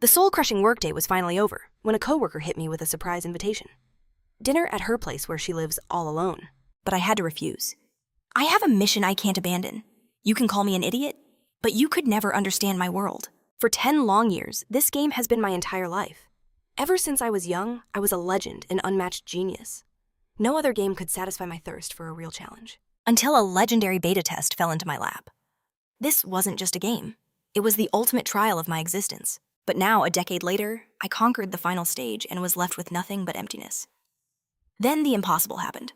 The soul-crushing workday was finally over when a coworker hit me with a surprise invitation. Dinner at her place where she lives all alone. But I had to refuse. I have a mission I can't abandon. You can call me an idiot, but you could never understand my world. For 10 long years, this game has been my entire life. Ever since I was young, I was a legend, an unmatched genius. No other game could satisfy my thirst for a real challenge. Until a legendary beta test fell into my lap. This wasn't just a game. It was the ultimate trial of my existence. But now, a decade later, I conquered the final stage and was left with nothing but emptiness. Then the impossible happened.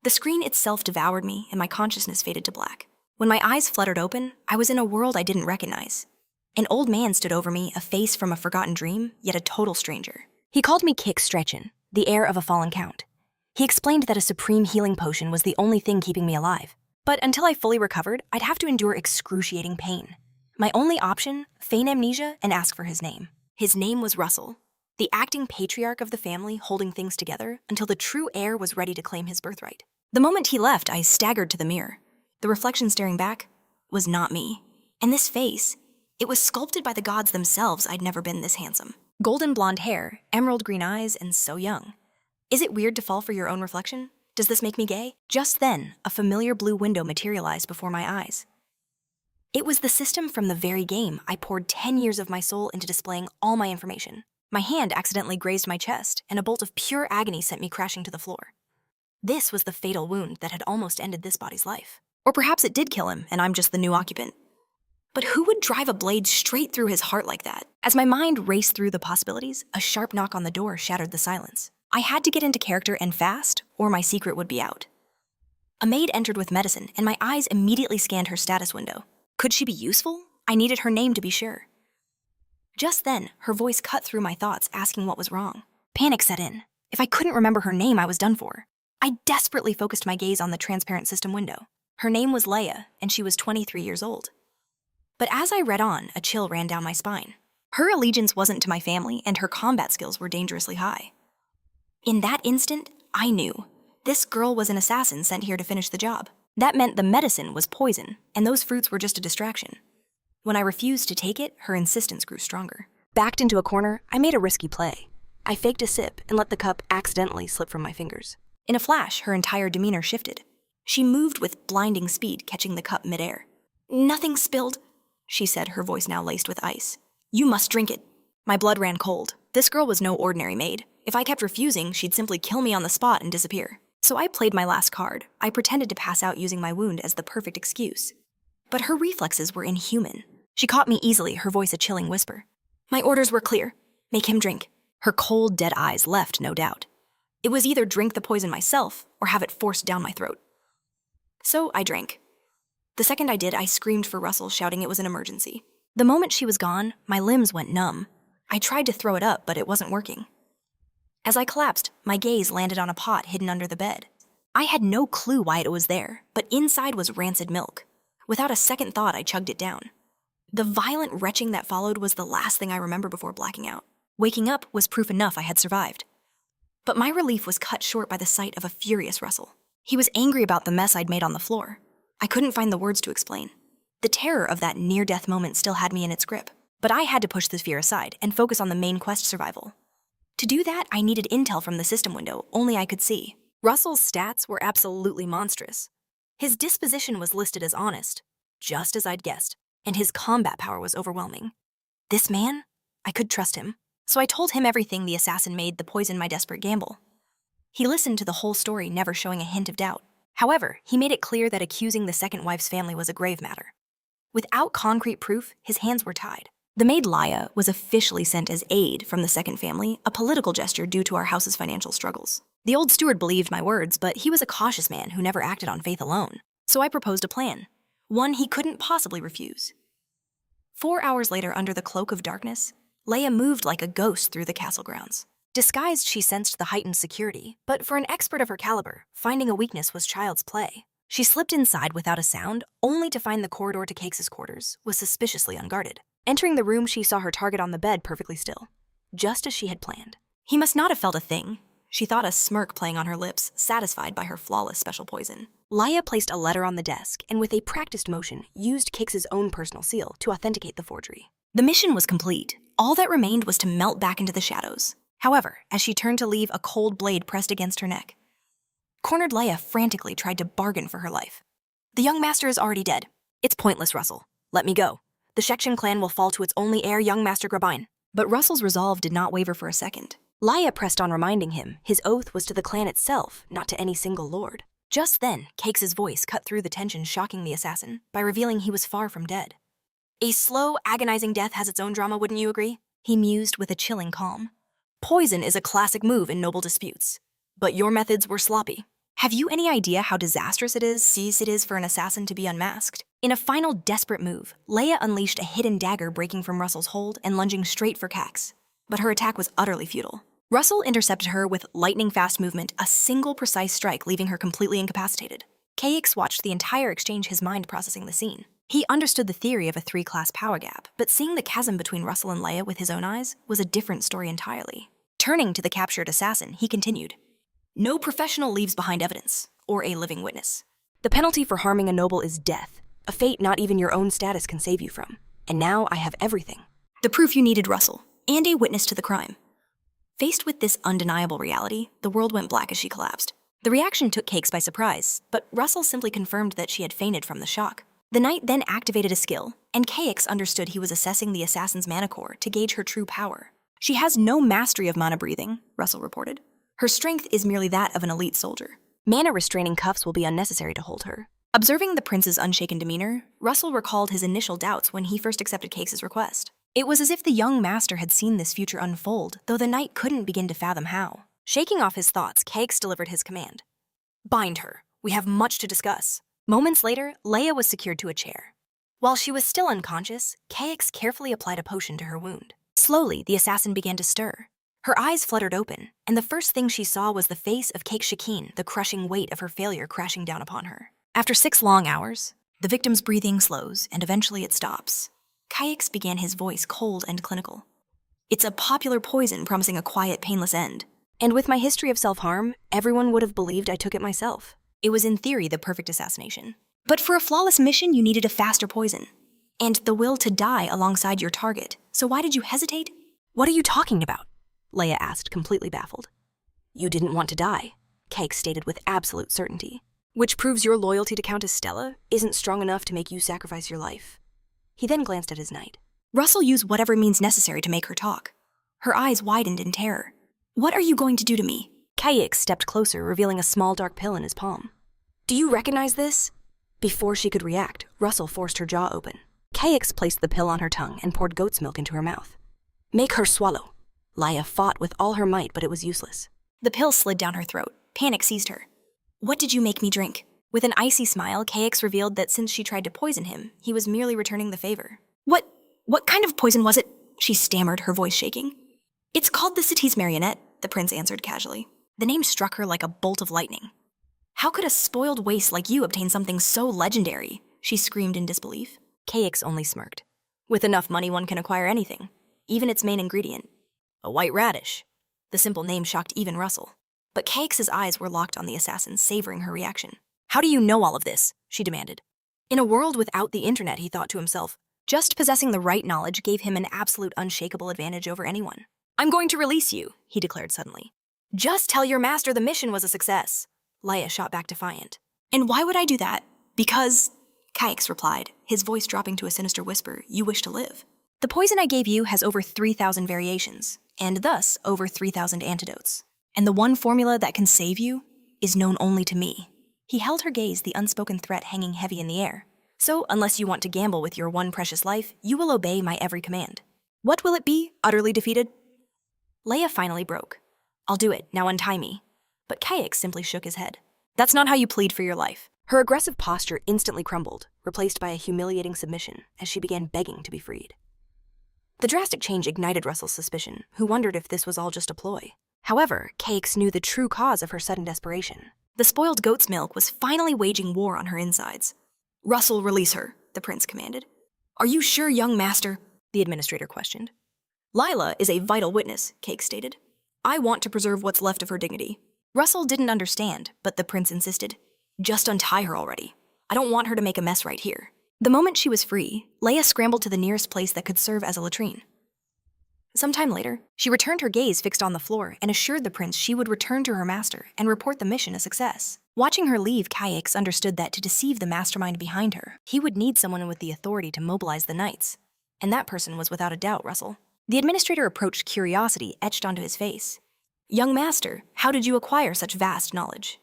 The screen itself devoured me and my consciousness faded to black. When my eyes fluttered open, I was in a world I didn't recognize. An old man stood over me, a face from a forgotten dream, yet a total stranger. He called me Kick Stretchin, the heir of a fallen count. He explained that a supreme healing potion was the only thing keeping me alive. But until I fully recovered, I'd have to endure excruciating pain. My only option, feign amnesia and ask for his name. His name was Russell, the acting patriarch of the family holding things together until the true heir was ready to claim his birthright. The moment he left, I staggered to the mirror. The reflection staring back was not me. And this face, it was sculpted by the gods themselves. I'd never been this handsome. Golden blonde hair, emerald green eyes, and so young. Is it weird to fall for your own reflection? Does this make me gay? Just then, a familiar blue window materialized before my eyes. It was the system from the very game I poured 10 years of my soul into displaying all my information. My hand accidentally grazed my chest, and a bolt of pure agony sent me crashing to the floor. This was the fatal wound that had almost ended this body's life. Or perhaps it did kill him, and I'm just the new occupant. But who would drive a blade straight through his heart like that? As my mind raced through the possibilities, a sharp knock on the door shattered the silence. I had to get into character and fast, or my secret would be out. A maid entered with medicine, and my eyes immediately scanned her status window. Could she be useful? I needed her name to be sure. Just then, her voice cut through my thoughts, asking what was wrong. Panic set in. If I couldn't remember her name, I was done for. I desperately focused my gaze on the transparent system window. Her name was Leia, and she was 23 years old. But as I read on, a chill ran down my spine. Her allegiance wasn't to my family, and her combat skills were dangerously high. In that instant, I knew. This girl was an assassin sent here to finish the job. That meant the medicine was poison, and those fruits were just a distraction. When I refused to take it, her insistence grew stronger. Backed into a corner, I made a risky play. I faked a sip and let the cup accidentally slip from my fingers. In a flash, her entire demeanor shifted. She moved with blinding speed, catching the cup midair. "Nothing spilled," she said, her voice now laced with ice. "You must drink it." My blood ran cold. This girl was no ordinary maid. If I kept refusing, she'd simply kill me on the spot and disappear. So I played my last card. I pretended to pass out using my wound as the perfect excuse. But her reflexes were inhuman. She caught me easily, her voice a chilling whisper. "My orders were clear. Make him drink." Her cold, dead eyes left no doubt. It was either drink the poison myself or have it forced down my throat. So I drank. The second I did, I screamed for Russell, shouting it was an emergency. The moment she was gone, my limbs went numb. I tried to throw it up, but it wasn't working. As I collapsed, my gaze landed on a pot hidden under the bed. I had no clue why it was there, but inside was rancid milk. Without a second thought, I chugged it down. The violent retching that followed was the last thing I remember before blacking out. Waking up was proof enough I had survived. But my relief was cut short by the sight of a furious Russell. He was angry about the mess I'd made on the floor. I couldn't find the words to explain. The terror of that near-death moment still had me in its grip. But I had to push the fear aside and focus on the main quest survival. To do that, I needed intel from the system window only I could see. Russell's stats were absolutely monstrous. His disposition was listed as honest, just as I'd guessed, and his combat power was overwhelming. This man? I could trust him. So I told him everything the assassin made the poison my desperate gamble. He listened to the whole story, never showing a hint of doubt. However, he made it clear that accusing the second wife's family was a grave matter. Without concrete proof, his hands were tied. The maid Leia was officially sent as aid from the second family, a political gesture due to our house's financial struggles. The old steward believed my words, but he was a cautious man who never acted on faith alone. So I proposed a plan, one he couldn't possibly refuse. 4 hours later, under the cloak of darkness, Leia moved like a ghost through the castle grounds. Disguised, she sensed the heightened security, but for an expert of her caliber, finding a weakness was child's play. She slipped inside without a sound, only to find the corridor to Cakes' quarters was suspiciously unguarded. Entering the room, she saw her target on the bed perfectly still, just as she had planned. He must not have felt a thing. She thought a smirk playing on her lips, satisfied by her flawless special poison. Leia placed a letter on the desk and with a practiced motion, used Cakes' own personal seal to authenticate the forgery. The mission was complete. All that remained was to melt back into the shadows. However, as she turned to leave, a cold blade pressed against her neck. Cornered Leia frantically tried to bargain for her life. The young master is already dead. It's pointless, Russell. Let me go. The Shekshin clan will fall to its only heir, young Master Grabine. But Russell's resolve did not waver for a second. Leia pressed on, reminding him his oath was to the clan itself, not to any single lord. Just then, Cakes' voice cut through the tension, shocking the assassin by revealing he was far from dead. A slow, agonizing death has its own drama, wouldn't you agree? He mused with a chilling calm. Poison is a classic move in noble disputes. But your methods were sloppy. Have you any idea how disastrous it is for an assassin to be unmasked? In a final desperate move, Leia unleashed a hidden dagger, breaking from Russell's hold and lunging straight for Cax. But her attack was utterly futile. Russell intercepted her with lightning-fast movement, a single precise strike leaving her completely incapacitated. Cax watched the entire exchange, his mind processing the scene. He understood the theory of a 3-class power gap, but seeing the chasm between Russell and Leia with his own eyes was a different story entirely. Turning to the captured assassin, he continued, "No professional leaves behind evidence, or a living witness. The penalty for harming a noble is death, a fate not even your own status can save you from. And now I have everything. The proof you needed, Russell, and a witness to the crime." Faced with this undeniable reality, the world went black as she collapsed. The reaction took Cakes by surprise, but Russell simply confirmed that she had fainted from the shock. The knight then activated a skill, and Cakes understood he was assessing the assassin's mana core to gauge her true power. "She has no mastery of mana breathing," Russell reported. "Her strength is merely that of an elite soldier. Mana restraining cuffs will be unnecessary to hold her." Observing the prince's unshaken demeanor, Russell recalled his initial doubts when he first accepted Cakes' request. It was as if the young master had seen this future unfold, though the knight couldn't begin to fathom how. Shaking off his thoughts, Cakes delivered his command. "Bind her. We have much to discuss." Moments later, Leia was secured to a chair. While she was still unconscious, Cakes carefully applied a potion to her wound. Slowly, the assassin began to stir. Her eyes fluttered open, and the first thing she saw was the face of Cake Shakin, the crushing weight of her failure crashing down upon her. After 6 long hours, the victim's breathing slows, and eventually it stops. Cakes began, his voice cold and clinical. "It's a popular poison promising a quiet, painless end. And with my history of self-harm, everyone would have believed I took it myself. It was in theory the perfect assassination. But for a flawless mission, you needed a faster poison. And the will to die alongside your target. So why did you hesitate?" "What are you talking about?" Leia asked, completely baffled. "You didn't want to die," Cakes stated with absolute certainty. "Which proves your loyalty to Countess Stella isn't strong enough to make you sacrifice your life." He then glanced at his knight. Russell used whatever means necessary to make her talk. Her eyes widened in terror. "What are you going to do to me?" Cakes stepped closer, revealing a small dark pill in his palm. "Do you recognize this?" Before she could react, Russell forced her jaw open. Cakes placed the pill on her tongue and poured goat's milk into her mouth. "Make her swallow." Leia fought with all her might, but it was useless. The pill slid down her throat. Panic seized her. "What did you make me drink?" With an icy smile, Cakes revealed that since she tried to poison him, he was merely returning the favor. What kind of poison was it?" she stammered, her voice shaking. "It's called the City's Marionette," the prince answered casually. The name struck her like a bolt of lightning. "How could a spoiled waste like you obtain something so legendary?" she screamed in disbelief. Cakes only smirked. "With enough money, one can acquire anything, even its main ingredient. A white radish." The simple name shocked even Russell. But Cakes' eyes were locked on the assassin, savoring her reaction. "How do you know all of this?" she demanded. In a world without the internet, he thought to himself, just possessing the right knowledge gave him an absolute unshakable advantage over anyone. "I'm going to release you," he declared suddenly. "Just tell your master the mission was a success." Leia shot back defiant. "And why would I do that?" "Because," Cakes replied, his voice dropping to a sinister whisper, "you wish to live. The poison I gave you has over 3,000 variations, and thus over 3,000 antidotes. And the one formula that can save you is known only to me." He held her gaze, the unspoken threat hanging heavy in the air. "So, unless you want to gamble with your one precious life, you will obey my every command. What will it be, utterly defeated?" Leia finally broke. "I'll do it, now untie me." But Cakes simply shook his head. "That's not how you plead for your life." Her aggressive posture instantly crumbled, replaced by a humiliating submission as she began begging to be freed. The drastic change ignited Russell's suspicion, who wondered if this was all just a ploy. However, Cakes knew the true cause of her sudden desperation. The spoiled goat's milk was finally waging war on her insides. "Russell, release her," the prince commanded. "Are you sure, young master?" the administrator questioned. "Lila is a vital witness," Cakes stated. "I want to preserve what's left of her dignity." Russell didn't understand, but the prince insisted. "Just untie her already. I don't want her to make a mess right here." The moment she was free, Leia scrambled to the nearest place that could serve as a latrine. Sometime later, she returned her gaze fixed on the floor and assured the prince she would return to her master and report the mission a success. Watching her leave, Kayix understood that to deceive the mastermind behind her, he would need someone with the authority to mobilize the knights. And that person was without a doubt Russell. The administrator approached, curiosity etched onto his face. "Young master, how did you acquire such vast knowledge?"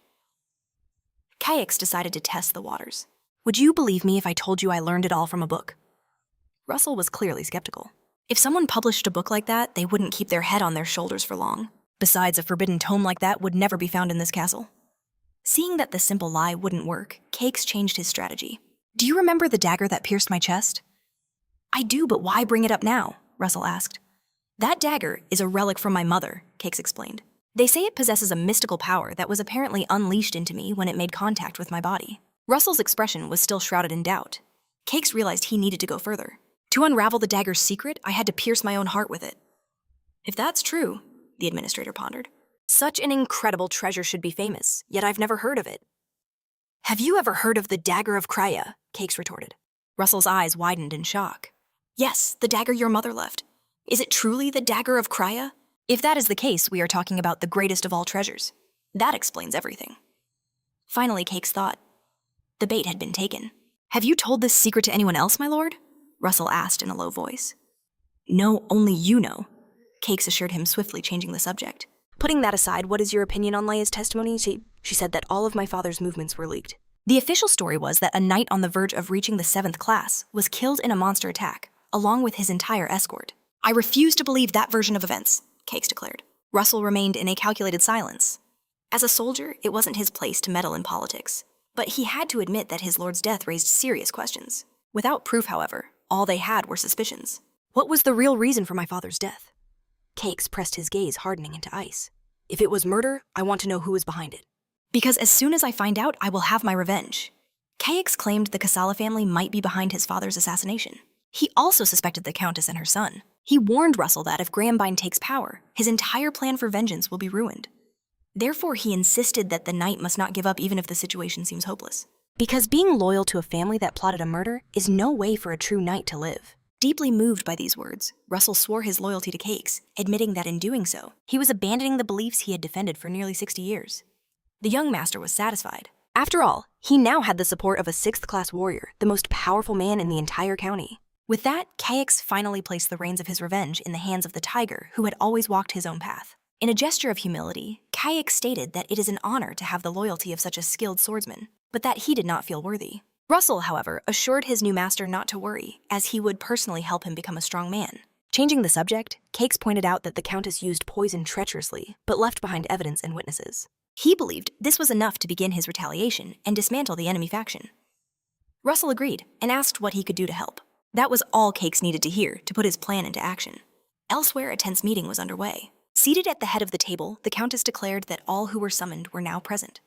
Kayix decided to test the waters. "Would you believe me if I told you I learned it all from a book?" Russell was clearly skeptical. If someone published a book like that, they wouldn't keep their head on their shoulders for long. Besides, a forbidden tome like that would never be found in this castle. Seeing that the simple lie wouldn't work, Cakes changed his strategy. "Do you remember the dagger that pierced my chest?" "I do, but why bring it up now?" Russell asked. "That dagger is a relic from my mother," Cakes explained. "They say it possesses a mystical power that was apparently unleashed into me when it made contact with my body." Russell's expression was still shrouded in doubt. Cakes realized he needed to go further. "To unravel the dagger's secret, I had to pierce my own heart with it." "If that's true," the administrator pondered, "such an incredible treasure should be famous, yet I've never heard of it." "Have you ever heard of the dagger of Krya?" Cakes retorted. Russell's eyes widened in shock. "Yes, the dagger your mother left. Is it truly the dagger of Krya? If that is the case, we are talking about the greatest of all treasures. That explains everything." Finally, Cakes thought. The bait had been taken. "Have you told this secret to anyone else, my lord?" Russell asked in a low voice. "No, only you know," Cakes assured him, swiftly changing the subject. "Putting that aside, what is your opinion on Leia's testimony? She said that all of my father's movements were leaked." The official story was that a knight on the verge of reaching the 7th class was killed in a monster attack, along with his entire escort. "I refuse to believe that version of events," Cakes declared. Russell remained in a calculated silence. As a soldier, it wasn't his place to meddle in politics, but he had to admit that his lord's death raised serious questions. Without proof, however, all they had were suspicions. "What was the real reason for my father's death?" Cakes pressed his gaze, hardening into ice. "If it was murder, I want to know who was behind it. Because as soon as I find out, I will have my revenge." Cakes claimed the Casala family might be behind his father's assassination. He also suspected the Countess and her son. He warned Russell that if Grambine takes power, his entire plan for vengeance will be ruined. Therefore, he insisted that the knight must not give up even if the situation seems hopeless. Because being loyal to a family that plotted a murder is no way for a true knight to live. Deeply moved by these words, Russell swore his loyalty to Cakes, admitting that in doing so, he was abandoning the beliefs he had defended for nearly 60 years. The young master was satisfied. After all, he now had the support of a 6th-class warrior, the most powerful man in the entire county. With that, Cakes finally placed the reins of his revenge in the hands of the tiger who had always walked his own path. In a gesture of humility, Cakes stated that it is an honor to have the loyalty of such a skilled swordsman, but that he did not feel worthy. Russell, however, assured his new master not to worry, as he would personally help him become a strong man. Changing the subject, Cakes pointed out that the Countess used poison treacherously, but left behind evidence and witnesses. He believed this was enough to begin his retaliation and dismantle the enemy faction. Russell agreed and asked what he could do to help. That was all Cakes needed to hear to put his plan into action. Elsewhere, a tense meeting was underway. Seated at the head of the table, the Countess declared that all who were summoned were now present.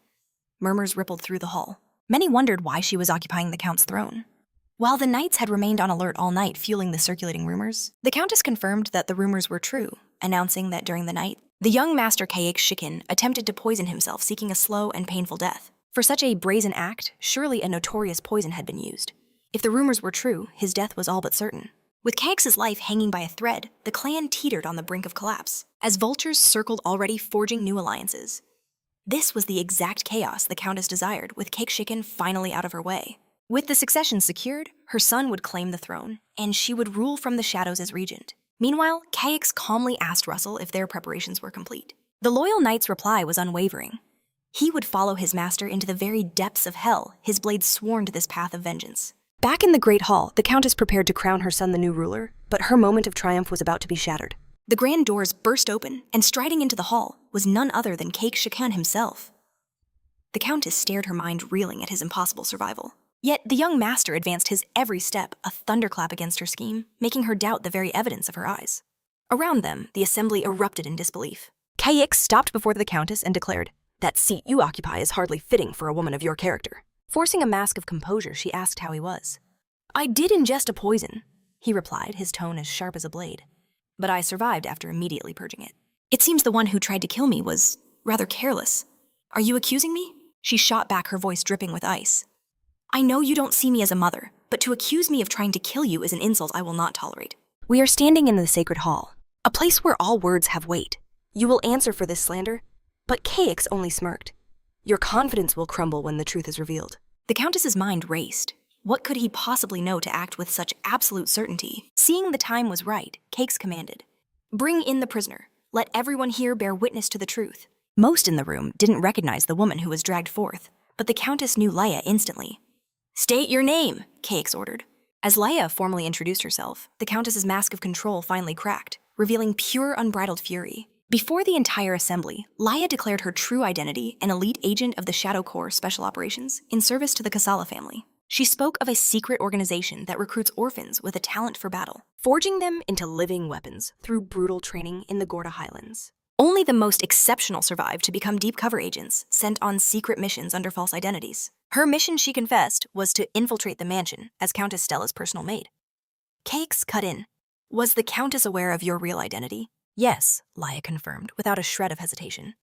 Murmurs rippled through the hall. Many wondered why she was occupying the Count's throne. While the knights had remained on alert all night, fueling the circulating rumors, the Countess confirmed that the rumors were true, announcing that during the night, the young master Cayx Shikin attempted to poison himself, seeking a slow and painful death. For such a brazen act, surely a notorious poison had been used. If the rumors were true, his death was all but certain. With Cayx's life hanging by a thread, the clan teetered on the brink of collapse, as vultures circled already forging new alliances. This was the exact chaos the Countess desired, with Cayx Shikin finally out of her way. With the succession secured, her son would claim the throne, and she would rule from the shadows as regent. Meanwhile, Cayx calmly asked Russell if their preparations were complete. The loyal knight's reply was unwavering. He would follow his master into the very depths of hell, his blade sworn to this path of vengeance. Back in the Great Hall, the Countess prepared to crown her son the new ruler, but her moment of triumph was about to be shattered. The grand doors burst open, and striding into the hall was none other than Cayx Shikin himself. The Countess stared, her mind reeling at his impossible survival. Yet the young master advanced his every step, a thunderclap against her scheme, making her doubt the very evidence of her eyes. Around them, the assembly erupted in disbelief. Cayx stopped before the Countess and declared, "That seat you occupy is hardly fitting for a woman of your character." Forcing a mask of composure, she asked how he was. "I did ingest a poison," he replied, his tone as sharp as a blade. "But I survived after immediately purging it. It seems the one who tried to kill me was rather careless. Are you accusing me?" She shot back, her voice dripping with ice. "I know you don't see me as a mother, but to accuse me of trying to kill you is an insult I will not tolerate." We are standing in the sacred hall. a place where all words have weight. You will answer for this slander, but Caix only smirked. Your confidence will crumble when the truth is revealed. The Countess's mind raced. What could he possibly know to act with such absolute certainty? Seeing the time was right, Caix commanded, "Bring in the prisoner. Let everyone here bear witness to the truth." Most in the room didn't recognize the woman who was dragged forth, but the Countess knew Leia instantly. "State your name," Caix ordered. As Leia formally introduced herself, the Countess's mask of control finally cracked, revealing pure unbridled fury. Before the entire assembly, Leia declared her true identity, an elite agent of the Shadow Corps Special Operations in service to the Kasala family. She spoke of a secret organization that recruits orphans with a talent for battle, forging them into living weapons through brutal training in the Gorda Highlands. Only the most exceptional survived to become deep cover agents sent on secret missions under false identities. Her mission, she confessed, was to infiltrate the mansion as Countess Stella's personal maid. Caix cut in. "Was the Countess aware of your real identity?" "Yes," Leia confirmed, without a shred of hesitation.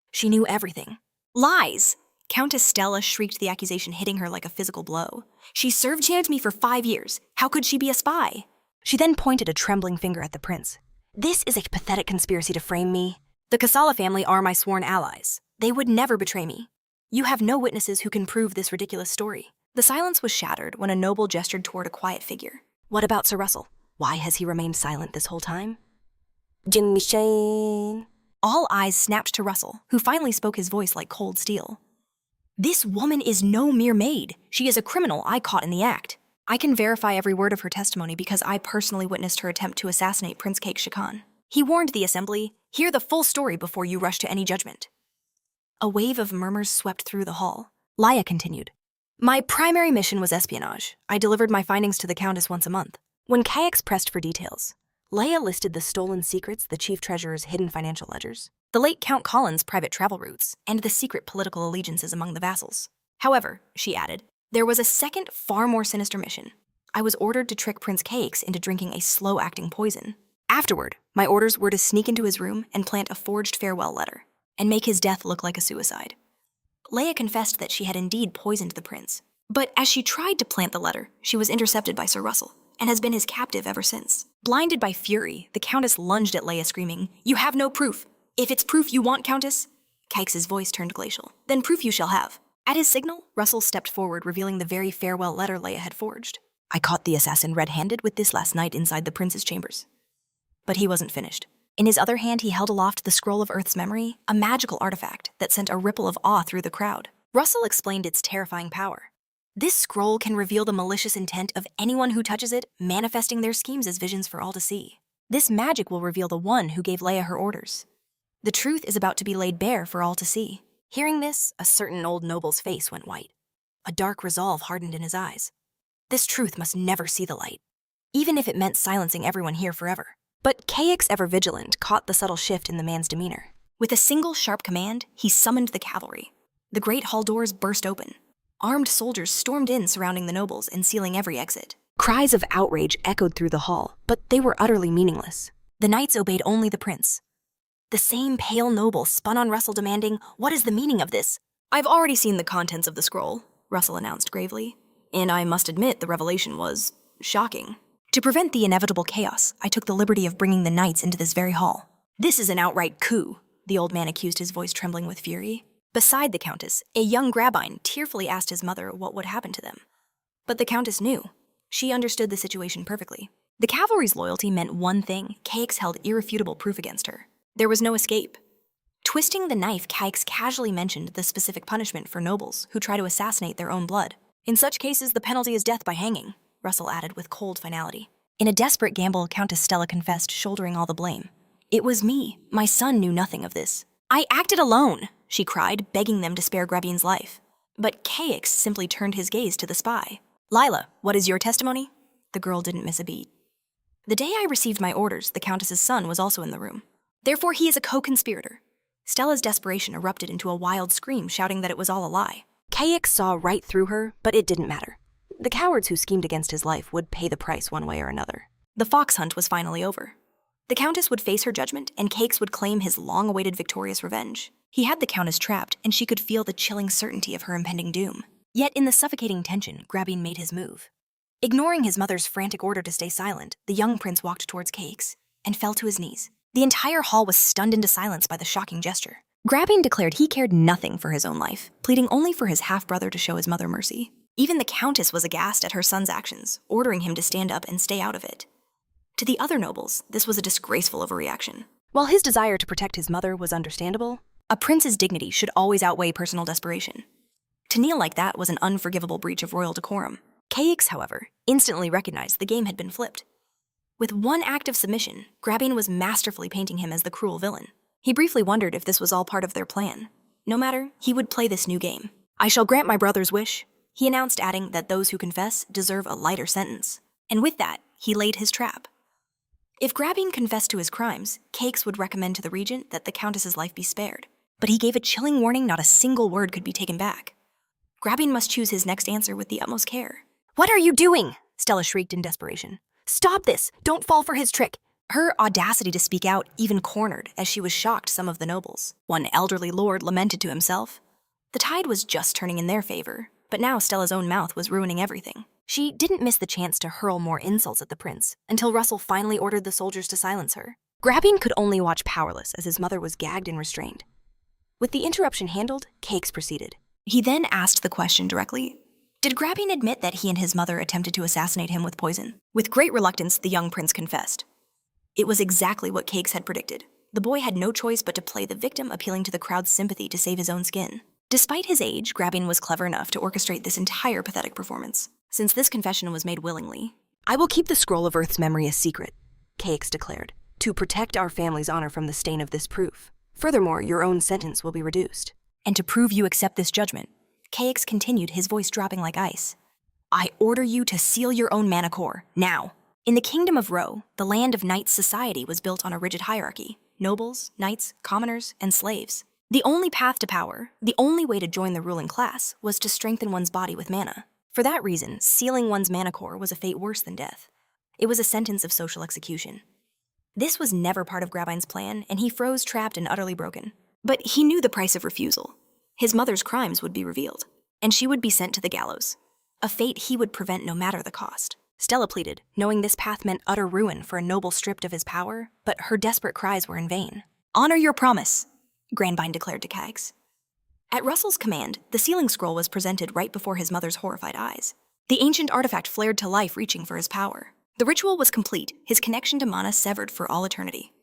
"She knew everything." "Lies!" Countess Stella shrieked, the accusation hitting her like a physical blow. "She served me for 5 years. How could she be a spy?" She then pointed a trembling finger at the prince. "This is a pathetic conspiracy to frame me. The Kasala family are my sworn allies. They would never betray me. You have no witnesses who can prove this ridiculous story." The silence was shattered when a noble gestured toward a quiet figure. "What about Sir Russell? Why has he remained silent this whole time?" "Jimmy Shane." All eyes snapped to Russell, who finally spoke, his voice like cold steel. "This woman is no mere maid. She is a criminal I caught in the act. I can verify every word of her testimony because I personally witnessed her attempt to assassinate Prince Caix Shakan." He warned the assembly, "Hear the full story before you rush to any judgment." A wave of murmurs swept through the hall. Leia continued, "My primary mission was espionage. I delivered my findings to the Countess once a month." When Caix pressed for details, Leia listed the stolen secrets, the chief treasurer's hidden financial ledgers, the late Count Colin's private travel routes, and the secret political allegiances among the vassals. However, she added, there was a second, far more sinister mission. I was ordered to trick Prince Caix into drinking a slow-acting poison. Afterward, my orders were to sneak into his room and plant a forged farewell letter, and make his death look like a suicide. Leia confessed that she had indeed poisoned the prince, but as she tried to plant the letter, she was intercepted by Sir Russell, and has been his captive ever since. Blinded by fury, the Countess lunged at Leia, screaming, "You have no proof! If it's proof you want, Countess!" Caix's voice turned glacial. "Then proof you shall have." At his signal, Russell stepped forward, revealing the very farewell letter Leia had forged. "I caught the assassin red-handed with this last night inside the prince's chambers." But he wasn't finished. In his other hand, he held aloft the Scroll of Earth's Memory, a magical artifact that sent a ripple of awe through the crowd. Russell explained its terrifying power. "This scroll can reveal the malicious intent of anyone who touches it, manifesting their schemes as visions for all to see. This magic will reveal the one who gave Leia her orders. The truth is about to be laid bare for all to see." Hearing this, a certain old noble's face went white. A dark resolve hardened in his eyes. This truth must never see the light, even if it meant silencing everyone here forever. But Caix, ever vigilant, caught the subtle shift in the man's demeanor. With a single sharp command, he summoned the cavalry. The great hall doors burst open. Armed soldiers stormed in, surrounding the nobles and sealing every exit. Cries of outrage echoed through the hall, but they were utterly meaningless. The knights obeyed only the prince. The same pale noble spun on Russell, demanding, "What is the meaning of this?" "I've already seen the contents of the scroll," Russell announced gravely, "and I must admit the revelation was shocking. To prevent the inevitable chaos, I took the liberty of bringing the knights into this very hall." "This is an outright coup," the old man accused, his voice trembling with fury. Beside the Countess, a young Grabbine tearfully asked his mother what would happen to them. But the Countess knew. She understood the situation perfectly. The cavalry's loyalty meant one thing: Caix held irrefutable proof against her. There was no escape. Twisting the knife, Caix casually mentioned the specific punishment for nobles who try to assassinate their own blood. "In such cases, the penalty is death by hanging," Russell added with cold finality. In a desperate gamble, Countess Stella confessed, shouldering all the blame. "It was me. My son knew nothing of this. I acted alone," she cried, begging them to spare Grabbine's life. But Caix simply turned his gaze to the spy. "Lila, what is your testimony?" The girl didn't miss a beat. "The day I received my orders, the Countess's son was also in the room. Therefore, he is a co-conspirator." Stella's desperation erupted into a wild scream, shouting that it was all a lie. Caix saw right through her, but it didn't matter. The cowards who schemed against his life would pay the price one way or another. The fox hunt was finally over. The Countess would face her judgment, and Caix would claim his long-awaited victorious revenge. He had the Countess trapped, and she could feel the chilling certainty of her impending doom. Yet in the suffocating tension, Grabbine made his move. Ignoring his mother's frantic order to stay silent, the young prince walked towards Caix and fell to his knees. The entire hall was stunned into silence by the shocking gesture. Grabbing declared he cared nothing for his own life, pleading only for his half-brother to show his mother mercy. Even the Countess was aghast at her son's actions, ordering him to stand up and stay out of it. To the other nobles, this was a disgraceful overreaction. While his desire to protect his mother was understandable, a prince's dignity should always outweigh personal desperation. To kneel like that was an unforgivable breach of royal decorum. Caix, however, instantly recognized the game had been flipped. With one act of submission, Grabbing was masterfully painting him as the cruel villain. He briefly wondered if this was all part of their plan. No matter, he would play this new game. "I shall grant my brother's wish," he announced, adding that those who confess deserve a lighter sentence. And with that, he laid his trap. If Grabbing confessed to his crimes, Caix would recommend to the regent that the Countess's life be spared. But he gave a chilling warning not a single word could be taken back. Grabbing must choose his next answer with the utmost care. "What are you doing?" Stella shrieked in desperation. "Stop this! Don't fall for his trick!" Her audacity to speak out even cornered as she was shocked some of the nobles. One elderly lord lamented to himself. The tide was just turning in their favor, but now Stella's own mouth was ruining everything. She didn't miss the chance to hurl more insults at the prince until Russell finally ordered the soldiers to silence her. Grabbing could only watch powerless as his mother was gagged and restrained. With the interruption handled, Caix proceeded. He then asked the question directly. Did Grabbing admit that he and his mother attempted to assassinate him with poison? With great reluctance, the young prince confessed. It was exactly what Caix had predicted. The boy had no choice but to play the victim, appealing to the crowd's sympathy to save his own skin. Despite his age, Grabbing was clever enough to orchestrate this entire pathetic performance. Since this confession was made willingly, "I will keep the Scroll of Earth's memory a secret," Caix declared, "to protect our family's honor from the stain of this proof. Furthermore, your own sentence will be reduced. And to prove you accept this judgment," Caix continued, his voice dropping like ice, "I order you to seal your own mana core, now." In the kingdom of Ro, the land of knights society was built on a rigid hierarchy: nobles, knights, commoners, and slaves. The only path to power, the only way to join the ruling class, was to strengthen one's body with mana. For that reason, sealing one's mana core was a fate worse than death. It was a sentence of social execution. This was never part of Grabbing's plan, and he froze trapped and utterly broken. But he knew the price of refusal. His mother's crimes would be revealed, and she would be sent to the gallows, a fate he would prevent no matter the cost. Stella pleaded, knowing this path meant utter ruin for a noble stripped of his power, but her desperate cries were in vain. "Honor your promise," Granbine declared to Caix. At Russell's command, the sealing scroll was presented right before his mother's horrified eyes. The ancient artifact flared to life, reaching for his power. The ritual was complete, his connection to mana severed for all eternity.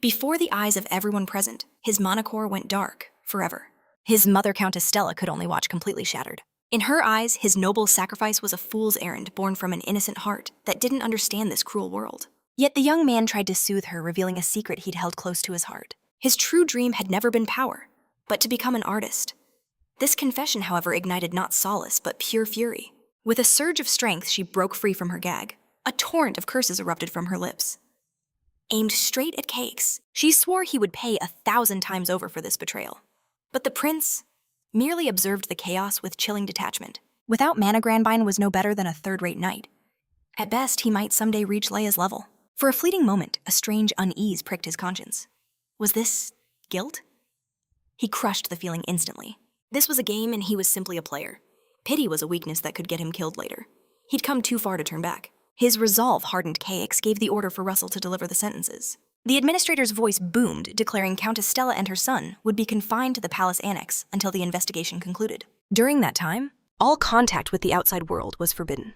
Before the eyes of everyone present, his mana core went dark, forever. His mother, Countess Stella, could only watch completely shattered. In her eyes, his noble sacrifice was a fool's errand born from an innocent heart that didn't understand this cruel world. Yet the young man tried to soothe her, revealing a secret he'd held close to his heart. His true dream had never been power, but to become an artist. This confession, however, ignited not solace, but pure fury. With a surge of strength, she broke free from her gag. A torrent of curses erupted from her lips. Aimed straight at Caix, she swore he would pay 1,000 times over for this betrayal. But the prince merely observed the chaos with chilling detachment. Without mana, Granbine was no better than a third-rate knight. At best, he might someday reach Leia's level. For a fleeting moment, a strange unease pricked his conscience. Was this guilt? He crushed the feeling instantly. This was a game and he was simply a player. Pity was a weakness that could get him killed later. He'd come too far to turn back. His resolve hardened. Caix gave the order for Russell to deliver the sentences. The administrator's voice boomed, declaring Countess Stella and her son would be confined to the palace annex until the investigation concluded. During that time, all contact with the outside world was forbidden.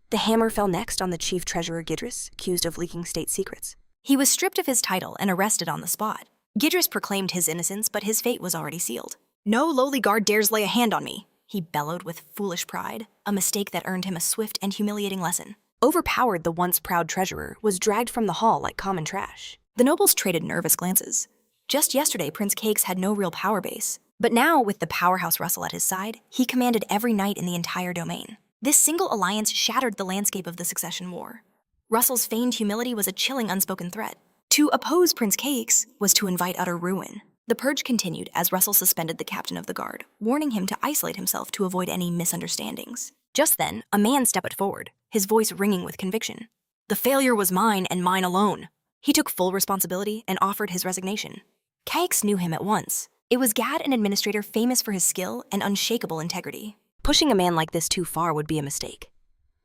The hammer fell next on the chief treasurer Gidris, accused of leaking state secrets. He was stripped of his title and arrested on the spot. Gidris proclaimed his innocence, but his fate was already sealed. "No lowly guard dares lay a hand on me," he bellowed with foolish pride, a mistake that earned him a swift and humiliating lesson. Overpowered, the once proud treasurer was dragged from the hall like common trash. The nobles traded nervous glances. Just yesterday, Prince Caix had no real power base. But now, with the powerhouse Russell at his side, he commanded every knight in the entire domain. This single alliance shattered the landscape of the succession war. Russell's feigned humility was a chilling unspoken threat. To oppose Prince Caix was to invite utter ruin. The purge continued as Russell suspended the captain of the guard, warning him to isolate himself to avoid any misunderstandings. Just then, a man stepped forward, his voice ringing with conviction. "The failure was mine and mine alone." He took full responsibility and offered his resignation. Caix knew him at once. It was Gad, an administrator famous for his skill and unshakable integrity. Pushing a man like this too far would be a mistake.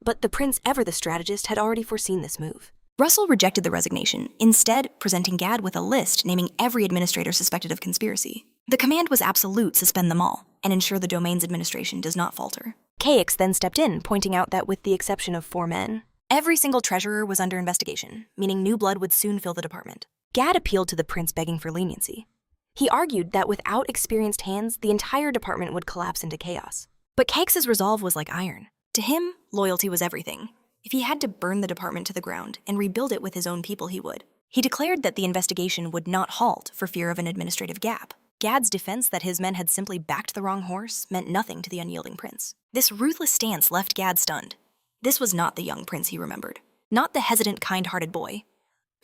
But the prince, ever the strategist, had already foreseen this move. Russell rejected the resignation, instead presenting Gad with a list naming every administrator suspected of conspiracy. The command was absolute: suspend them all, and ensure the domain's administration does not falter. KX then stepped in, pointing out that with the exception of 4 men, every single treasurer was under investigation, meaning new blood would soon fill the department. Gad appealed to the prince, begging for leniency. He argued that without experienced hands, the entire department would collapse into chaos. But KX's resolve was like iron. To him, loyalty was everything. If he had to burn the department to the ground and rebuild it with his own people, he would. He declared that the investigation would not halt for fear of an administrative gap. Gad's defense that his men had simply backed the wrong horse meant nothing to the unyielding prince. This ruthless stance left Gad stunned. This was not the young prince he remembered, not the hesitant, kind-hearted boy.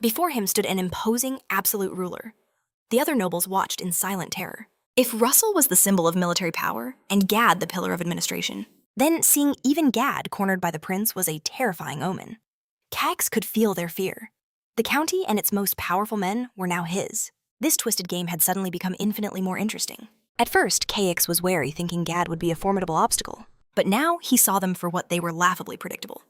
Before him stood an imposing, absolute ruler. The other nobles watched in silent terror. If Russell was the symbol of military power and Gad the pillar of administration, then seeing even Gad cornered by the prince was a terrifying omen. KX could feel their fear. The county and its most powerful men were now his. This twisted game had suddenly become infinitely more interesting. At first, KX was wary, thinking Gad would be a formidable obstacle. But now he saw them for what they were: laughably predictable.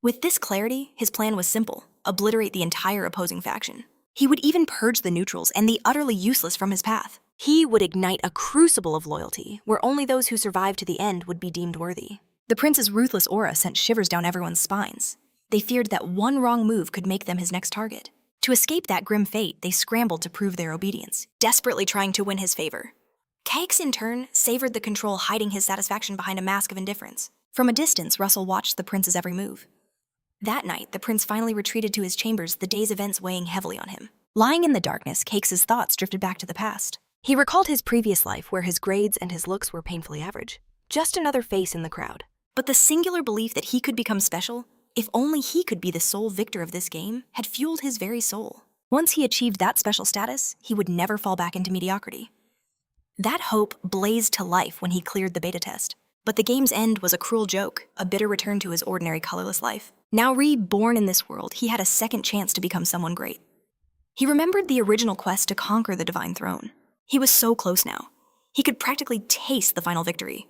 With this clarity, his plan was simple: obliterate the entire opposing faction. He would even purge the neutrals and the utterly useless from his path. He would ignite a crucible of loyalty, where only those who survived to the end would be deemed worthy. The prince's ruthless aura sent shivers down everyone's spines. They feared that one wrong move could make them his next target. To escape that grim fate, they scrambled to prove their obedience, desperately trying to win his favor. KX, in turn, savored the control, hiding his satisfaction behind a mask of indifference. From a distance, Russell watched the prince's every move. That night, the prince finally retreated to his chambers, the day's events weighing heavily on him. Lying in the darkness, KX's thoughts drifted back to the past. He recalled his previous life, where his grades and his looks were painfully average. Just another face in the crowd. But the singular belief that he could become special, if only he could be the sole victor of this game, had fueled his very soul. Once he achieved that special status, he would never fall back into mediocrity. That hope blazed to life when he cleared the beta test. But the game's end was a cruel joke, a bitter return to his ordinary, colorless life. Now reborn in this world, he had a second chance to become someone great. He remembered the original quest to conquer the divine throne. He was so close now. He could practically taste the final victory.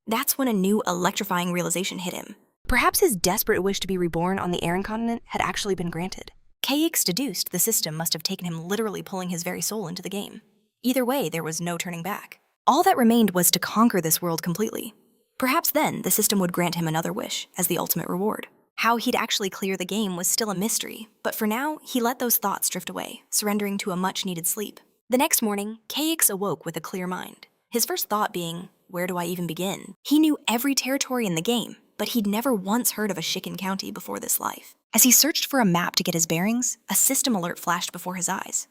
That's when a new, electrifying realization hit him. Perhaps his desperate wish to be reborn on the Aran continent had actually been granted. KX deduced the system must have taken him, literally pulling his very soul into the game. Either way, there was no turning back. All that remained was to conquer this world completely. Perhaps then, the system would grant him another wish as the ultimate reward. How he'd actually clear the game was still a mystery, but for now, he let those thoughts drift away, surrendering to a much-needed sleep. The next morning, KX awoke with a clear mind. His first thought being, where do I even begin? He knew every territory in the game, but he'd never once heard of a Shikken county before this life. As he searched for a map to get his bearings, a system alert flashed before his eyes.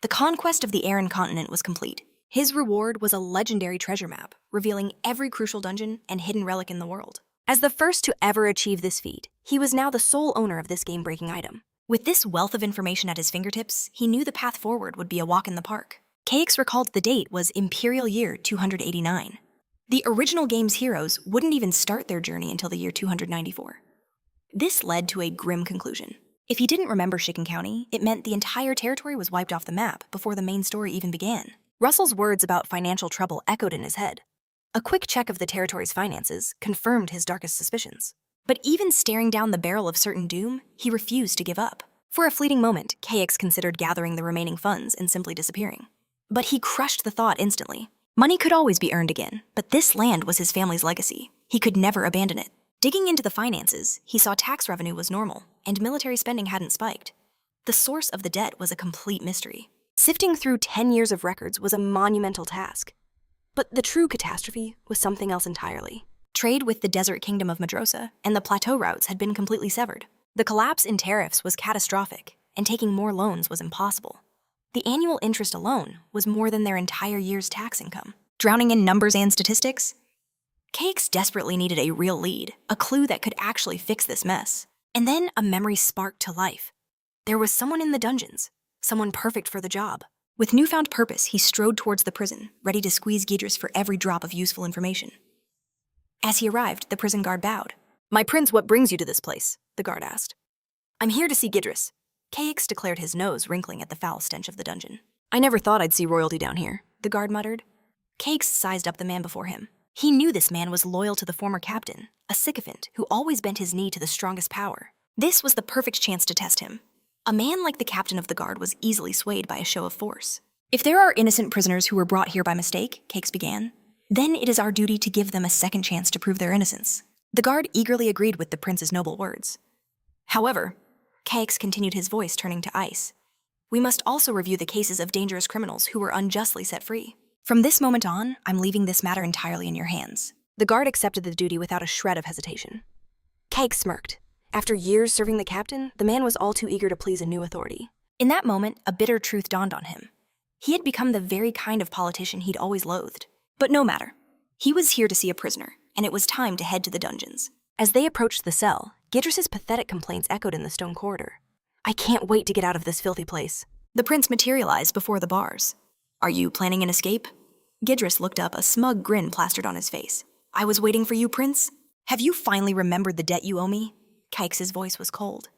The conquest of the Aran continent was complete. His reward was a legendary treasure map, revealing every crucial dungeon and hidden relic in the world. As the first to ever achieve this feat, he was now the sole owner of this game-breaking item. With this wealth of information at his fingertips, he knew the path forward would be a walk in the park. KX recalled the date was Imperial Year 289. The original game's heroes wouldn't even start their journey until the year 294. This led to a grim conclusion. If he didn't remember Shikken County, it meant the entire territory was wiped off the map before the main story even began. Russell's words about financial trouble echoed in his head. A quick check of the territory's finances confirmed his darkest suspicions. But even staring down the barrel of certain doom, he refused to give up. For a fleeting moment, KX considered gathering the remaining funds and simply disappearing. But he crushed the thought instantly. Money could always be earned again, but this land was his family's legacy. He could never abandon it. Digging into the finances, he saw tax revenue was normal, and military spending hadn't spiked. The source of the debt was a complete mystery. Sifting through 10 years of records was a monumental task. But the true catastrophe was something else entirely. Trade with the desert kingdom of Madrosa and the plateau routes had been completely severed. The collapse in tariffs was catastrophic, and taking more loans was impossible. The annual interest alone was more than their entire year's tax income. Drowning in numbers and statistics, KX desperately needed a real lead, a clue that could actually fix this mess. And then a memory sparked to life. There was someone in the dungeons, someone perfect for the job. With newfound purpose, he strode towards the prison, ready to squeeze Gidris for every drop of useful information. As he arrived, the prison guard bowed. "My prince, what brings you to this place?" the guard asked. "I'm here to see Gidris." KX declared, his nose wrinkling at the foul stench of the dungeon. "I never thought I'd see royalty down here," the guard muttered. KX sized up the man before him. He knew this man was loyal to the former captain, a sycophant who always bent his knee to the strongest power. This was the perfect chance to test him. A man like the captain of the guard was easily swayed by a show of force. If there are innocent prisoners who were brought here by mistake, Cakes began, then it is our duty to give them a second chance to prove their innocence. The guard eagerly agreed with the prince's noble words. However, Cakes continued, his voice turning to ice. We must also review the cases of dangerous criminals who were unjustly set free. From this moment on, I'm leaving this matter entirely in your hands. The guard accepted the duty without a shred of hesitation. Cakes smirked. After years serving the captain, the man was all too eager to please a new authority. In that moment, a bitter truth dawned on him. He had become the very kind of politician he'd always loathed. But no matter. He was here to see a prisoner, and it was time to head to the dungeons. As they approached the cell, Gidris's pathetic complaints echoed in the stone corridor. I can't wait to get out of this filthy place. The prince materialized before the bars. Are you planning an escape? Gidris looked up, a smug grin plastered on his face. I was waiting for you, prince. Have you finally remembered the debt you owe me? Cakes' voice was cold.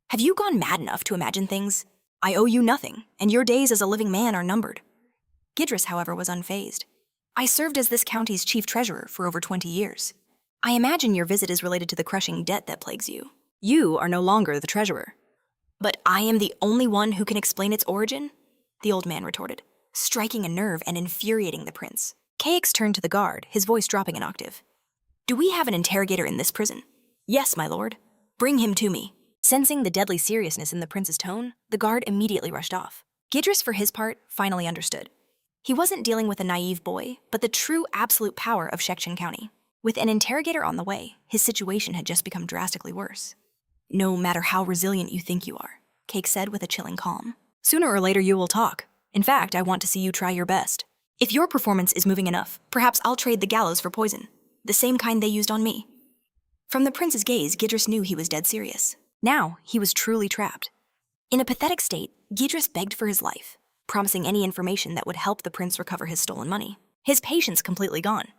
Have you gone mad enough to imagine things? I owe you nothing, and your days as a living man are numbered. Gidris, however, was unfazed. I served as this county's chief treasurer for over 20 years. I imagine your visit is related to the crushing debt that plagues you. You are no longer the treasurer. But I am the only one who can explain its origin? The old man retorted, striking a nerve and infuriating the prince. Cakes turned to the guard, his voice dropping an octave. Do we have an interrogator in this prison? Yes, my lord. Bring him to me. Sensing the deadly seriousness in the prince's tone, the guard immediately rushed off. Gidris, for his part, finally understood. He wasn't dealing with a naive boy, but the true absolute power of Shekshin County. With an interrogator on the way, his situation had just become drastically worse. No matter how resilient you think you are, Cake said with a chilling calm. Sooner or later you will talk. In fact, I want to see you try your best. If your performance is moving enough, perhaps I'll trade the gallows for poison, the same kind they used on me. From the prince's gaze, Gidris knew he was dead serious. Now, he was truly trapped. In a pathetic state, Gidris begged for his life, promising any information that would help the prince recover his stolen money. His patience completely gone,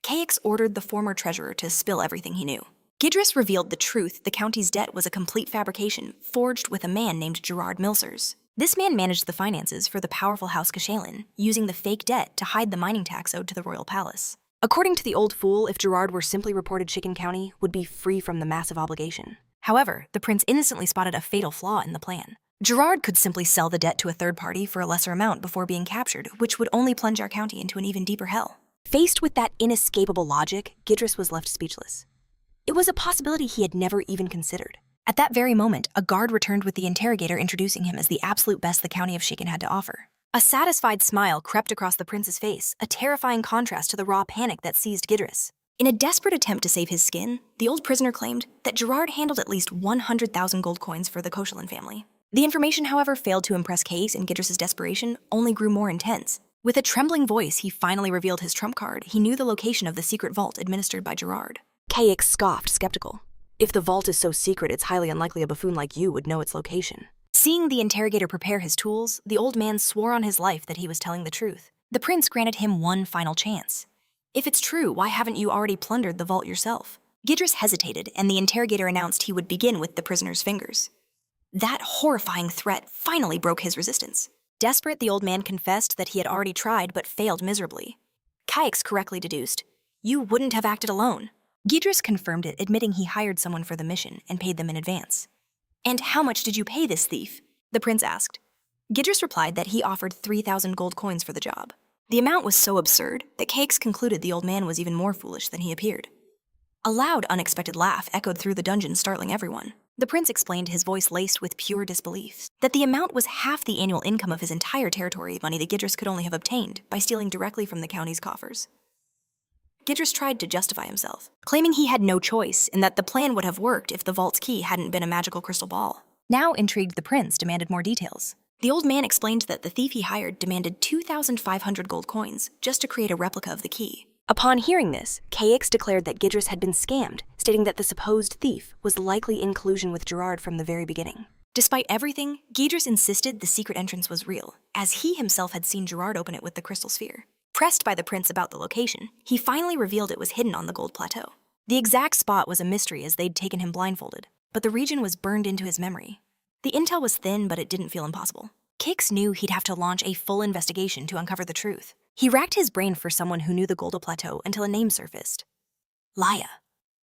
Cakes ordered the former treasurer to spill everything he knew. Gidris revealed the truth: the county's debt was a complete fabrication, forged with a man named Gerard Milsers. This man managed the finances for the powerful House Kashalin, using the fake debt to hide the mining tax owed to the royal palace. According to the old fool, if Gerard were simply reported, Chicken County would be free from the massive obligation. However, the prince innocently spotted a fatal flaw in the plan. Gerard could simply sell the debt to a third party for a lesser amount before being captured, which would only plunge our county into an even deeper hell. Faced with that inescapable logic, Gidris was left speechless. It was a possibility he had never even considered. At that very moment, a guard returned with the interrogator, introducing him as the absolute best the county of Shaken had to offer. A satisfied smile crept across the prince's face, a terrifying contrast to the raw panic that seized Gidris. In a desperate attempt to save his skin, the old prisoner claimed that Gerard handled at least 100,000 gold coins for the Koshalin family. The information, however, failed to impress Case, and Gidris's desperation only grew more intense. With a trembling voice, he finally revealed his trump card. He knew the location of the secret vault administered by Gerard. Case scoffed, skeptical. If the vault is so secret, it's highly unlikely a buffoon like you would know its location. Seeing the interrogator prepare his tools, the old man swore on his life that he was telling the truth. The prince granted him one final chance. If it's true, why haven't you already plundered the vault yourself? Gidris hesitated, and the interrogator announced he would begin with the prisoner's fingers. That horrifying threat finally broke his resistance. Desperate, the old man confessed that he had already tried but failed miserably. Cakes correctly deduced, "You wouldn't have acted alone." Gidris confirmed it, admitting he hired someone for the mission and paid them in advance. "And how much did you pay this thief?" the prince asked. Gidris replied that he offered 3,000 gold coins for the job. The amount was so absurd that Cakes concluded the old man was even more foolish than he appeared. A loud, unexpected laugh echoed through the dungeon, startling everyone. The prince explained, his voice laced with pure disbelief, that the amount was half the annual income of his entire territory, money that Gidris could only have obtained by stealing directly from the county's coffers. Gidris tried to justify himself, claiming he had no choice and that the plan would have worked if the vault's key hadn't been a magical crystal ball. Now, intrigued, the prince demanded more details. The old man explained that the thief he hired demanded 2,500 gold coins just to create a replica of the key. Upon hearing this, Cakes declared that Gidris had been scammed, stating that the supposed thief was likely in collusion with Gerard from the very beginning. Despite everything, Gidris insisted the secret entrance was real, as he himself had seen Gerard open it with the crystal sphere. Pressed by the prince about the location, he finally revealed it was hidden on the gold plateau. The exact spot was a mystery, as they'd taken him blindfolded, but the region was burned into his memory. The intel was thin, but it didn't feel impossible. Cakes knew he'd have to launch a full investigation to uncover the truth. He racked his brain for someone who knew the Golda Plateau until a name surfaced. Laya.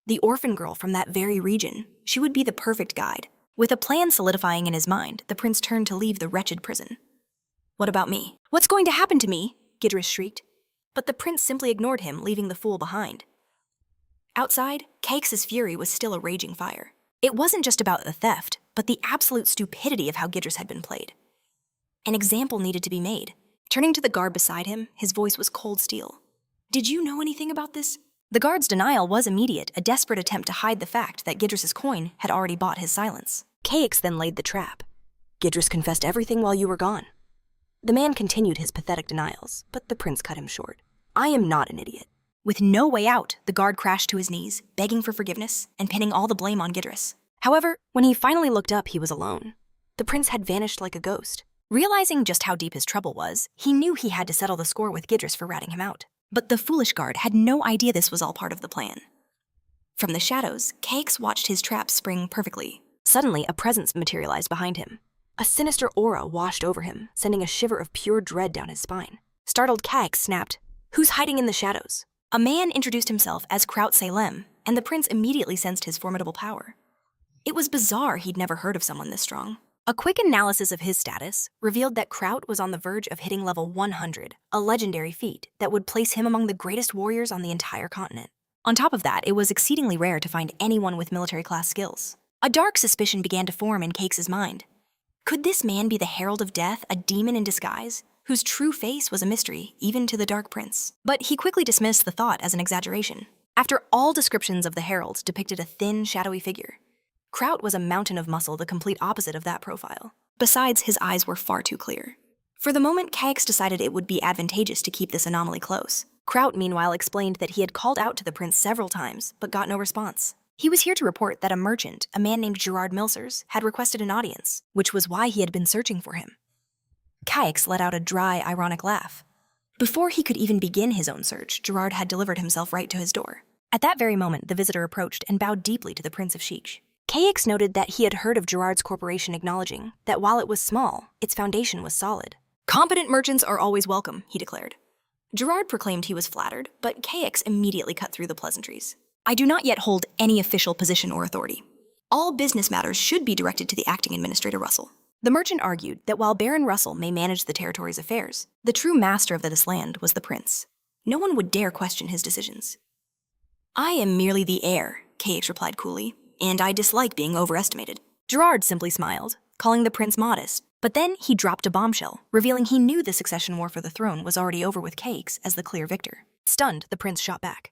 The orphan girl from that very region. She would be the perfect guide. With a plan solidifying in his mind, the prince turned to leave the wretched prison. What about me? What's going to happen to me? Gidris shrieked. But the prince simply ignored him, leaving the fool behind. Outside, Cakes' fury was still a raging fire. It wasn't just about the theft, but the absolute stupidity of how Gidris had been played. An example needed to be made. Turning to the guard beside him, his voice was cold steel. Did you know anything about this? The guard's denial was immediate, a desperate attempt to hide the fact that Gidris' coin had already bought his silence. Cakes then laid the trap. Gidris confessed everything while you were gone. The man continued his pathetic denials, but the prince cut him short. I am not an idiot. With no way out, the guard crashed to his knees, begging for forgiveness and pinning all the blame on Gidris. However, when he finally looked up, he was alone. The prince had vanished like a ghost. Realizing just how deep his trouble was, he knew he had to settle the score with Gidris for ratting him out. But the foolish guard had no idea this was all part of the plan. From the shadows, Cakes watched his trap spring perfectly. Suddenly, a presence materialized behind him. A sinister aura washed over him, sending a shiver of pure dread down his spine. Startled Cakes snapped, "Who's hiding in the shadows?" A man introduced himself as Kraut Salem, and the prince immediately sensed his formidable power. It was bizarre he'd never heard of someone this strong. A quick analysis of his status revealed that Kraut was on the verge of hitting level 100, a legendary feat that would place him among the greatest warriors on the entire continent. On top of that, it was exceedingly rare to find anyone with military-class skills. A dark suspicion began to form in Cakes' mind. Could this man be the Herald of Death, a demon in disguise, whose true face was a mystery, even to the Dark Prince? But he quickly dismissed the thought as an exaggeration. After all descriptions of the Herald depicted a thin, shadowy figure, Kraut was a mountain of muscle, the complete opposite of that profile. Besides, his eyes were far too clear. For the moment, Cakes decided it would be advantageous to keep this anomaly close. Kraut, meanwhile, explained that he had called out to the prince several times, but got no response. He was here to report that a merchant, a man named Gerard Milsers, had requested an audience, which was why he had been searching for him. Cakes let out a dry, ironic laugh. Before he could even begin his own search, Gerard had delivered himself right to his door. At that very moment, the visitor approached and bowed deeply to the Prince of Sheikh. Cakes noted that he had heard of Gerard's corporation acknowledging that while it was small, its foundation was solid. Competent merchants are always welcome, he declared. Gerard proclaimed he was flattered, but Cakes immediately cut through the pleasantries. I do not yet hold any official position or authority. All business matters should be directed to the acting administrator Russell. The merchant argued that while Baron Russell may manage the territory's affairs, the true master of this land was the prince. No one would dare question his decisions. I am merely the heir, Cakes replied coolly, and I dislike being overestimated. Gerard simply smiled, calling the prince modest, but then he dropped a bombshell, revealing he knew the succession war for the throne was already over with Cakes as the clear victor. Stunned, the prince shot back.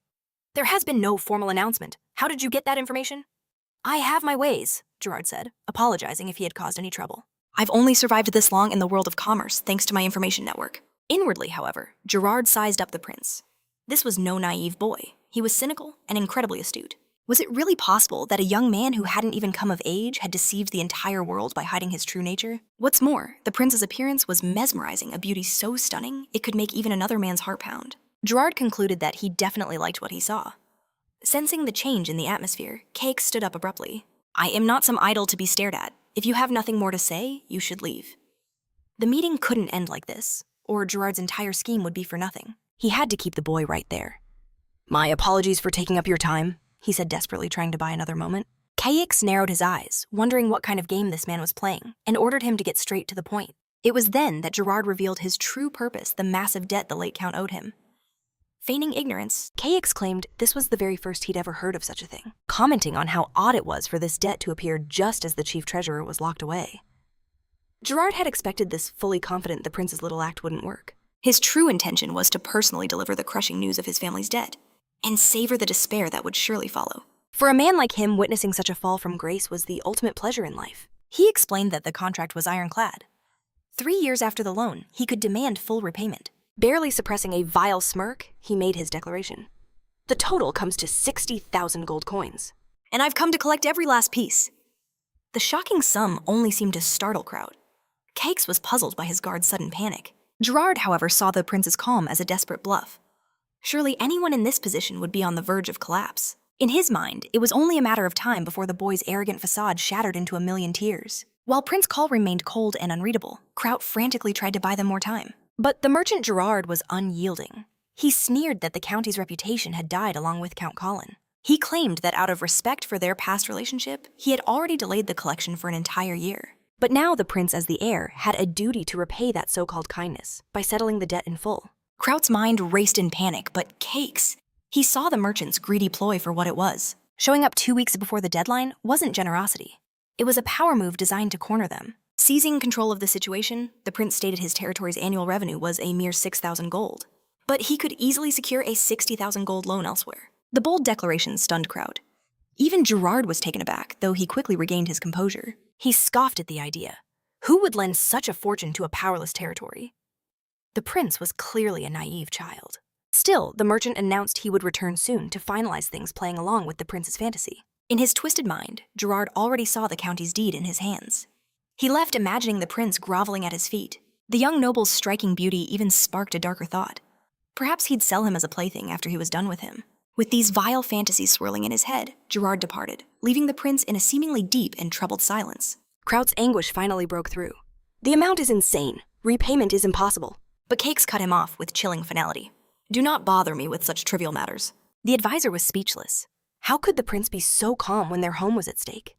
There has been no formal announcement. How did you get that information? I have my ways, Gerard said, apologizing if he had caused any trouble. I've only survived this long in the world of commerce thanks to my information network. Inwardly, however, Gerard sized up the prince. This was no naive boy. He was cynical and incredibly astute. Was it really possible that a young man who hadn't even come of age had deceived the entire world by hiding his true nature? What's more, the prince's appearance was mesmerizing, a beauty so stunning it could make even another man's heart pound. Gerard concluded that he definitely liked what he saw. Sensing the change in the atmosphere, Cakes stood up abruptly. I am not some idol to be stared at. If you have nothing more to say, you should leave. The meeting couldn't end like this, or Gerard's entire scheme would be for nothing. He had to keep the boy right there. My apologies for taking up your time, he said desperately, trying to buy another moment. Cakes narrowed his eyes, wondering what kind of game this man was playing, and ordered him to get straight to the point. It was then that Gerard revealed his true purpose, the massive debt the late Count owed him. Feigning ignorance, Cakes claimed this was the very first he'd ever heard of such a thing, commenting on how odd it was for this debt to appear just as the chief treasurer was locked away. Gerard had expected this, fully confident the prince's little act wouldn't work. His true intention was to personally deliver the crushing news of his family's debt, and savor the despair that would surely follow. For a man like him, witnessing such a fall from grace was the ultimate pleasure in life. He explained that the contract was ironclad. 3 years after the loan, he could demand full repayment. Barely suppressing a vile smirk, he made his declaration. The total comes to 60,000 gold coins. And I've come to collect every last piece. The shocking sum only seemed to startle Kraut. Cakes was puzzled by his guard's sudden panic. Gerard, however, saw the prince's calm as a desperate bluff. Surely anyone in this position would be on the verge of collapse. In his mind, it was only a matter of time before the boy's arrogant facade shattered into a million tears. While Prince Call remained cold and unreadable, Kraut frantically tried to buy them more time. But the merchant Gerard was unyielding. He sneered that the county's reputation had died along with Count Colin. He claimed that out of respect for their past relationship, he had already delayed the collection for an entire year. But now the prince, as the heir, had a duty to repay that so-called kindness by settling the debt in full. Kraut's mind raced in panic, but cakes. He saw the merchant's greedy ploy for what it was. Showing up 2 weeks before the deadline wasn't generosity. It was a power move designed to corner them. Seizing control of the situation, the prince stated his territory's annual revenue was a mere 6,000 gold. But he could easily secure a 60,000 gold loan elsewhere. The bold declaration stunned Kraut. Even Gerard was taken aback, though he quickly regained his composure. He scoffed at the idea. Who would lend such a fortune to a powerless territory? The prince was clearly a naive child. Still, the merchant announced he would return soon to finalize things playing along with the prince's fantasy. In his twisted mind, Gerard already saw the county's deed in his hands. He left imagining the prince groveling at his feet. The young noble's striking beauty even sparked a darker thought. Perhaps he'd sell him as a plaything after he was done with him. With these vile fantasies swirling in his head, Gerard departed, leaving the prince in a seemingly deep and troubled silence. Kraut's anguish finally broke through. The amount is insane. Repayment is impossible. But Cakes cut him off with chilling finality. Do not bother me with such trivial matters. The advisor was speechless. How could the prince be so calm when their home was at stake?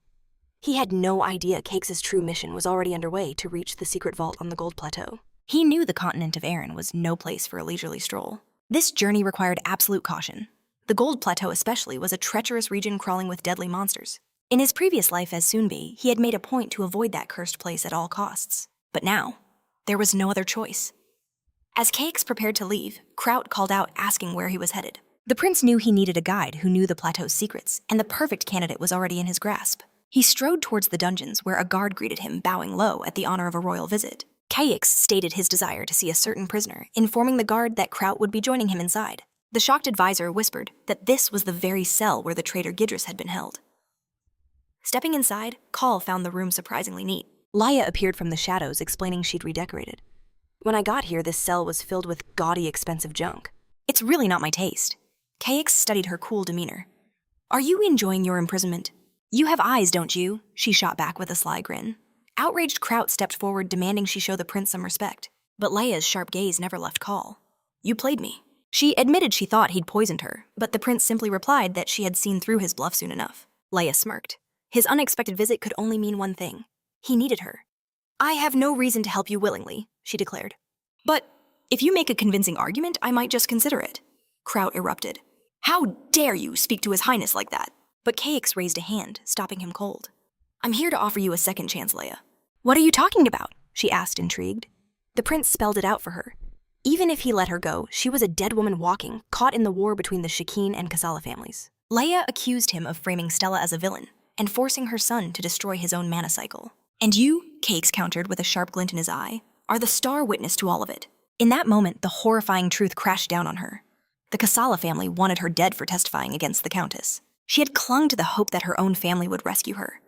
He had no idea Cakes' true mission was already underway to reach the secret vault on the Gold Plateau. He knew the continent of Erin was no place for a leisurely stroll. This journey required absolute caution. The Gold Plateau especially was a treacherous region crawling with deadly monsters. In his previous life as Soonbi, he had made a point to avoid that cursed place at all costs. But now, there was no other choice. As Cakes prepared to leave, Kraut called out asking where he was headed. The prince knew he needed a guide who knew the plateau's secrets, and the perfect candidate was already in his grasp. He strode towards the dungeons where a guard greeted him, bowing low at the honor of a royal visit. Cakes stated his desire to see a certain prisoner, informing the guard that Kraut would be joining him inside. The shocked advisor whispered that this was the very cell where the traitor Gidris had been held. Stepping inside, Call found the room surprisingly neat. Laya appeared from the shadows, explaining she'd redecorated. When I got here, this cell was filled with gaudy, expensive junk. It's really not my taste. Cakes studied her cool demeanor. Are you enjoying your imprisonment? You have eyes, don't you? She shot back with a sly grin. Outraged Kraut stepped forward, demanding she show the prince some respect. But Leia's sharp gaze never left Call. You played me. She admitted she thought he'd poisoned her, but the prince simply replied that she had seen through his bluff soon enough. Leia smirked. His unexpected visit could only mean one thing. He needed her. I have no reason to help you willingly, she declared. But if you make a convincing argument, I might just consider it. Kraut erupted. How dare you speak to His Highness like that? But Cakes raised a hand, stopping him cold. I'm here to offer you a second chance, Leia. What are you talking about? She asked, intrigued. The prince spelled it out for her. Even if he let her go, she was a dead woman walking, caught in the war between the Shakeen and Kasala families. Leia accused him of framing Stella as a villain and forcing her son to destroy his own mana cycle. And you, Cakes countered with a sharp glint in his eye, are the star witness to all of it. In that moment, the horrifying truth crashed down on her. The Kasala family wanted her dead for testifying against the Countess. She had clung to the hope that her own family would rescue her.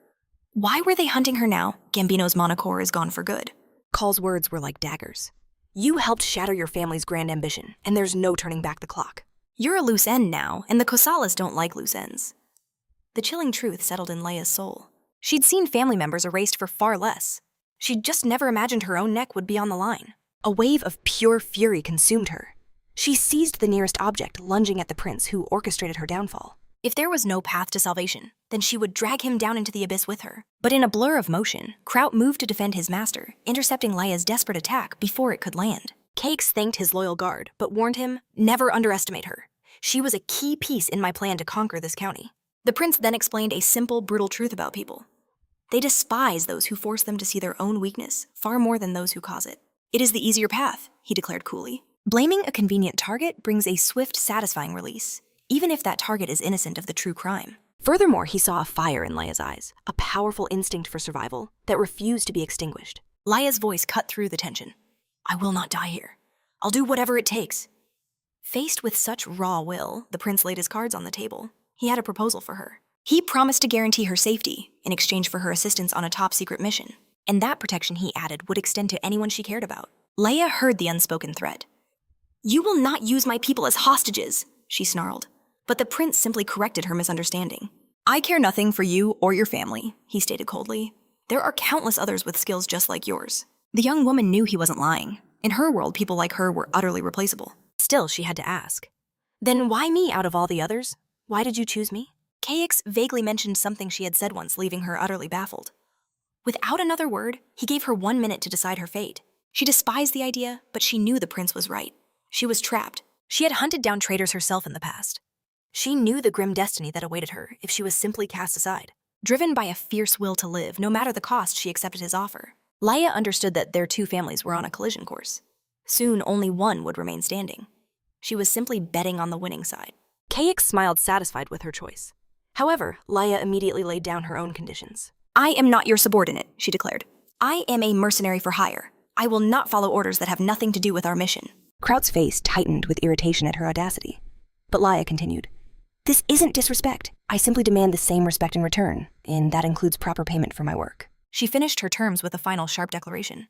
Why were they hunting her now? Gambino's Monocore is gone for good. Call's words were like daggers. You helped shatter your family's grand ambition, and there's no turning back the clock. You're a loose end now, and the Kosalas don't like loose ends. The chilling truth settled in Leia's soul. She'd seen family members erased for far less. She'd just never imagined her own neck would be on the line. A wave of pure fury consumed her. She seized the nearest object, lunging at the prince who orchestrated her downfall. If there was no path to salvation, then she would drag him down into the abyss with her. But in a blur of motion, Kraut moved to defend his master, intercepting Leia's desperate attack before it could land. Cakes thanked his loyal guard, but warned him, never underestimate her. She was a key piece in my plan to conquer this county. The prince then explained a simple, brutal truth about people. They despise those who force them to see their own weakness far more than those who cause it. It is the easier path, he declared coolly. Blaming a convenient target brings a swift, satisfying release, even if that target is innocent of the true crime. Furthermore, he saw a fire in Leia's eyes, a powerful instinct for survival that refused to be extinguished. Leia's voice cut through the tension. I will not die here. I'll do whatever it takes. Faced with such raw will, the prince laid his cards on the table. He had a proposal for her. He promised to guarantee her safety in exchange for her assistance on a top-secret mission. And that protection, he added, would extend to anyone she cared about. Leia heard the unspoken threat. You will not use my people as hostages, she snarled. But the prince simply corrected her misunderstanding. I care nothing for you or your family, he stated coldly. There are countless others with skills just like yours. The young woman knew he wasn't lying. In her world, people like her were utterly replaceable. Still, she had to ask. Then why me out of all the others? Why did you choose me? KX vaguely mentioned something she had said once, leaving her utterly baffled. Without another word, he gave her 1 minute to decide her fate. She despised the idea, but she knew the prince was right. She was trapped. She had hunted down traitors herself in the past. She knew the grim destiny that awaited her if she was simply cast aside. Driven by a fierce will to live, no matter the cost, she accepted his offer. Laya understood that their two families were on a collision course. Soon, only one would remain standing. She was simply betting on the winning side. KX smiled, satisfied with her choice. However, Laya immediately laid down her own conditions. I am not your subordinate, she declared. I am a mercenary for hire. I will not follow orders that have nothing to do with our mission. Kraut's face tightened with irritation at her audacity. But Laya continued. This isn't disrespect. I simply demand the same respect in return, and that includes proper payment for my work. She finished her terms with a final sharp declaration.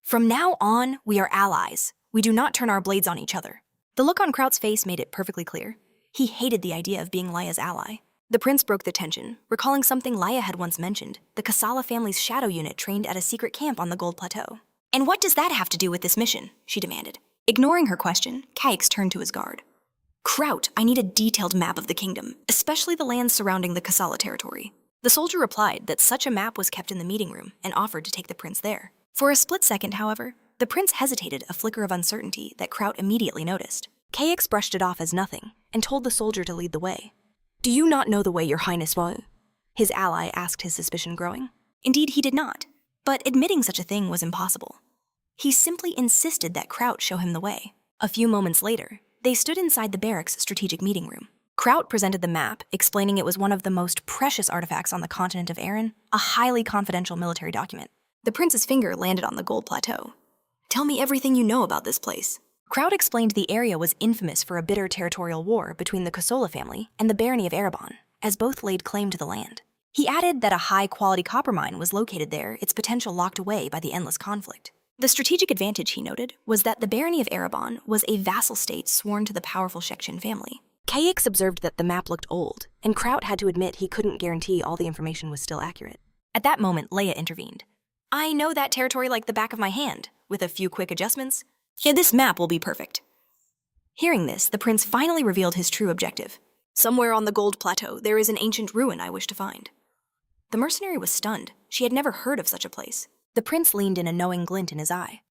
From now on, we are allies. We do not turn our blades on each other. The look on Kraut's face made it perfectly clear. He hated the idea of being Laya's ally. The prince broke the tension, recalling something Laya had once mentioned, the Kasala family's shadow unit trained at a secret camp on the Gold Plateau. And what does that have to do with this mission? She demanded. Ignoring her question, Kayx turned to his guard. Kraut, I need a detailed map of the kingdom, especially the lands surrounding the Kasala territory. The soldier replied that such a map was kept in the meeting room and offered to take the prince there. For a split second, however, the prince hesitated, a flicker of uncertainty that Kraut immediately noticed. Kayx brushed it off as nothing and told the soldier to lead the way. Do you not know the way, your highness? His ally asked, his suspicion growing. Indeed, he did not, but admitting such a thing was impossible. He simply insisted that Kraut show him the way. A few moments later, they stood inside the barracks' strategic meeting room. Kraut presented the map, explaining it was one of the most precious artifacts on the continent of Erin, a highly confidential military document. The prince's finger landed on the Gold Plateau. Tell me everything you know about this place. Kraut explained the area was infamous for a bitter territorial war between the Kosola family and the barony of Erebon, as both laid claim to the land. He added that a high-quality copper mine was located there, its potential locked away by the endless conflict. The strategic advantage, he noted, was that the barony of Erebon was a vassal state sworn to the powerful Shekshin family. Kayx observed that the map looked old, and Kraut had to admit he couldn't guarantee all the information was still accurate. At that moment, Leia intervened. I know that territory like the back of my hand. With a few quick adjustments, yeah, this map will be perfect. Hearing this, the prince finally revealed his true objective. Somewhere on the Gold Plateau, there is an ancient ruin I wish to find. The mercenary was stunned. She had never heard of such a place. The prince leaned in, a knowing glint in his eye.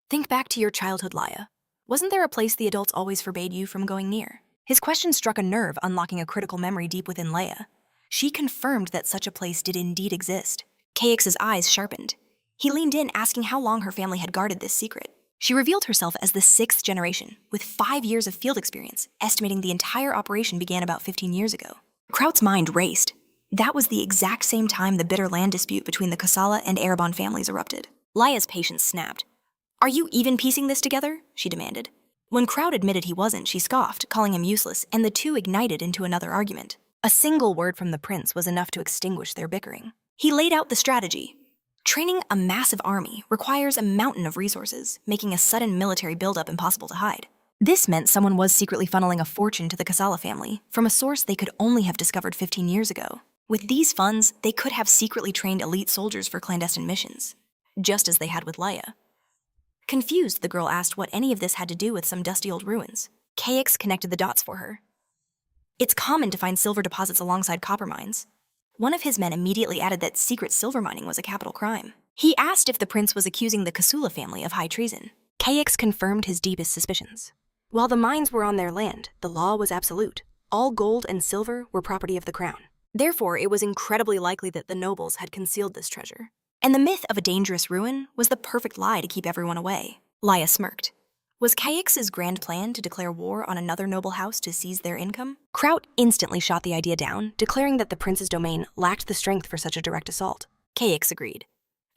Think back to your childhood, Laya. Wasn't there a place the adults always forbade you from going near? His question struck a nerve, unlocking a critical memory deep within Leia. She confirmed that such a place did indeed exist. Kayx's eyes sharpened. He leaned in, asking how long her family had guarded this secret. She revealed herself as the 6th generation, with 5 years of field experience, estimating the entire operation began about 15 years ago. Kraut's mind raced. That was the exact same time the bitter land dispute between the Kasala and Erebon families erupted. Laya's patience snapped. Are you even piecing this together? She demanded. When Kraut admitted he wasn't, she scoffed, calling him useless, and the two ignited into another argument. A single word from the prince was enough to extinguish their bickering. He laid out the strategy. Training a massive army requires a mountain of resources, making a sudden military buildup impossible to hide. This meant someone was secretly funneling a fortune to the Kasala family from a source they could only have discovered 15 years ago. With these funds, they could have secretly trained elite soldiers for clandestine missions, just as they had with Laya. Confused, the girl asked what any of this had to do with some dusty old ruins. Kayx connected the dots for her. It's common to find silver deposits alongside copper mines. One of his men immediately added that secret silver mining was a capital crime. He asked if the prince was accusing the Kasula family of high treason. Kayx confirmed his deepest suspicions. While the mines were on their land, the law was absolute. All gold and silver were property of the crown. Therefore, it was incredibly likely that the nobles had concealed this treasure. And the myth of a dangerous ruin was the perfect lie to keep everyone away. Laya smirked. Was Kayx's grand plan to declare war on another noble house to seize their income? Kraut instantly shot the idea down, declaring that the prince's domain lacked the strength for such a direct assault. Kayx agreed.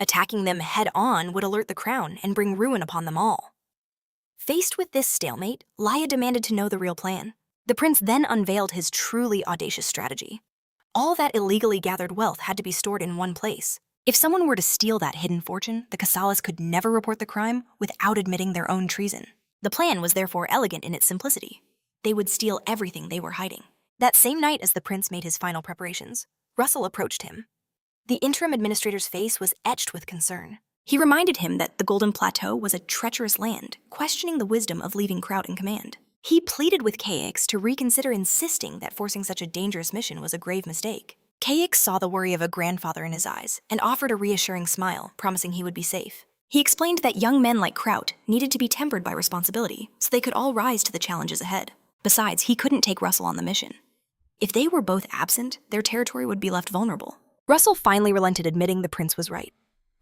Attacking them head-on would alert the crown and bring ruin upon them all. Faced with this stalemate, Laya demanded to know the real plan. The prince then unveiled his truly audacious strategy. All that illegally gathered wealth had to be stored in one place. If someone were to steal that hidden fortune, the Kasalas could never report the crime without admitting their own treason. The plan was therefore elegant in its simplicity. They would steal everything they were hiding. That same night, as the prince made his final preparations, Russell approached him. The interim administrator's face was etched with concern. He reminded him that the Golden Plateau was a treacherous land, questioning the wisdom of leaving Kraut in command. He pleaded with KX to reconsider, insisting that forcing such a dangerous mission was a grave mistake. KX saw the worry of a grandfather in his eyes and offered a reassuring smile, promising he would be safe. He explained that young men like Kraut needed to be tempered by responsibility so they could all rise to the challenges ahead. Besides, he couldn't take Russell on the mission. If they were both absent, their territory would be left vulnerable. Russell finally relented, admitting the prince was right.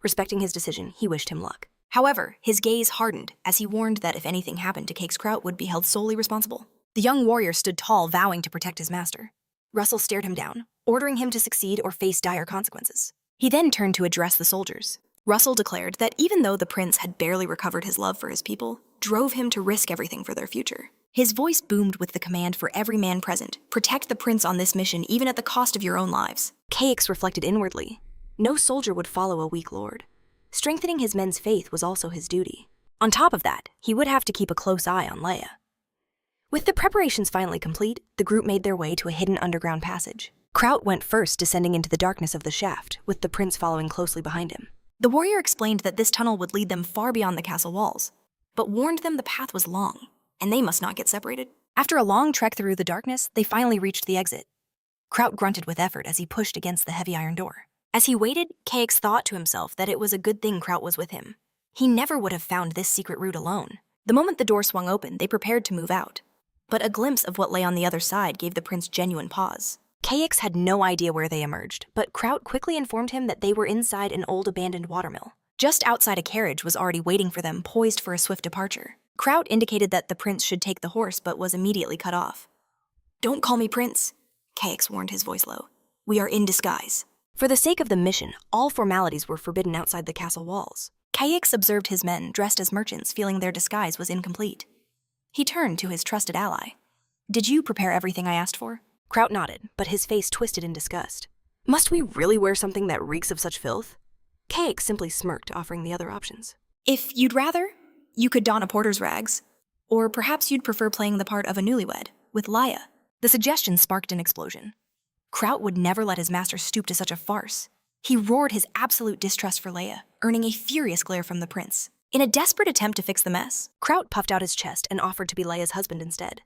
Respecting his decision, he wished him luck. However, his gaze hardened as he warned that if anything happened to Cakes, Kraut would be held solely responsible. The young warrior stood tall, vowing to protect his master. Russell stared him down, ordering him to succeed or face dire consequences. He then turned to address the soldiers. Russell declared that even though the prince had barely recovered his love for his people, drove him to risk everything for their future. His voice boomed with the command for every man present: protect the prince on this mission even at the cost of your own lives. Cakes reflected inwardly. No soldier would follow a weak lord. Strengthening his men's faith was also his duty. On top of that, he would have to keep a close eye on Leia. With the preparations finally complete, the group made their way to a hidden underground passage. Kraut went first, descending into the darkness of the shaft, with the prince following closely behind him. The warrior explained that this tunnel would lead them far beyond the castle walls, but warned them the path was long, and they must not get separated. After a long trek through the darkness, they finally reached the exit. Kraut grunted with effort as he pushed against the heavy iron door. As he waited, Cakes thought to himself that it was a good thing Kraut was with him. He never would have found this secret route alone. The moment the door swung open, they prepared to move out. But a glimpse of what lay on the other side gave the prince genuine pause. Cakes had no idea where they emerged, but Kraut quickly informed him that they were inside an old abandoned watermill. Just outside, a carriage was already waiting for them, poised for a swift departure. Kraut indicated that the prince should take the horse, but was immediately cut off. "Don't call me prince," Cakes warned, his voice low. "We are in disguise." For the sake of the mission, all formalities were forbidden outside the castle walls. Cakes observed his men dressed as merchants, feeling their disguise was incomplete. He turned to his trusted ally. "Did you prepare everything I asked for?" Kraut nodded, but his face twisted in disgust. "Must we really wear something that reeks of such filth?" Cakes simply smirked, offering the other options. "If you'd rather, you could don a porter's rags. Or perhaps you'd prefer playing the part of a newlywed, with Leia." The suggestion sparked an explosion. Kraut would never let his master stoop to such a farce. He roared his absolute distrust for Leia, earning a furious glare from the prince. In a desperate attempt to fix the mess, Kraut puffed out his chest and offered to be Leia's husband instead.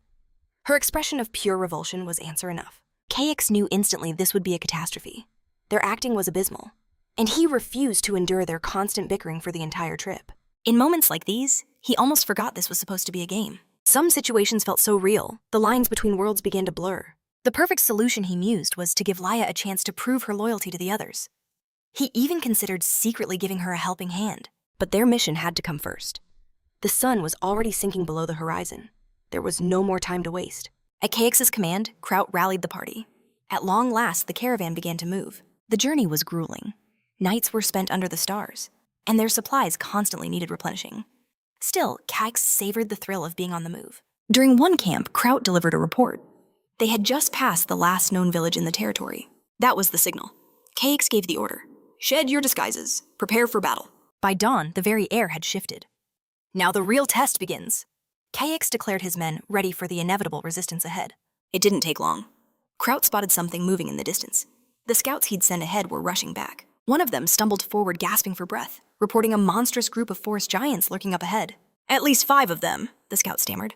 Her expression of pure revulsion was answer enough. Cakes knew instantly this would be a catastrophe. Their acting was abysmal, and he refused to endure their constant bickering for the entire trip. In moments like these, he almost forgot this was supposed to be a game. Some situations felt so real, the lines between worlds began to blur. The perfect solution, he mused, was to give Leia a chance to prove her loyalty to the others. He even considered secretly giving her a helping hand, but their mission had to come first. The sun was already sinking below the horizon. There was no more time to waste. At Cakes' command, Kraut rallied the party. At long last, the caravan began to move. The journey was grueling. Nights were spent under the stars, and their supplies constantly needed replenishing. Still, Cakes savored the thrill of being on the move. During one camp, Kraut delivered a report. They had just passed the last known village in the territory. That was the signal. Cakes gave the order. "Shed your disguises. Prepare for battle." By dawn, the very air had shifted. "Now the real test begins." Cakes declared his men ready for the inevitable resistance ahead. It didn't take long. Kraut spotted something moving in the distance. The scouts he'd sent ahead were rushing back. One of them stumbled forward, gasping for breath, reporting a monstrous group of forest giants lurking up ahead. "At least 5 of them," the scout stammered.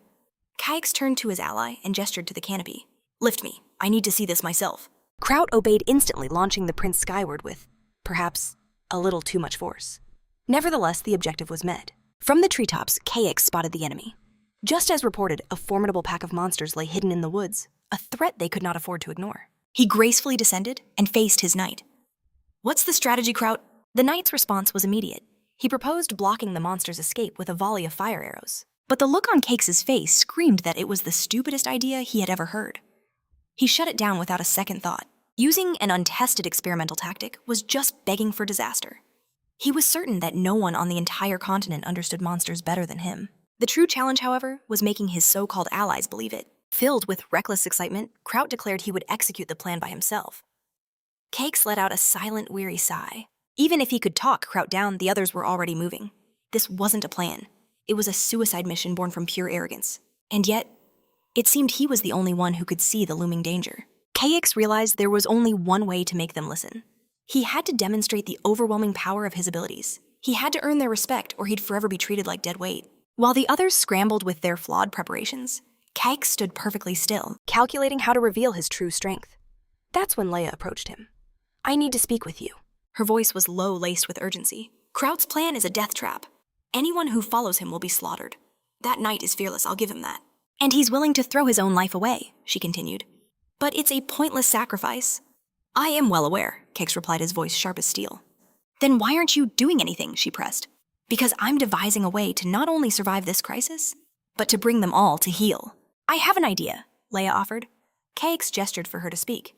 Cakes turned to his ally and gestured to the canopy. "Lift me. I need to see this myself." Kraut obeyed instantly, launching the prince skyward with, perhaps, a little too much force. Nevertheless, the objective was met. From the treetops, Cakes spotted the enemy. Just as reported, a formidable pack of monsters lay hidden in the woods, a threat they could not afford to ignore. He gracefully descended and faced his knight. "What's the strategy, Kraut?" The knight's response was immediate. He proposed blocking the monster's escape with a volley of fire arrows. But the look on Cakes' face screamed that it was the stupidest idea he had ever heard. He shut it down without a second thought. Using an untested experimental tactic was just begging for disaster. He was certain that no one on the entire continent understood monsters better than him. The true challenge, however, was making his so-called allies believe it. Filled with reckless excitement, Kraut declared he would execute the plan by himself. Cakes let out a silent, weary sigh. Even if he could talk Kraut down, the others were already moving. This wasn't a plan. It was a suicide mission born from pure arrogance. And yet, it seemed he was the only one who could see the looming danger. Cakes realized there was only one way to make them listen. He had to demonstrate the overwhelming power of his abilities. He had to earn their respect, or he'd forever be treated like dead weight. While the others scrambled with their flawed preparations, Kike stood perfectly still, calculating how to reveal his true strength. That's when Leia approached him. "I need to speak with you." Her voice was low, laced with urgency. "Kraut's plan is a death trap. Anyone who follows him will be slaughtered. That knight is fearless, I'll give him that. And he's willing to throw his own life away," she continued. "But it's a pointless sacrifice." "I am well aware," Kix replied, his voice sharp as steel. "Then why aren't you doing anything?" she pressed. "Because I'm devising a way to not only survive this crisis, but to bring them all to heal." "I have an idea," Leia offered. Kix gestured for her to speak.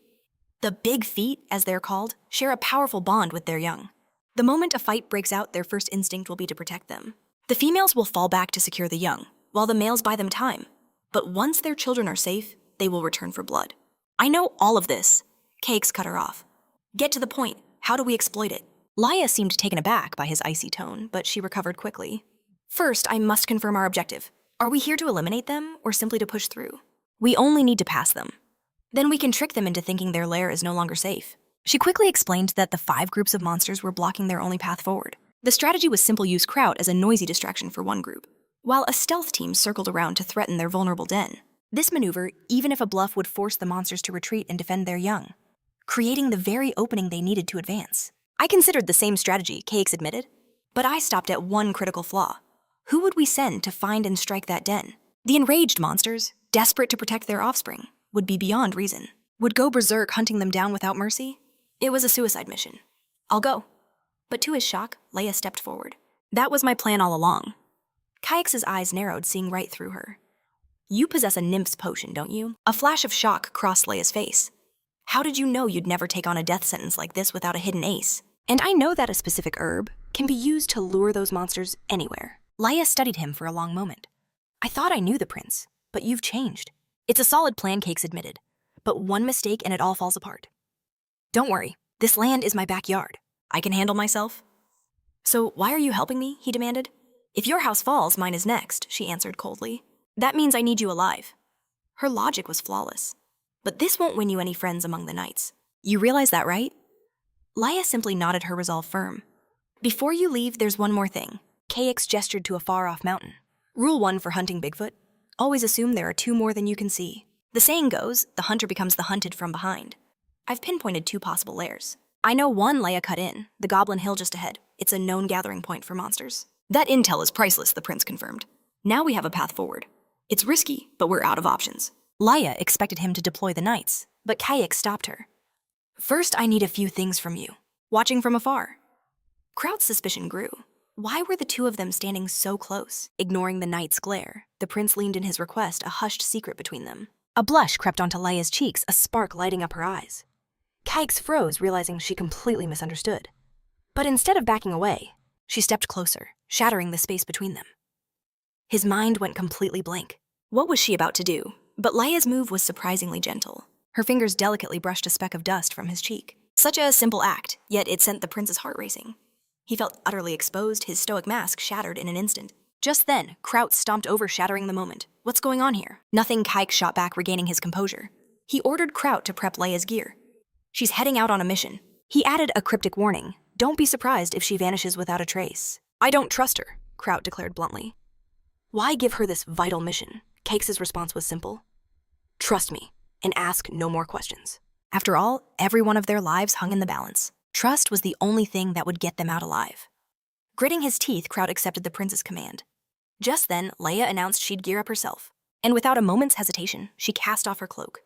"The Big Feet, as they're called, share a powerful bond with their young. The moment a fight breaks out, their first instinct will be to protect them. The females will fall back to secure the young, while the males buy them time. But once their children are safe, they will return for blood." "I know all of this," Kix cut her off. "Get to the point. How do we exploit it?" Leia seemed taken aback by his icy tone, but she recovered quickly. "First, I must confirm our objective. Are we here to eliminate them, or simply to push through?" "We only need to pass them. Then we can trick them into thinking their lair is no longer safe." She quickly explained that the 5 groups of monsters were blocking their only path forward. The strategy was simple: use Kraut as a noisy distraction for one group, while a stealth team circled around to threaten their vulnerable den. This maneuver, even if a bluff, would force the monsters to retreat and defend their young, creating the very opening they needed to advance. "I considered the same strategy," Kix admitted, "but I stopped at one critical flaw. Who would we send to find and strike that den? The enraged monsters, desperate to protect their offspring, would be beyond reason, would go berserk hunting them down without mercy. It was a suicide mission. I'll go." But to his shock, Leia stepped forward. "That was my plan all along." Kix's eyes narrowed, seeing right through her. "You possess a nymph's potion, don't you?" A flash of shock crossed Leia's face. "How did you know you'd never take on a death sentence like this without a hidden ace?" "And I know that a specific herb can be used to lure those monsters anywhere." Leia studied him for a long moment. "I thought I knew the prince, but you've changed." "It's a solid plan," Kix admitted, "but one mistake and it all falls apart. Don't worry, this land is my backyard. I can handle myself." "So why are you helping me?" he demanded. "If your house falls, mine is next," she answered coldly. "That means I need you alive." Her logic was flawless. "But this won't win you any friends among the knights. You realize that, right?" Leia simply nodded, her resolve firm. "Before you leave, there's one more thing." Kix gestured to a far-off mountain. "Rule 1 for hunting Bigfoot: always assume there are 2 more than you can see. The saying goes, the hunter becomes the hunted from behind. I've pinpointed 2 possible lairs. I know one," Leia cut in, "the Goblin Hill just ahead. It's a known gathering point for monsters." "That intel is priceless," the prince confirmed. "Now we have a path forward. It's risky, but we're out of options." Leia expected him to deploy the knights, but Kix stopped her. "First, I need a few things from you. Watching from afar." Kraut's suspicion grew. Why were the 2 of them standing so close? Ignoring the knight's glare, the prince leaned in his request, a hushed secret between them. A blush crept onto Leia's cheeks, a spark lighting up her eyes. Kix froze, realizing she completely misunderstood. But instead of backing away, she stepped closer, shattering the space between them. His mind went completely blank. What was she about to do? But Leia's move was surprisingly gentle. Her fingers delicately brushed a speck of dust from his cheek. Such a simple act, yet it sent the prince's heart racing. He felt utterly exposed, his stoic mask shattered in an instant. Just then, Kraut stomped over, shattering the moment. "What's going on here?" "Nothing," Kix shot back, regaining his composure. He ordered Kraut to prep Leia's gear. "She's heading out on a mission." He added a cryptic warning: "Don't be surprised if she vanishes without a trace." "I don't trust her," Kraut declared bluntly. "Why give her this vital mission?" Kix's response was simple: "Trust me, and ask no more questions." After all, every one of their lives hung in the balance. Trust was the only thing that would get them out alive. Gritting his teeth, Kraut accepted the prince's command. Just then, Leia announced she'd gear up herself, and without a moment's hesitation, she cast off her cloak.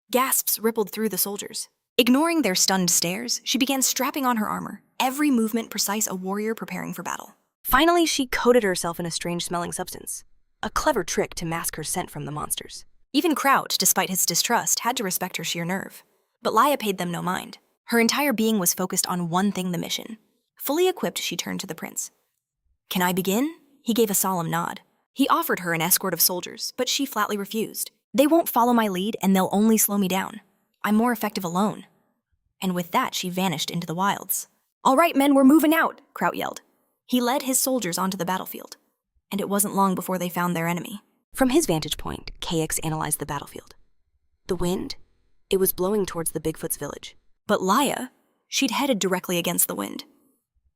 Gasps rippled through the soldiers. Ignoring their stunned stares, she began strapping on her armor, every movement precise, a warrior preparing for battle. Finally, she coated herself in a strange-smelling substance, a clever trick to mask her scent from the monsters. Even Kraut, despite his distrust, had to respect her sheer nerve. But Leia paid them no mind. Her entire being was focused on one thing: the mission. Fully equipped, she turned to the prince. "Can I begin?" He gave a solemn nod. He offered her an escort of soldiers, but she flatly refused. "They won't follow my lead, and they'll only slow me down. I'm more effective alone." And with that, she vanished into the wilds. "All right, men, we're moving out," Kraut yelled. He led his soldiers onto the battlefield, and it wasn't long before they found their enemy. From his vantage point, Kix analyzed the battlefield. The wind? It was blowing towards the Bigfoot's village. But Leia, she'd headed directly against the wind.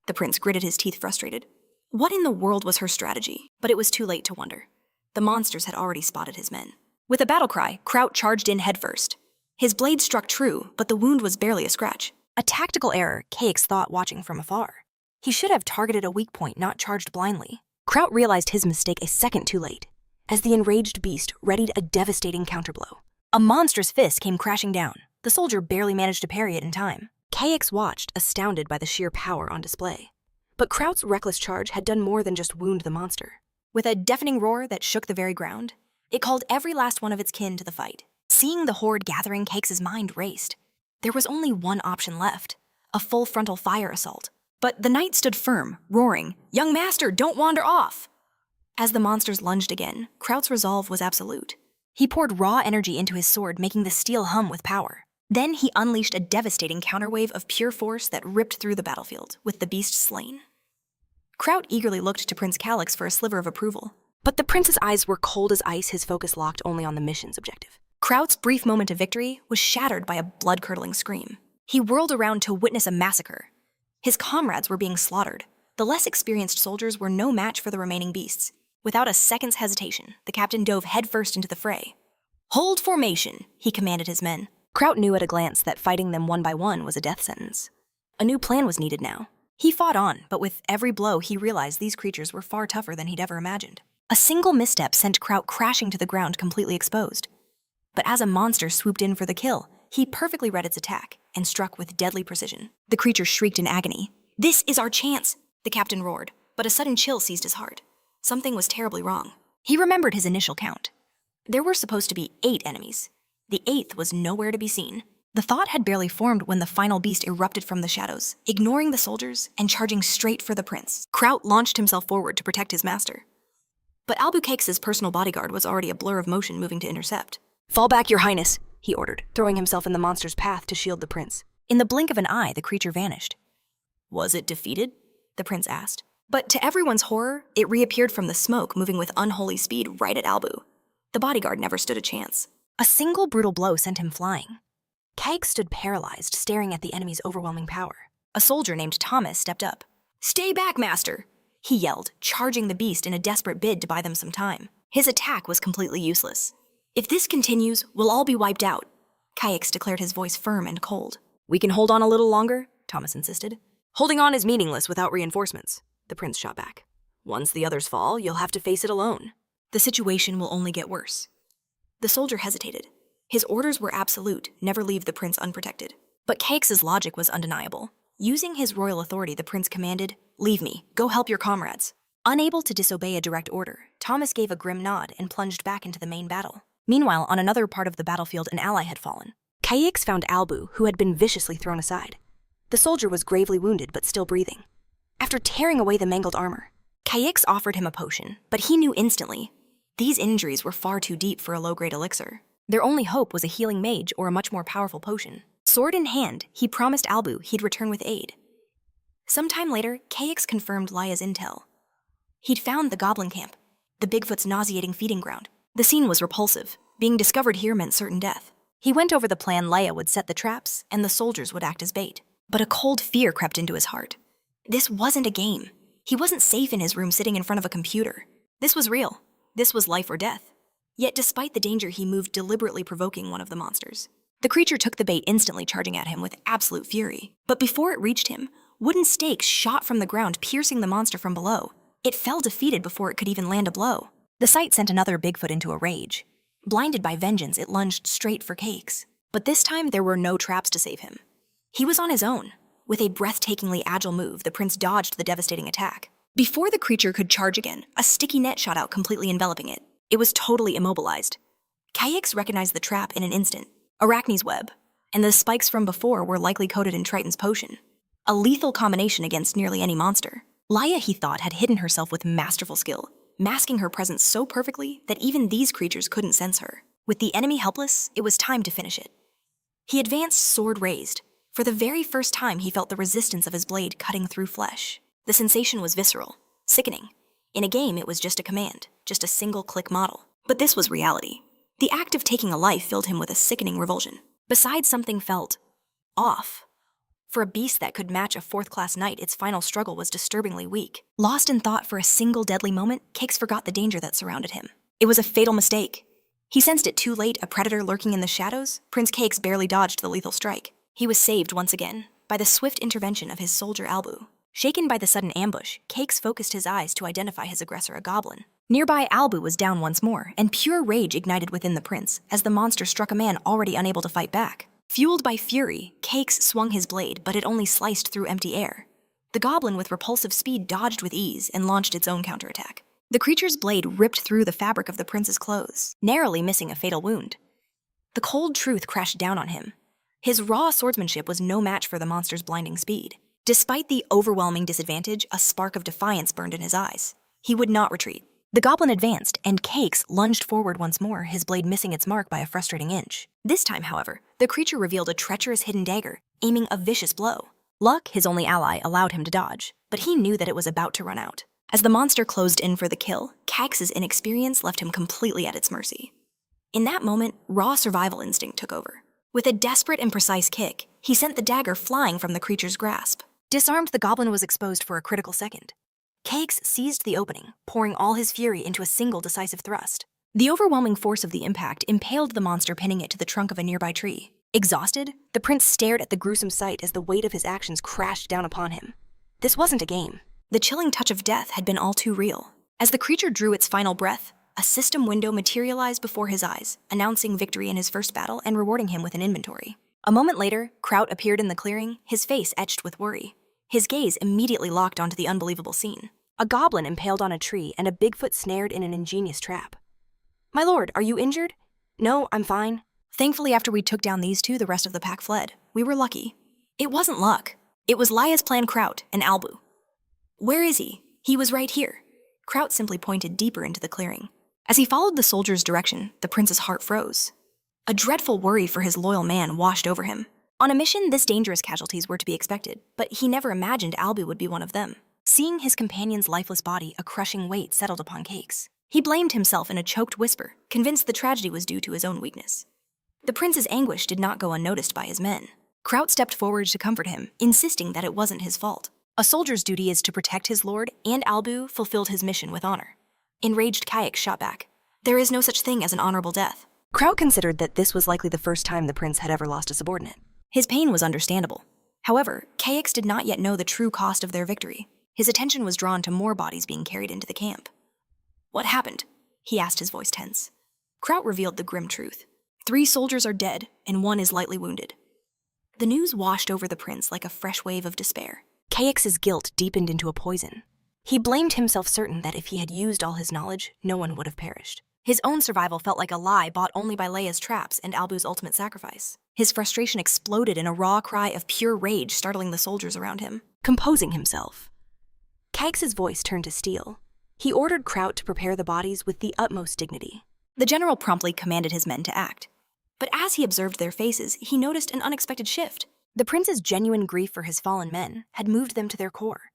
The prince gritted his teeth, frustrated. What in the world was her strategy? But it was too late to wonder. The monsters had already spotted his men. With a battle cry, Kraut charged in headfirst. His blade struck true, but the wound was barely a scratch. A tactical error, Keix thought watching from afar. He should have targeted a weak point, not charged blindly. Kraut realized his mistake a second too late, as the enraged beast readied a devastating counterblow. A monstrous fist came crashing down. The soldier barely managed to parry it in time. Keix watched, astounded by the sheer power on display. But Kraut's reckless charge had done more than just wound the monster. With a deafening roar that shook the very ground, it called every last one of its kin to the fight. Seeing the horde gathering, Keix's mind raced. There was only one option left, a full frontal fire assault. But the knight stood firm, roaring, "Young master, don't wander off!" As the monsters lunged again, Kraut's resolve was absolute. He poured raw energy into his sword, making the steel hum with power. Then he unleashed a devastating counterwave of pure force that ripped through the battlefield, with the beast slain. Kraut eagerly looked to Prince Calix for a sliver of approval. But the prince's eyes were cold as ice, his focus locked only on the mission's objective. Kraut's brief moment of victory was shattered by a blood-curdling scream. He whirled around to witness a massacre. His comrades were being slaughtered. The less experienced soldiers were no match for the remaining beasts. Without a second's hesitation, the captain dove headfirst into the fray. "Hold formation," he commanded his men. Kraut knew at a glance that fighting them one by one was a death sentence. A new plan was needed now. He fought on, but with every blow he realized these creatures were far tougher than he'd ever imagined. A single misstep sent Kraut crashing to the ground completely exposed. But as a monster swooped in for the kill, he perfectly read its attack and struck with deadly precision. The creature shrieked in agony. "This is our chance!" the captain roared, but a sudden chill seized his heart. Something was terribly wrong. He remembered his initial count. There were supposed to be 8 enemies. The 8th was nowhere to be seen. The thought had barely formed when the final beast erupted from the shadows, ignoring the soldiers and charging straight for the prince. Kraut launched himself forward to protect his master. But Albuquerque's personal bodyguard was already a blur of motion moving to intercept. "Fall back, your highness," he ordered, throwing himself in the monster's path to shield the prince. In the blink of an eye, the creature vanished. "Was it defeated?" the prince asked. But to everyone's horror, it reappeared from the smoke, moving with unholy speed right at Albu. The bodyguard never stood a chance. A single brutal blow sent him flying. Keix stood paralyzed, staring at the enemy's overwhelming power. A soldier named Thomas stepped up. "Stay back, master!" he yelled, charging the beast in a desperate bid to buy them some time. His attack was completely useless. "If this continues, we'll all be wiped out," Keix declared, his voice firm and cold. "We can hold on a little longer," Thomas insisted. "Holding on is meaningless without reinforcements," the prince shot back. "Once the others fall, you'll have to face it alone. The situation will only get worse." The soldier hesitated. His orders were absolute, never leave the prince unprotected. But Keix's logic was undeniable. Using his royal authority, the prince commanded, "Leave me, go help your comrades." Unable to disobey a direct order, Thomas gave a grim nod and plunged back into the main battle. Meanwhile, on another part of the battlefield, an ally had fallen. Keix found Albu, who had been viciously thrown aside. The soldier was gravely wounded, but still breathing. After tearing away the mangled armor, Keix offered him a potion, but he knew instantly these injuries were far too deep for a low-grade elixir. Their only hope was a healing mage or a much more powerful potion. Sword in hand, he promised Albu he'd return with aid. Sometime later, Keix confirmed Laya's intel. He'd found the goblin camp, the Bigfoot's nauseating feeding ground. The scene was repulsive. Being discovered here meant certain death. He went over the plan. Laya would set the traps, and the soldiers would act as bait. But a cold fear crept into his heart. This wasn't a game. He wasn't safe in his room sitting in front of a computer. This was real. This was life or death. Yet despite the danger, he moved deliberately, provoking one of the monsters. The creature took the bait, instantly charging at him with absolute fury. But before it reached him, wooden stakes shot from the ground, piercing the monster from below. It fell defeated before it could even land a blow. The sight sent another Bigfoot into a rage. Blinded by vengeance, it lunged straight for Keix. But this time, there were no traps to save him. He was on his own. With a breathtakingly agile move, the prince dodged the devastating attack. Before the creature could charge again, a sticky net shot out, completely enveloping it. It was totally immobilized. Keix recognized the trap in an instant. Arachne's web, and the spikes from before were likely coated in Triton's potion. A lethal combination against nearly any monster. Laya, he thought, had hidden herself with masterful skill, masking her presence so perfectly that even these creatures couldn't sense her. With the enemy helpless, it was time to finish it. He advanced, sword raised. For the very first time, he felt the resistance of his blade cutting through flesh. The sensation was visceral, sickening. In a game, it was just a command, just a single-click model. But this was reality. The act of taking a life filled him with a sickening revulsion. Besides, something felt off. For a beast that could match a fourth-class knight, its final struggle was disturbingly weak. Lost in thought for a single deadly moment, Keix forgot the danger that surrounded him. It was a fatal mistake. He sensed it too late, a predator lurking in the shadows. Prince Cakes barely dodged the lethal strike. He was saved once again by the swift intervention of his soldier Albu. Shaken by the sudden ambush, Cakes focused his eyes to identify his aggressor, a goblin. Nearby, Albu was down once more, and pure rage ignited within the prince as the monster struck a man already unable to fight back. Fueled by fury, Cakes swung his blade, but it only sliced through empty air. The goblin, with repulsive speed, dodged with ease and launched its own counterattack. The creature's blade ripped through the fabric of the prince's clothes, narrowly missing a fatal wound. The cold truth crashed down on him. His raw swordsmanship was no match for the monster's blinding speed. Despite the overwhelming disadvantage, a spark of defiance burned in his eyes. He would not retreat. The goblin advanced, and Cakes lunged forward once more, his blade missing its mark by a frustrating inch. This time, however, the creature revealed a treacherous hidden dagger, aiming a vicious blow. Luck, his only ally, allowed him to dodge, but he knew that it was about to run out. As the monster closed in for the kill, Cakes' inexperience left him completely at its mercy. In that moment, raw survival instinct took over. With a desperate and precise kick, he sent the dagger flying from the creature's grasp. Disarmed, the goblin was exposed for a critical second. Cakes seized the opening, pouring all his fury into a single decisive thrust. The overwhelming force of the impact impaled the monster, pinning it to the trunk of a nearby tree. Exhausted, the prince stared at the gruesome sight as the weight of his actions crashed down upon him. This wasn't a game. The chilling touch of death had been all too real. As the creature drew its final breath, a system window materialized before his eyes, announcing victory in his first battle and rewarding him with an inventory. A moment later, Kraut appeared in the clearing, his face etched with worry. His gaze immediately locked onto the unbelievable scene. A goblin impaled on a tree and a Bigfoot snared in an ingenious trap. "My lord, are you injured?" "No, I'm fine." Thankfully, after we took down these two, the rest of the pack fled. We were lucky. It wasn't luck. It was Laya's plan, Kraut and Albu. "Where is he?" "He was right here." Kraut simply pointed deeper into the clearing. As he followed the soldier's direction, the prince's heart froze. A dreadful worry for his loyal man washed over him. On a mission, this dangerous casualties were to be expected, but he never imagined Albu would be one of them. Seeing his companion's lifeless body, a crushing weight settled upon Cakes. He blamed himself in a choked whisper, convinced the tragedy was due to his own weakness. The prince's anguish did not go unnoticed by his men. Kraut stepped forward to comfort him, insisting that it wasn't his fault. A soldier's duty is to protect his lord, and Albu fulfilled his mission with honor. Enraged, Cakes shot back. "There is no such thing as an honorable death." Kraut considered that this was likely the first time the prince had ever lost a subordinate. His pain was understandable. However, Cakes did not yet know the true cost of their victory. His attention was drawn to more bodies being carried into the camp. "What happened?" he asked, his voice tense. Kraut revealed the grim truth. 3 soldiers are dead, and 1 is lightly wounded. The news washed over the prince like a fresh wave of despair. Cakes' guilt deepened into a poison. He blamed himself, certain that if he had used all his knowledge, no one would have perished. His own survival felt like a lie bought only by Laya's traps and Albu's ultimate sacrifice. His frustration exploded in a raw cry of pure rage, startling the soldiers around him. Composing himself, Cakes' voice turned to steel. He ordered Kraut to prepare the bodies with the utmost dignity. The general promptly commanded his men to act. But as he observed their faces, he noticed an unexpected shift. The prince's genuine grief for his fallen men had moved them to their core.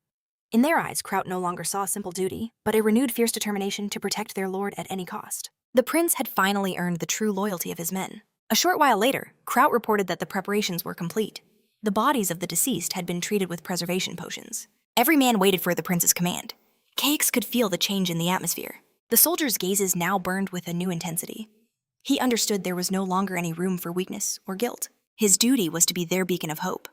In their eyes, Kraut no longer saw simple duty, but a renewed fierce determination to protect their lord at any cost. The prince had finally earned the true loyalty of his men. A short while later, Kraut reported that the preparations were complete. The bodies of the deceased had been treated with preservation potions. Every man waited for the prince's command. Cakes could feel the change in the atmosphere. The soldiers' gazes now burned with a new intensity. He understood there was no longer any room for weakness or guilt. His duty was to be their beacon of hope.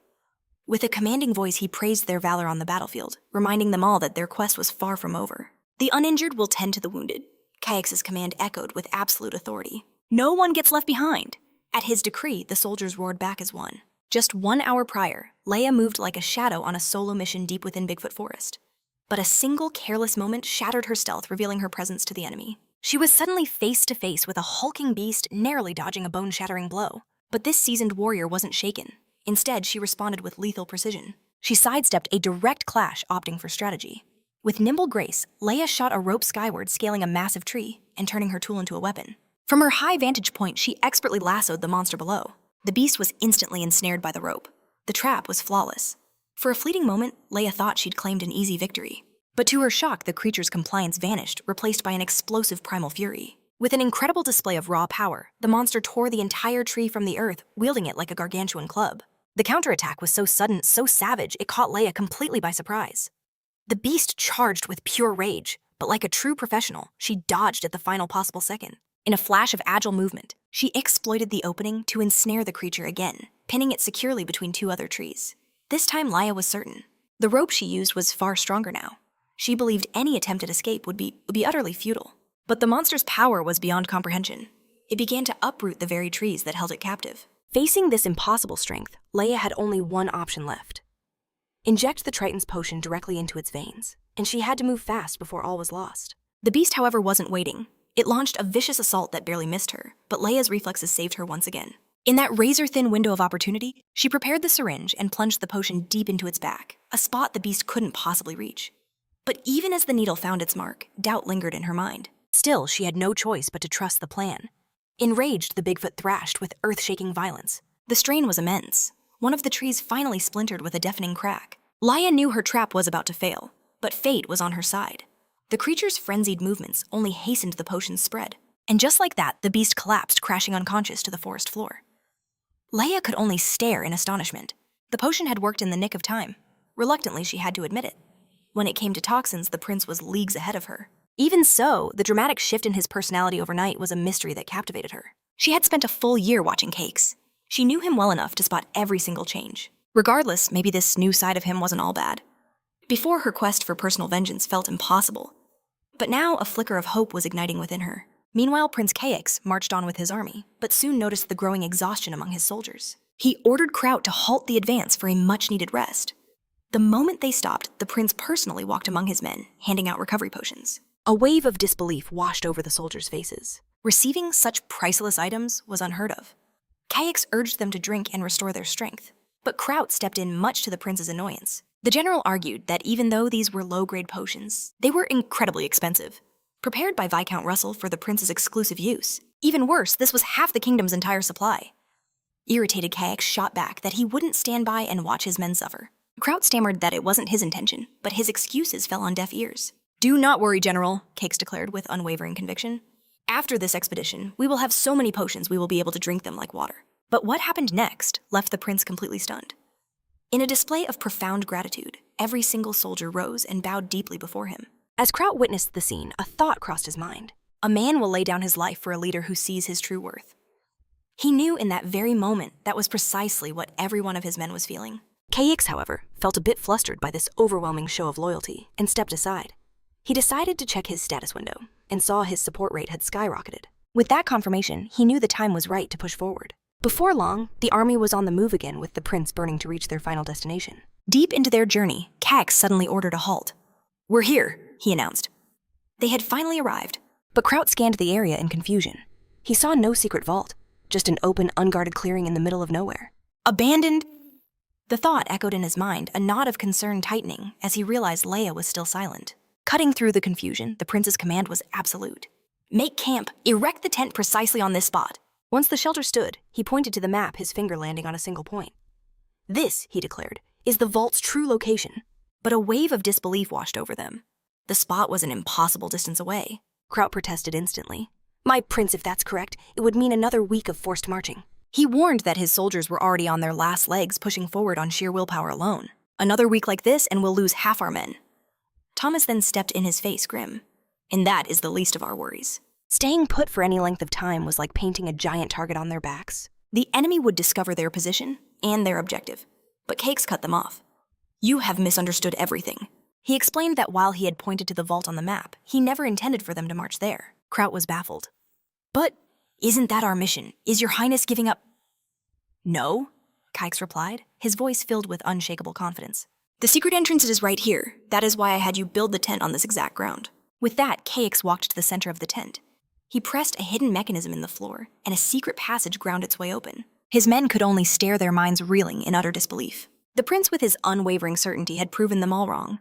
With a commanding voice, he praised their valor on the battlefield, reminding them all that their quest was far from over. "The uninjured will tend to the wounded." Cakes' command echoed with absolute authority. "No one gets left behind." At his decree, the soldiers roared back as one. Just 1 hour prior, Leia moved like a shadow on a solo mission deep within Bigfoot Forest. But a single careless moment shattered her stealth, revealing her presence to the enemy. She was suddenly face to face with a hulking beast, narrowly dodging a bone-shattering blow. But this seasoned warrior wasn't shaken. Instead, she responded with lethal precision. She sidestepped a direct clash, opting for strategy. With nimble grace, Leia shot a rope skyward, scaling a massive tree and turning her tool into a weapon. From her high vantage point, she expertly lassoed the monster below. The beast was instantly ensnared by the rope. The trap was flawless. For a fleeting moment, Leia thought she'd claimed an easy victory. But to her shock, the creature's compliance vanished, replaced by an explosive primal fury. With an incredible display of raw power, the monster tore the entire tree from the earth, wielding it like a gargantuan club. The counterattack was so sudden, so savage, it caught Leia completely by surprise. The beast charged with pure rage, But like a true professional, she dodged at the final possible second. In a flash of agile movement, she exploited the opening to ensnare the creature again, pinning it securely between two other trees. This time Laia was certain. The rope she used was far stronger now. She believed any attempt at escape would be utterly futile. But the monster's power was beyond comprehension. It began to uproot the very trees that held it captive. Facing this impossible strength, Laia had only one option left. Inject the Triton's potion directly into its veins, and she had to move fast before all was lost. The beast, however, wasn't waiting. It launched a vicious assault that barely missed her, but Leia's reflexes saved her once again. In that razor-thin window of opportunity, she prepared the syringe and plunged the potion deep into its back, a spot the beast couldn't possibly reach. But even as the needle found its mark, doubt lingered in her mind. Still, she had no choice but to trust the plan. Enraged, the Bigfoot thrashed with earth-shaking violence. The strain was immense. One of the trees finally splintered with a deafening crack. Laia knew her trap was about to fail, but fate was on her side. The creature's frenzied movements only hastened the potion's spread. And just like that, the beast collapsed, crashing unconscious to the forest floor. Laia could only stare in astonishment. The potion had worked in the nick of time. Reluctantly, she had to admit it. When it came to toxins, the prince was leagues ahead of her. Even so, the dramatic shift in his personality overnight was a mystery that captivated her. She had spent a full year watching Cakes. She knew him well enough to spot every single change. Regardless, maybe this new side of him wasn't all bad. Before, her quest for personal vengeance felt impossible. But now a flicker of hope was igniting within her. Meanwhile, Prince Cakes marched on with his army, but soon noticed the growing exhaustion among his soldiers. He ordered Kraut to halt the advance for a much-needed rest. The moment they stopped, the prince personally walked among his men, handing out recovery potions. A wave of disbelief washed over the soldiers' faces. Receiving such priceless items was unheard of. Cakes urged them to drink and restore their strength, but Kraut stepped in much to the prince's annoyance. The general argued that even though these were low-grade potions, they were incredibly expensive, prepared by Viscount Russell for the prince's exclusive use. Even worse, this was half the kingdom's entire supply. Irritated, Cakes shot back that he wouldn't stand by and watch his men suffer. Kraut stammered that it wasn't his intention, but his excuses fell on deaf ears. "Do not worry, General," Cakes declared with unwavering conviction. "After this expedition, we will have so many potions we will be able to drink them like water." But what happened next left the prince completely stunned. In a display of profound gratitude, every single soldier rose and bowed deeply before him. As Kraut witnessed the scene, a thought crossed his mind. A man will lay down his life for a leader who sees his true worth. He knew in that very moment that was precisely what every one of his men was feeling. Cakes, however, felt a bit flustered by this overwhelming show of loyalty and stepped aside. He decided to check his status window and saw his support rate had skyrocketed. With that confirmation, he knew the time was right to push forward. Before long, the army was on the move again, with the prince burning to reach their final destination. Deep into their journey, Cakes suddenly ordered a halt. "We're here," he announced. They had finally arrived, but Kraut scanned the area in confusion. He saw no secret vault, just an open, unguarded clearing in the middle of nowhere. Abandoned? The thought echoed in his mind, a knot of concern tightening as he realized Laia was still silent. Cutting through the confusion, the prince's command was absolute. "Make camp, erect the tent precisely on this spot." Once the shelter stood, he pointed to the map, his finger landing on a single point. "This," he declared, "is the vault's true location." But a wave of disbelief washed over them. The spot was an impossible distance away. Kraut protested instantly. "My prince, if that's correct, it would mean another week of forced marching." He warned that his soldiers were already on their last legs, pushing forward on sheer willpower alone. "Another week like this and we'll lose half our men." Thomas then stepped in, his face grim. "And that is the least of our worries." Staying put for any length of time was like painting a giant target on their backs. The enemy would discover their position and their objective, but Cakes cut them off. "You have misunderstood everything." He explained that while he had pointed to the vault on the map, he never intended for them to march there. Kraut was baffled. "But isn't that our mission? Is your highness giving up?" "No," Cakes replied, his voice filled with unshakable confidence. "The secret entrance is right here. That is why I had you build the tent on this exact ground." With that, Cakes walked to the center of the tent. He pressed a hidden mechanism in the floor, and a secret passage ground its way open. His men could only stare, their minds reeling in utter disbelief. The prince, with his unwavering certainty, had proven them all wrong.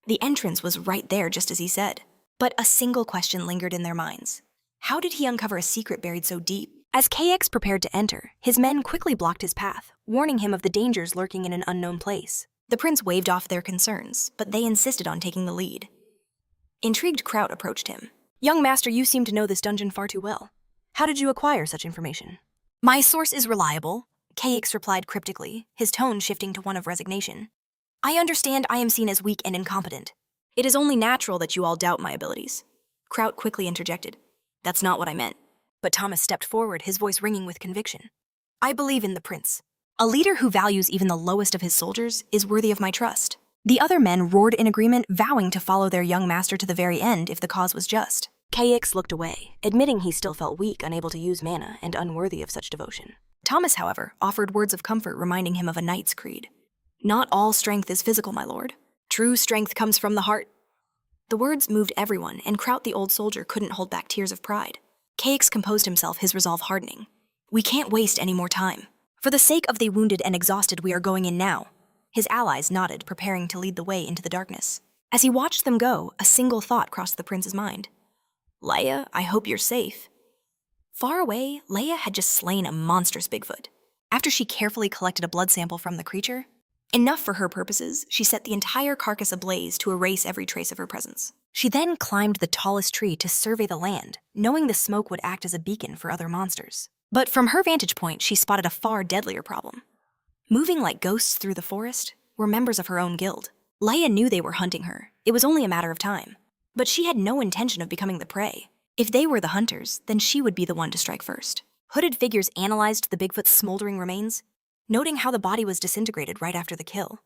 The entrance was right there, just as he said. But a single question lingered in their minds. How did he uncover a secret buried so deep? As Cakes prepared to enter, his men quickly blocked his path, warning him of the dangers lurking in an unknown place. The prince waved off their concerns, but they insisted on taking the lead. Intrigued, Kraut approached him. "Young master, you seem to know this dungeon far too well. How did you acquire such information?" "My source is reliable," Cakes replied cryptically, his tone shifting to one of resignation. "I understand I am seen as weak and incompetent. It is only natural that you all doubt my abilities. Kraut quickly interjected. That's not what I meant. But Thomas stepped forward, his voice ringing with conviction. I believe in the prince. A leader who values even the lowest of his soldiers is worthy of my trust. The other men roared in agreement, vowing to follow their young master to the very end if the cause was just. KX looked away, admitting he still felt weak, unable to use mana, and unworthy of such devotion. Thomas, however, offered words of comfort, reminding him of a knight's creed. Not all strength is physical, my lord. True strength comes from the heart. The words moved everyone, and Kraut the old soldier couldn't hold back tears of pride. KX composed himself, his resolve hardening. We can't waste any more time. For the sake of the wounded and exhausted, we are going in now. His allies nodded, preparing to lead the way into the darkness. As he watched them go, a single thought crossed the prince's mind. Leia, I hope you're safe. Far away, Leia had just slain a monstrous Bigfoot. After she carefully collected a blood sample from the creature, enough for her purposes, she set the entire carcass ablaze to erase every trace of her presence. She then climbed the tallest tree to survey the land, knowing the smoke would act as a beacon for other monsters. But from her vantage point, she spotted a far deadlier problem. Moving like ghosts through the forest were members of her own guild. Leia knew they were hunting her. It was only a matter of time. But she had no intention of becoming the prey. If they were the hunters, then she would be the one to strike first. Hooded figures analyzed the Bigfoot's smoldering remains, noting how the body was disintegrated right after the kill.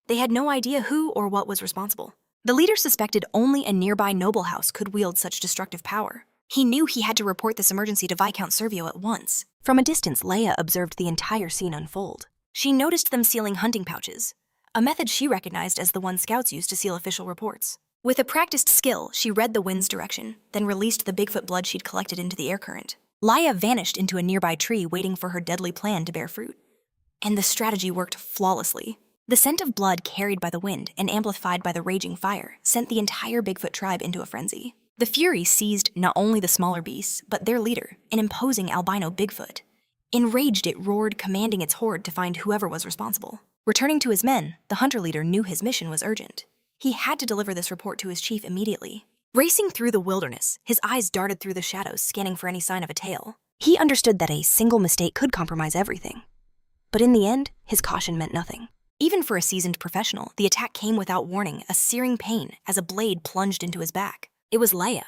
They had no idea who or what was responsible. The leader suspected only a nearby noble house could wield such destructive power. He knew he had to report this emergency to Viscount Servio at once. From a distance, Leia observed the entire scene unfold. She noticed them sealing hunting pouches, a method she recognized as the one scouts used to seal official reports. With a practiced skill, she read the wind's direction, then released the Bigfoot blood she'd collected into the air current. Leia vanished into a nearby tree, waiting for her deadly plan to bear fruit. And the strategy worked flawlessly. The scent of blood carried by the wind and amplified by the raging fire sent the entire Bigfoot tribe into a frenzy. The fury seized not only the smaller beasts, but their leader, an imposing albino Bigfoot. Enraged, it roared, commanding its horde to find whoever was responsible. Returning to his men, the hunter leader knew his mission was urgent. He had to deliver this report to his chief immediately. Racing through the wilderness, his eyes darted through the shadows, scanning for any sign of a tail. He understood that a single mistake could compromise everything. But in the end, his caution meant nothing. Even for a seasoned professional, the attack came without warning, a searing pain as a blade plunged into his back. It was Leia.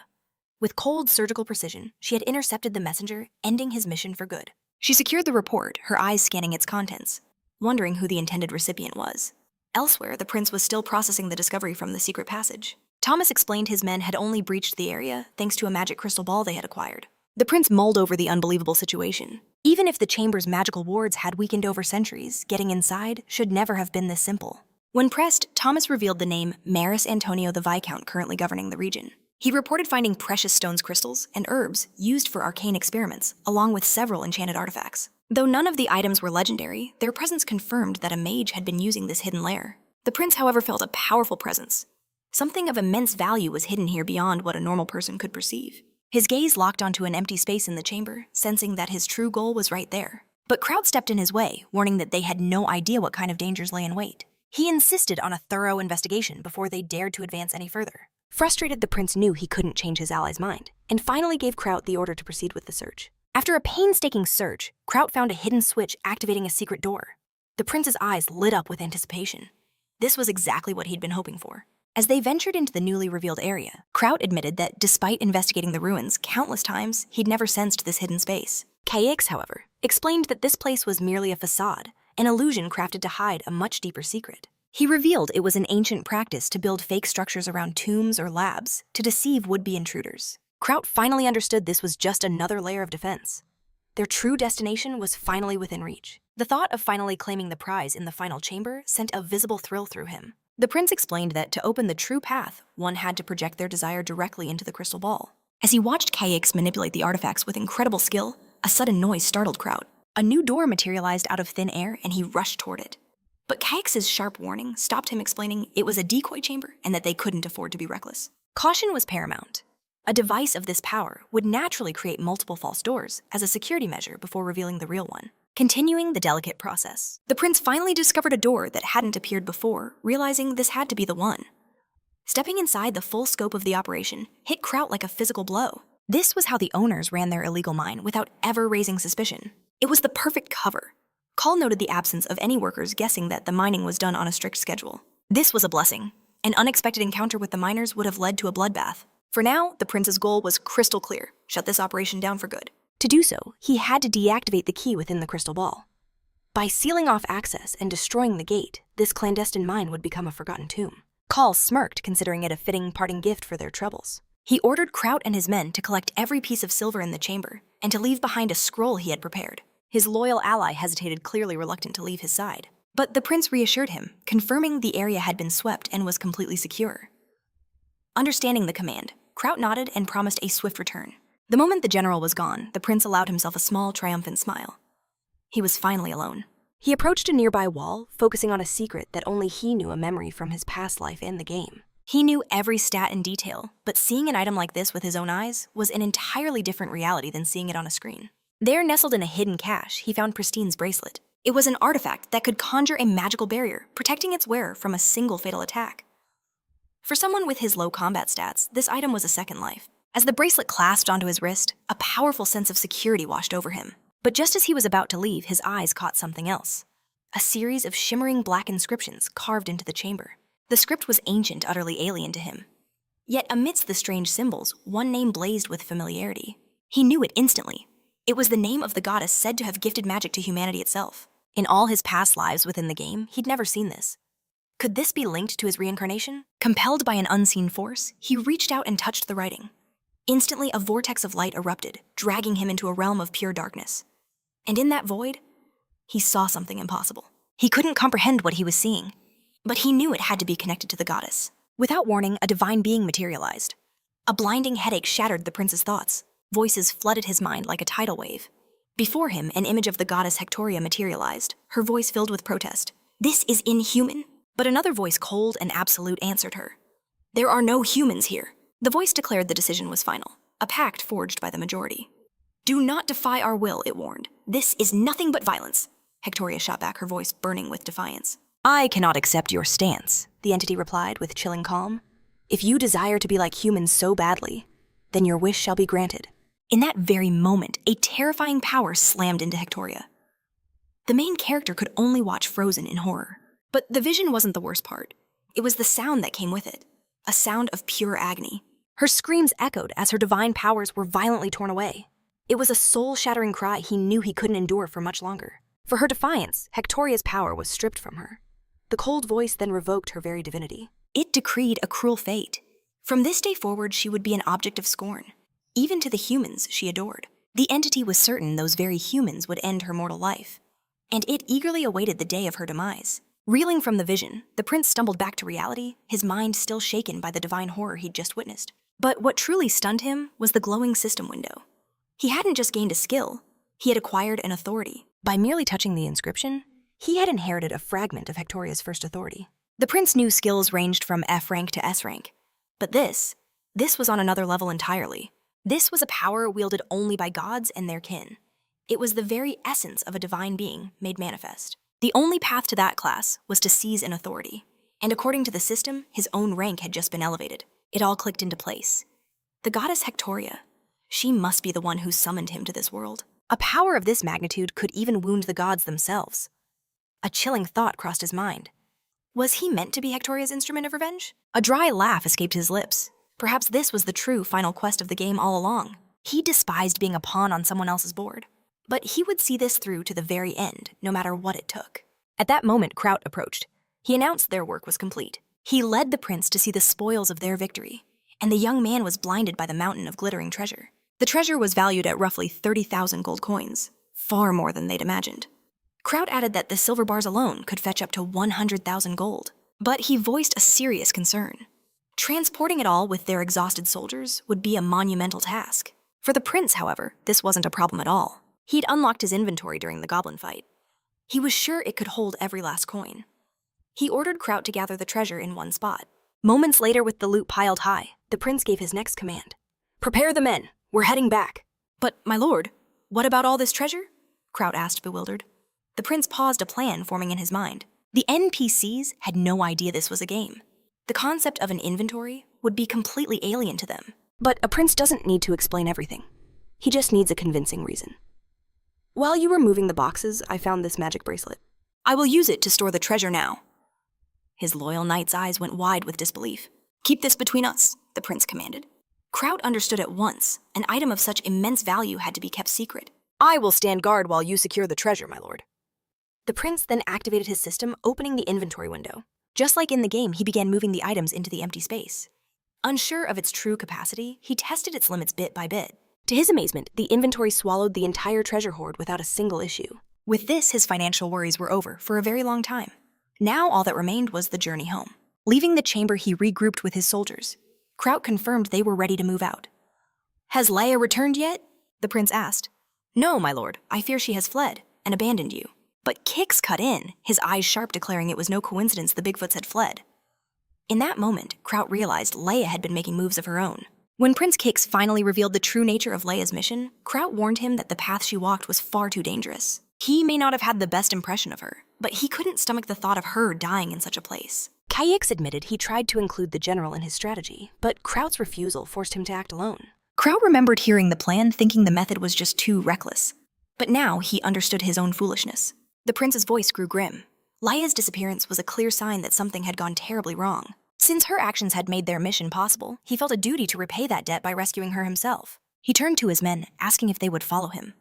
With cold surgical precision, she had intercepted the messenger, ending his mission for good. She secured the report, her eyes scanning its contents, wondering who the intended recipient was. Elsewhere, the prince was still processing the discovery from the secret passage. Thomas explained his men had only breached the area thanks to a magic crystal ball they had acquired. The prince mulled over the unbelievable situation. Even if the chamber's magical wards had weakened over centuries, getting inside should never have been this simple. When pressed, Thomas revealed the name Maris Antonio the Viscount currently governing the region. He reported finding precious stones, crystals, and herbs used for arcane experiments, along with several enchanted artifacts. Though none of the items were legendary, their presence confirmed that a mage had been using this hidden lair. The prince, however, felt a powerful presence. Something of immense value was hidden here beyond what a normal person could perceive. His gaze locked onto an empty space in the chamber, sensing that his true goal was right there. But Kraut stepped in his way, warning that they had no idea what kind of dangers lay in wait. He insisted on a thorough investigation before they dared to advance any further. Frustrated, the prince knew he couldn't change his ally's mind, and finally gave Kraut the order to proceed with the search. After a painstaking search, Kraut found a hidden switch activating a secret door. The prince's eyes lit up with anticipation. This was exactly what he'd been hoping for. As they ventured into the newly revealed area, Kraut admitted that despite investigating the ruins countless times, he'd never sensed this hidden space. KX, however, explained that this place was merely a facade, an illusion crafted to hide a much deeper secret. He revealed it was an ancient practice to build fake structures around tombs or labs to deceive would-be intruders. Kraut finally understood this was just another layer of defense. Their true destination was finally within reach. The thought of finally claiming the prize in the final chamber sent a visible thrill through him. The prince explained that to open the true path, one had to project their desire directly into the crystal ball. As he watched KX manipulate the artifacts with incredible skill, a sudden noise startled Kraut. A new door materialized out of thin air, and he rushed toward it. But KX's sharp warning stopped him, explaining it was a decoy chamber and that they couldn't afford to be reckless. Caution was paramount. A device of this power would naturally create multiple false doors as a security measure before revealing the real one. Continuing the delicate process, the prince finally discovered a door that hadn't appeared before, realizing this had to be the one. Stepping inside, the full scope of the operation hit Kraut like a physical blow. This was how the owners ran their illegal mine without ever raising suspicion. It was the perfect cover. Call noted the absence of any workers, guessing that the mining was done on a strict schedule. This was a blessing. An unexpected encounter with the miners would have led to a bloodbath. For now, the prince's goal was crystal clear: shut this operation down for good. To do so, he had to deactivate the key within the crystal ball. By sealing off access and destroying the gate, this clandestine mine would become a forgotten tomb. Call smirked, considering it a fitting parting gift for their troubles. He ordered Kraut and his men to collect every piece of silver in the chamber and to leave behind a scroll he had prepared. His loyal ally hesitated, clearly reluctant to leave his side. But the prince reassured him, confirming the area had been swept and was completely secure. Understanding the command, Kraut nodded and promised a swift return. The moment the general was gone, the prince allowed himself a small, triumphant smile. He was finally alone. He approached a nearby wall, focusing on a secret that only he knew, a memory from his past life and the game. He knew every stat in detail, but seeing an item like this with his own eyes was an entirely different reality than seeing it on a screen. There, nestled in a hidden cache, he found Pristine's bracelet. It was an artifact that could conjure a magical barrier, protecting its wearer from a single fatal attack. For someone with his low combat stats, this item was a second life. As the bracelet clasped onto his wrist, a powerful sense of security washed over him. But just as he was about to leave, his eyes caught something else. A series of shimmering black inscriptions carved into the chamber. The script was ancient, utterly alien to him. Yet amidst the strange symbols, one name blazed with familiarity. He knew it instantly. It was the name of the goddess said to have gifted magic to humanity itself. In all his past lives within the game, he'd never seen this. Could this be linked to his reincarnation? Compelled by an unseen force, he reached out and touched the writing. Instantly, a vortex of light erupted, dragging him into a realm of pure darkness. And in that void, he saw something impossible. He couldn't comprehend what he was seeing, but he knew it had to be connected to the goddess. Without warning, a divine being materialized. A blinding headache shattered the prince's thoughts. Voices flooded his mind like a tidal wave. Before him, an image of the goddess Hectoria materialized, her voice filled with protest. "This is inhuman." But another voice, cold and absolute, answered her. "There are no humans here." The voice declared the decision was final, a pact forged by the majority. "Do not defy our will," it warned. "This is nothing but violence." Hectoria shot back, her voice burning with defiance. "I cannot accept your stance," the entity replied with chilling calm. "If you desire to be like humans so badly, then your wish shall be granted." In that very moment, a terrifying power slammed into Hectoria. The main character could only watch frozen in horror. But the vision wasn't the worst part. It was the sound that came with it, a sound of pure agony. Her screams echoed as her divine powers were violently torn away. It was a soul-shattering cry he knew he couldn't endure for much longer. For her defiance, Hectoria's power was stripped from her. The cold voice then revoked her very divinity. It decreed a cruel fate. From this day forward, she would be an object of scorn, even to the humans she adored. The entity was certain those very humans would end her mortal life, and it eagerly awaited the day of her demise. Reeling from the vision, the prince stumbled back to reality, his mind still shaken by the divine horror he'd just witnessed. But what truly stunned him was the glowing system window. He hadn't just gained a skill, he had acquired an authority. By merely touching the inscription, he had inherited a fragment of Hectoria's first authority. The prince knew skills ranged from F rank to S rank. But this was on another level entirely. This was a power wielded only by gods and their kin. It was the very essence of a divine being made manifest. The only path to that class was to seize an authority. And according to the system, his own rank had just been elevated. It all clicked into place. The goddess Hectoria, she must be the one who summoned him to this world. A power of this magnitude could even wound the gods themselves. A chilling thought crossed his mind. Was he meant to be Hectoria's instrument of revenge? A dry laugh escaped his lips. Perhaps this was the true final quest of the game all along. He despised being a pawn on someone else's board. But he would see this through to the very end, no matter what it took. At that moment, Kraut approached. He announced their work was complete. He led the prince to see the spoils of their victory, and the young man was blinded by the mountain of glittering treasure. The treasure was valued at roughly 30,000 gold coins, far more than they'd imagined. Kraut added that the silver bars alone could fetch up to 100,000 gold, but he voiced a serious concern. Transporting it all with their exhausted soldiers would be a monumental task. For the prince, however, this wasn't a problem at all. He'd unlocked his inventory during the goblin fight. He was sure it could hold every last coin. He ordered Kraut to gather the treasure in one spot. Moments later, with the loot piled high, the prince gave his next command. "Prepare the men. We're heading back." "But, my lord, what about all this treasure?" Kraut asked, bewildered. The prince paused, a plan forming in his mind. The NPCs had no idea this was a game. The concept of an inventory would be completely alien to them. But a prince doesn't need to explain everything. He just needs a convincing reason. "While you were moving the boxes, I found this magic bracelet. I will use it to store the treasure now." His loyal knight's eyes went wide with disbelief. "Keep this between us," the prince commanded. Kraut understood at once. An item of such immense value had to be kept secret. "I will stand guard while you secure the treasure, my lord." The prince then activated his system, opening the inventory window. Just like in the game, he began moving the items into the empty space. Unsure of its true capacity, he tested its limits bit by bit. To his amazement, the inventory swallowed the entire treasure hoard without a single issue. With this, his financial worries were over for a very long time. Now all that remained was the journey home. Leaving the chamber, he regrouped with his soldiers. Kraut confirmed they were ready to move out. "Has Leia returned yet?" the prince asked. "No, my lord. I fear she has fled and abandoned you." But Kix cut in, his eyes sharp, declaring it was no coincidence the Bigfoots had fled. In that moment, Kraut realized Leia had been making moves of her own. When Prince Kix finally revealed the true nature of Leia's mission, Kraut warned him that the path she walked was far too dangerous. He may not have had the best impression of her, but he couldn't stomach the thought of her dying in such a place. Kix admitted he tried to include the general in his strategy, but Kraut's refusal forced him to act alone. Kraut remembered hearing the plan, thinking the method was just too reckless. But now he understood his own foolishness. The prince's voice grew grim. Leia's disappearance was a clear sign that something had gone terribly wrong. Since her actions had made their mission possible, he felt a duty to repay that debt by rescuing her himself. He turned to his men, asking if they would follow him.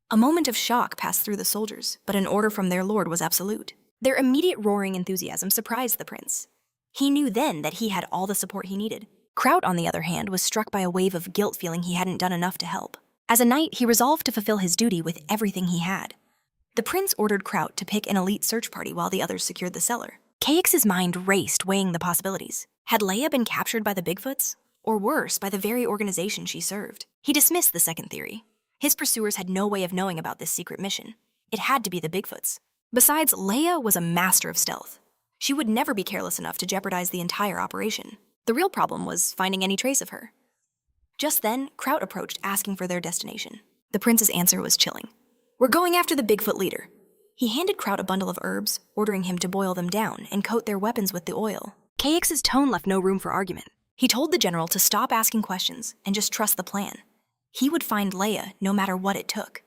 A moment of shock passed through the soldiers, but an order from their lord was absolute. Their immediate roaring enthusiasm surprised the prince. He knew then that he had all the support he needed. Kraut, on the other hand, was struck by a wave of guilt, feeling he hadn't done enough to help. As a knight, he resolved to fulfill his duty with everything he had. The prince ordered Kraut to pick an elite search party while the others secured the cellar. Kix's mind raced, weighing the possibilities. Had Leia been captured by the Bigfoots? Or worse, by the very organization she served? He dismissed the second theory. His pursuers had no way of knowing about this secret mission. It had to be the Bigfoots. Besides, Leia was a master of stealth. She would never be careless enough to jeopardize the entire operation. The real problem was finding any trace of her. Just then, Kraut approached, asking for their destination. The prince's answer was chilling. "We're going after the Bigfoot leader." He handed Kraut a bundle of herbs, ordering him to boil them down and coat their weapons with the oil. Kix's tone left no room for argument. He told the general to stop asking questions and just trust the plan. He would find Leia no matter what it took.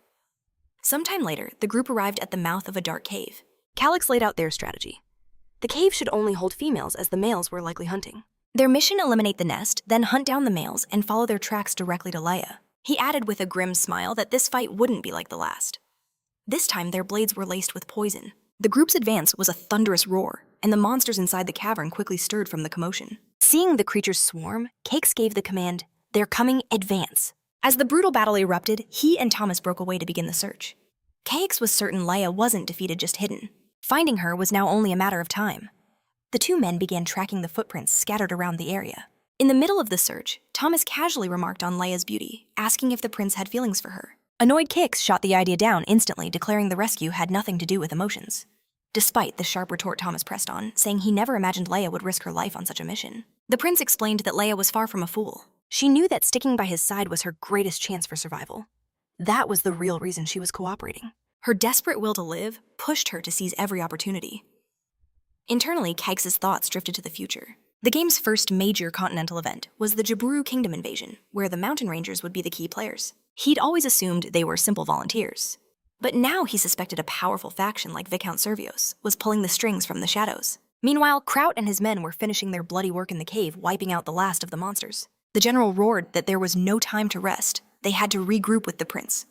Sometime later, the group arrived at the mouth of a dark cave. Kix laid out their strategy. The cave should only hold females, as the males were likely hunting. Their mission: eliminate the nest, then hunt down the males and follow their tracks directly to Leia. He added with a grim smile that this fight wouldn't be like the last. This time, their blades were laced with poison. The group's advance was a thunderous roar, and the monsters inside the cavern quickly stirred from the commotion. Seeing the creatures swarm, Kix gave the command, "They're coming, advance." As the brutal battle erupted, he and Thomas broke away to begin the search. Kix was certain Leia wasn't defeated, just hidden. Finding her was now only a matter of time. The two men began tracking the footprints scattered around the area. In the middle of the search, Thomas casually remarked on Leia's beauty, asking if the prince had feelings for her. Annoyed Kix shot the idea down instantly, declaring the rescue had nothing to do with emotions. Despite the sharp retort Thomas pressed on, saying he never imagined Leia would risk her life on such a mission. The prince explained that Leia was far from a fool. She knew that sticking by his side was her greatest chance for survival. That was the real reason she was cooperating. Her desperate will to live pushed her to seize every opportunity. Internally, Kix's thoughts drifted to the future. The game's first major continental event was the Jabiru Kingdom invasion, where the mountain rangers would be the key players. He'd always assumed they were simple volunteers. But now he suspected a powerful faction like Viscount Servios was pulling the strings from the shadows. Meanwhile, Kraut and his men were finishing their bloody work in the cave, wiping out the last of the monsters. The general roared that there was no time to rest. They had to regroup with the prince.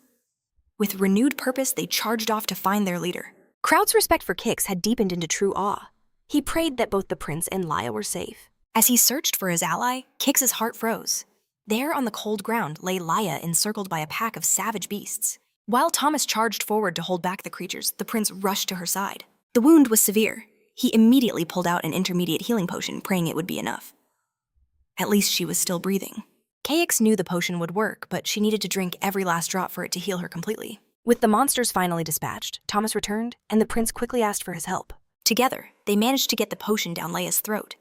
With renewed purpose, they charged off to find their leader. Kraut's respect for Kix had deepened into true awe. He prayed that both the prince and Leia were safe. As he searched for his ally, Kix's heart froze. There on the cold ground lay Leia, encircled by a pack of savage beasts. While Thomas charged forward to hold back the creatures, the prince rushed to her side. The wound was severe. He immediately pulled out an intermediate healing potion, praying it would be enough. At least she was still breathing. Kix knew the potion would work, but she needed to drink every last drop for it to heal her completely. With the monsters finally dispatched, Thomas returned, and the prince quickly asked for his help. Together, they managed to get the potion down Leia's throat.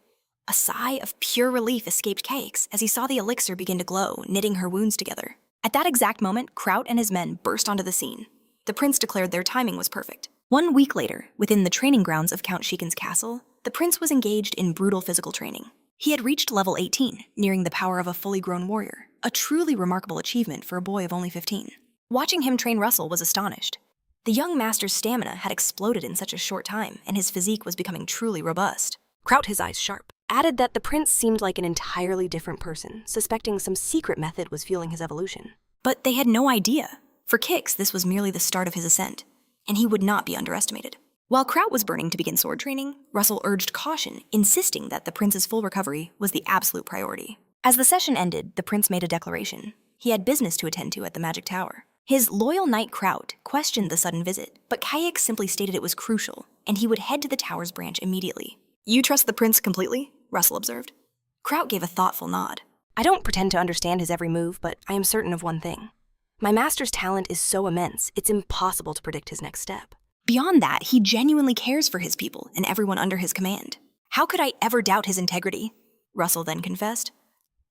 A sigh of pure relief escaped Kix as he saw the elixir begin to glow, knitting her wounds together. At that exact moment, Kraut and his men burst onto the scene. The prince declared their timing was perfect. 1 week later, within the training grounds of Count Shiken's castle, the prince was engaged in brutal physical training. He had reached level 18, nearing the power of a fully grown warrior, a truly remarkable achievement for a boy of only 15. Watching him train Russell was astonished. The young master's stamina had exploded in such a short time, and his physique was becoming truly robust. Kraut, his eyes sharp, added that the prince seemed like an entirely different person, suspecting some secret method was fueling his evolution. But they had no idea. For Kix, this was merely the start of his ascent, and he would not be underestimated. While Kraut was burning to begin sword training, Russell urged caution, insisting that the prince's full recovery was the absolute priority. As the session ended, the prince made a declaration. He had business to attend to at the Magic Tower. His loyal knight Kraut questioned the sudden visit, but Kayix simply stated it was crucial, and he would head to the tower's branch immediately. "You trust the prince completely?" Russell observed. Kraut gave a thoughtful nod. "I don't pretend to understand his every move, but I am certain of one thing. My master's talent is so immense, it's impossible to predict his next step." Beyond that, he genuinely cares for his people and everyone under his command. "How could I ever doubt his integrity?" Russell then confessed.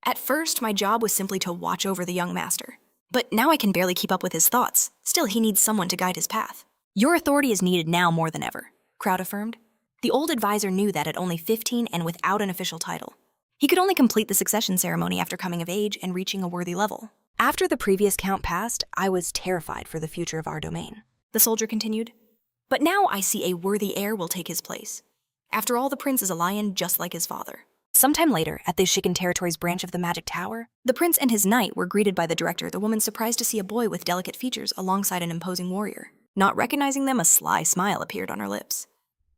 "At first, my job was simply to watch over the young master. But now I can barely keep up with his thoughts. Still, he needs someone to guide his path." "Your authority is needed now more than ever," Kraut affirmed. The old advisor knew that at only 15 and without an official title. He could only complete the succession ceremony after coming of age and reaching a worthy level. "After the previous count passed, I was terrified for the future of our domain," the soldier continued. "But now I see a worthy heir will take his place. After all, the prince is a lion just like his father." Sometime later, at the Shiken Territories branch of the Magic Tower, the prince and his knight were greeted by the director, the woman surprised to see a boy with delicate features alongside an imposing warrior. Not recognizing them, a sly smile appeared on her lips.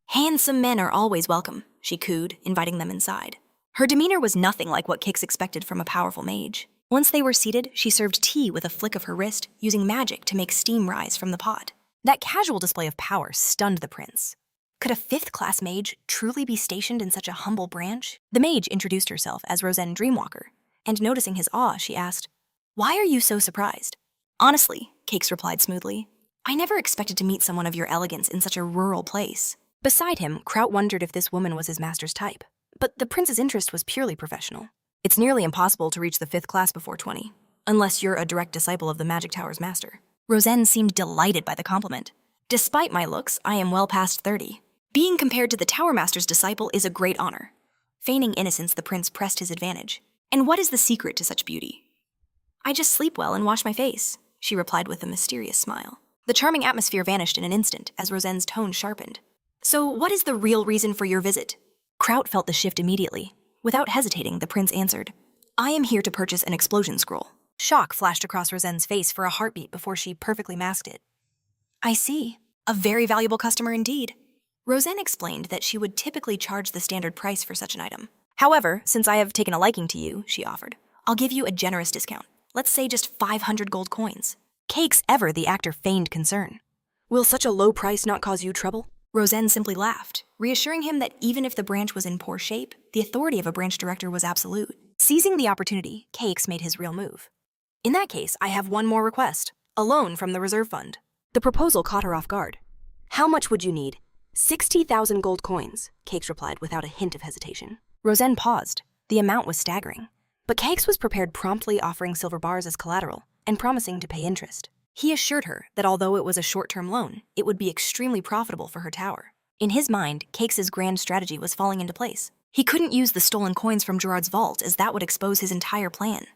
"Handsome men are always welcome," she cooed, inviting them inside. Her demeanor was nothing like what Kix expected from a powerful mage. Once they were seated, she served tea with a flick of her wrist, using magic to make steam rise from the pot. That casual display of power stunned the prince. Could a fifth-class mage truly be stationed in such a humble branch? The mage introduced herself as Rosen Dreamwalker, and noticing his awe, she asked, "Why are you so surprised?" "Honestly," Cakes replied smoothly, "I never expected to meet someone of your elegance in such a rural place." Beside him, Kraut wondered if this woman was his master's type. But the prince's interest was purely professional. "It's nearly impossible to reach the 5th class before 20, unless you're a direct disciple of the Magic Tower's master." Rosen seemed delighted by the compliment. "Despite my looks, I am well past 30. Being compared to the Tower Master's disciple is a great honor." Feigning innocence, the prince pressed his advantage. "And what is the secret to such beauty?" "I just sleep well and wash my face," she replied with a mysterious smile. The charming atmosphere vanished in an instant as Rosen's tone sharpened. "So what is the real reason for your visit?" Kraut felt the shift immediately. Without hesitating, the prince answered, "I am here to purchase an explosion scroll." Shock flashed across Rosen's face for a heartbeat before she perfectly masked it. "I see. A very valuable customer indeed." Rosen explained that she would typically charge the standard price for such an item. "However, since I have taken a liking to you," she offered, "I'll give you a generous discount. Let's say just 500 gold coins." Cakes ever, the actor feigned concern. "Will such a low price not cause you trouble?" Rosen simply laughed, reassuring him that even if the branch was in poor shape, the authority of a branch director was absolute. Seizing the opportunity, Cakes made his real move. "In that case, I have one more request. A loan from the reserve fund." The proposal caught her off guard. "How much would you need?" 60,000 gold coins, Cakes replied without a hint of hesitation. Rosen paused. The amount was staggering. But Cakes was prepared, promptly offering silver bars as collateral and promising to pay interest. He assured her that although it was a short-term loan, it would be extremely profitable for her tower. In his mind, Cakes' grand strategy was falling into place. He couldn't use the stolen coins from Gerard's vault, as that would expose his entire plan.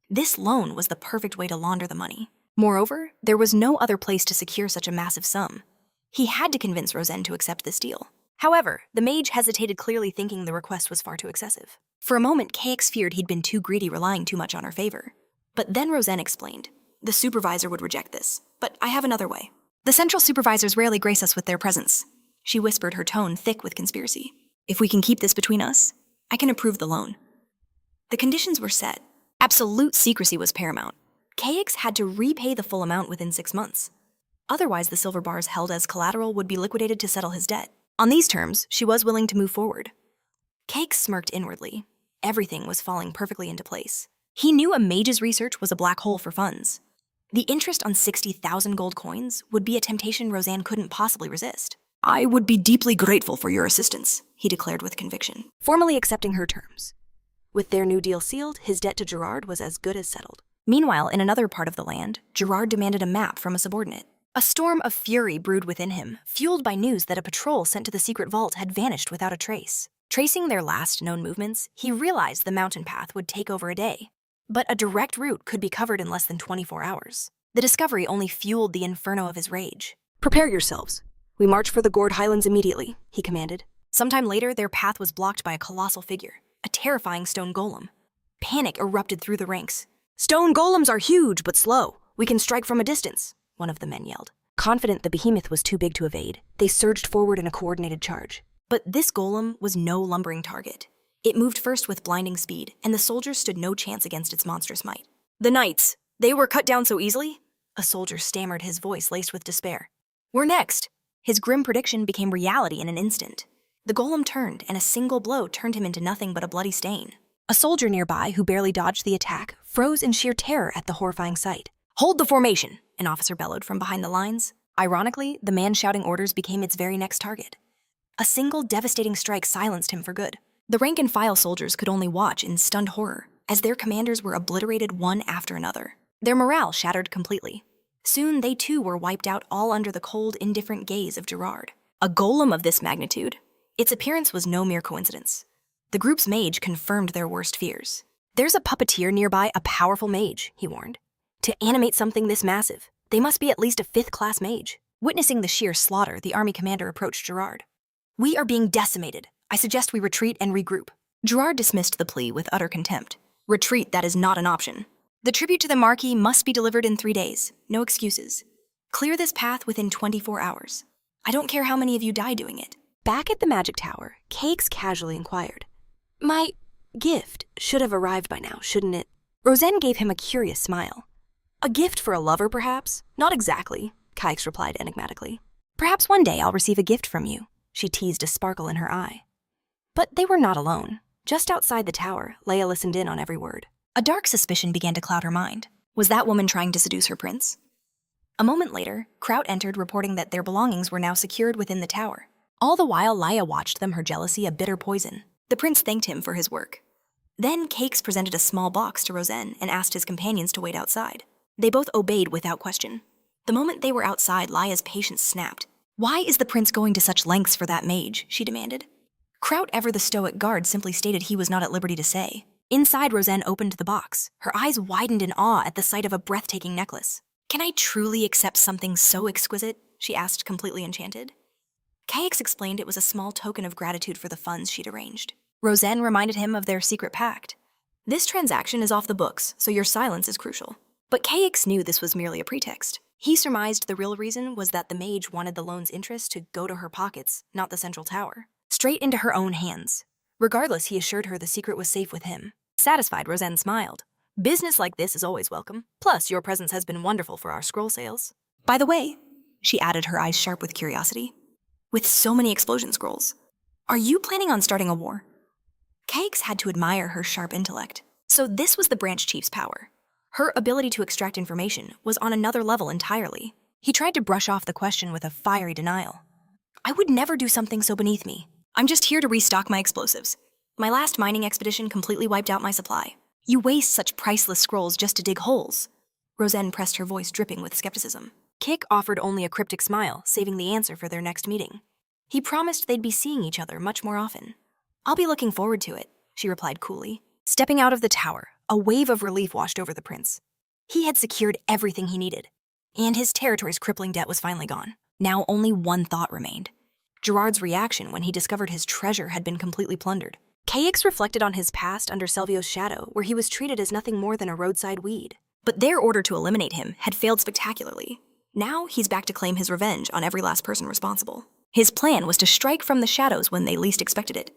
This loan was the perfect way to launder the money. Moreover, there was no other place to secure such a massive sum. He had to convince Rosen to accept this deal. However, the mage hesitated, clearly thinking the request was far too excessive. For a moment, Cakes feared he'd been too greedy, relying too much on her favor. But then Rosen explained, "The supervisor would reject this, but I have another way. The central supervisors rarely grace us with their presence." She whispered, her tone thick with conspiracy. "If we can keep this between us, I can approve the loan." The conditions were set. Absolute secrecy was paramount. Cakes had to repay the full amount within 6 months. Otherwise, the silver bars held as collateral would be liquidated to settle his debt. On these terms, she was willing to move forward. Cakes smirked inwardly. Everything was falling perfectly into place. He knew a mage's research was a black hole for funds. The interest on 60,000 gold coins would be a temptation Rosen couldn't possibly resist. "I would be deeply grateful for your assistance," he declared with conviction. Formally accepting her terms. With their new deal sealed, his debt to Gerard was as good as settled. Meanwhile, in another part of the land, Gerard demanded a map from a subordinate. A storm of fury brewed within him, fueled by news that a patrol sent to the secret vault had vanished without a trace. Tracing their last known movements, he realized the mountain path would take over a day. But a direct route could be covered in less than 24 hours. The discovery only fueled the inferno of his rage. "Prepare yourselves. We march for the Gourd Highlands immediately," he commanded. Sometime later, their path was blocked by a colossal figure, a terrifying stone golem. Panic erupted through the ranks. "Stone golems are huge but slow. We can strike from a distance," one of the men yelled. Confident the behemoth was too big to evade, they surged forward in a coordinated charge. But this golem was no lumbering target. It moved first with blinding speed, and the soldiers stood no chance against its monstrous might. "The knights, they were cut down so easily?" A soldier stammered, his voice laced with despair. "We're next." His grim prediction became reality in an instant. The golem turned, and a single blow turned him into nothing but a bloody stain. A soldier nearby, who barely dodged the attack, froze in sheer terror at the horrifying sight. "Hold the formation," an officer bellowed from behind the lines. Ironically, the man shouting orders became its very next target. A single devastating strike silenced him for good. The rank-and-file soldiers could only watch in stunned horror as their commanders were obliterated one after another. Their morale shattered completely. Soon they too were wiped out, all under the cold, indifferent gaze of Gerard. A golem of this magnitude. Its appearance was no mere coincidence. The group's mage confirmed their worst fears. "There's a puppeteer nearby, a powerful mage," he warned. "To animate something this massive, they must be at least a 5th-class mage." Witnessing the sheer slaughter, the army commander approached Gerard. "We are being decimated. I suggest we retreat and regroup." Gerard dismissed the plea with utter contempt. "Retreat, that is not an option. The tribute to the Marquis must be delivered in 3 days. No excuses. Clear this path within 24 hours. I don't care how many of you die doing it." Back at the magic tower, Cakes casually inquired, "My gift should have arrived by now, shouldn't it?" Roseanne gave him a curious smile. "A gift for a lover, perhaps? Not exactly," Cakes replied enigmatically. "Perhaps one day I'll receive a gift from you," she teased, a sparkle in her eye. But they were not alone. Just outside the tower, Leia listened in on every word. A dark suspicion began to cloud her mind. Was that woman trying to seduce her prince? A moment later, Kraut entered, reporting that their belongings were now secured within the tower. All the while, Leia watched them, her jealousy a bitter poison. The prince thanked him for his work. Then Cakes presented a small box to Roseanne and asked his companions to wait outside. They both obeyed without question. The moment they were outside, Leia's patience snapped. "Why is the prince going to such lengths for that mage?" she demanded. Kraut, ever the stoic guard, simply stated he was not at liberty to say. Inside, Roseanne opened the box. Her eyes widened in awe at the sight of a breathtaking necklace. "Can I truly accept something so exquisite?" she asked, completely enchanted. Cakes explained it was a small token of gratitude for the funds she'd arranged. Roseanne reminded him of their secret pact. "This transaction is off the books, so your silence is crucial." But Cakes knew this was merely a pretext. He surmised the real reason was that the mage wanted the loan's interest to go to her pockets, not the central tower. Straight into her own hands. Regardless, he assured her the secret was safe with him. Satisfied, Roseanne smiled. "Business like this is always welcome. Plus, your presence has been wonderful for our scroll sales." "By the way," she added, her eyes sharp with curiosity, "with so many explosion scrolls, are you planning on starting a war?" Cakes had to admire her sharp intellect. So this was the branch chief's power. Her ability to extract information was on another level entirely. He tried to brush off the question with a fiery denial. "I would never do something so beneath me. I'm just here to restock my explosives. My last mining expedition completely wiped out my supply. You waste such priceless scrolls just to dig holes." Roseanne pressed her voice, dripping with skepticism. Kik offered only a cryptic smile, saving the answer for their next meeting. He promised they'd be seeing each other much more often. "I'll be looking forward to it," she replied coolly. Stepping out of the tower, a wave of relief washed over the prince. He had secured everything he needed, and his territory's crippling debt was finally gone. Now only one thought remained. Gerard's reaction when he discovered his treasure had been completely plundered. Cakes reflected on his past under Selvio's shadow, where he was treated as nothing more than a roadside weed. But their order to eliminate him had failed spectacularly. Now he's back to claim his revenge on every last person responsible. His plan was to strike from the shadows when they least expected it.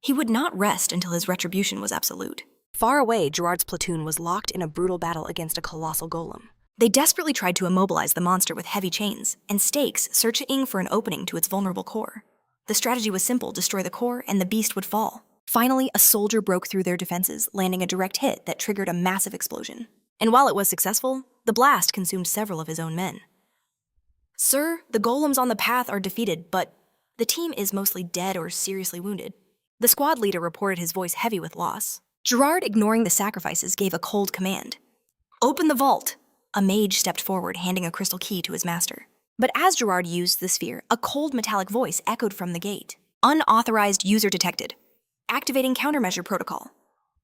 He would not rest until his retribution was absolute. Far away, Gerard's platoon was locked in a brutal battle against a colossal golem. They desperately tried to immobilize the monster with heavy chains and stakes, searching for an opening to its vulnerable core. The strategy was simple: destroy the core and the beast would fall. Finally, a soldier broke through their defenses, landing a direct hit that triggered a massive explosion. And while it was successful, the blast consumed several of his own men. "Sir, the golems on the path are defeated, but the team is mostly dead or seriously wounded." The squad leader reported, his voice heavy with loss. Gerard, ignoring the sacrifices, gave a cold command. "Open the vault!" A mage stepped forward, handing a crystal key to his master. But as Gerard used the sphere, a cold metallic voice echoed from the gate. "Unauthorized user detected. Activating countermeasure protocol.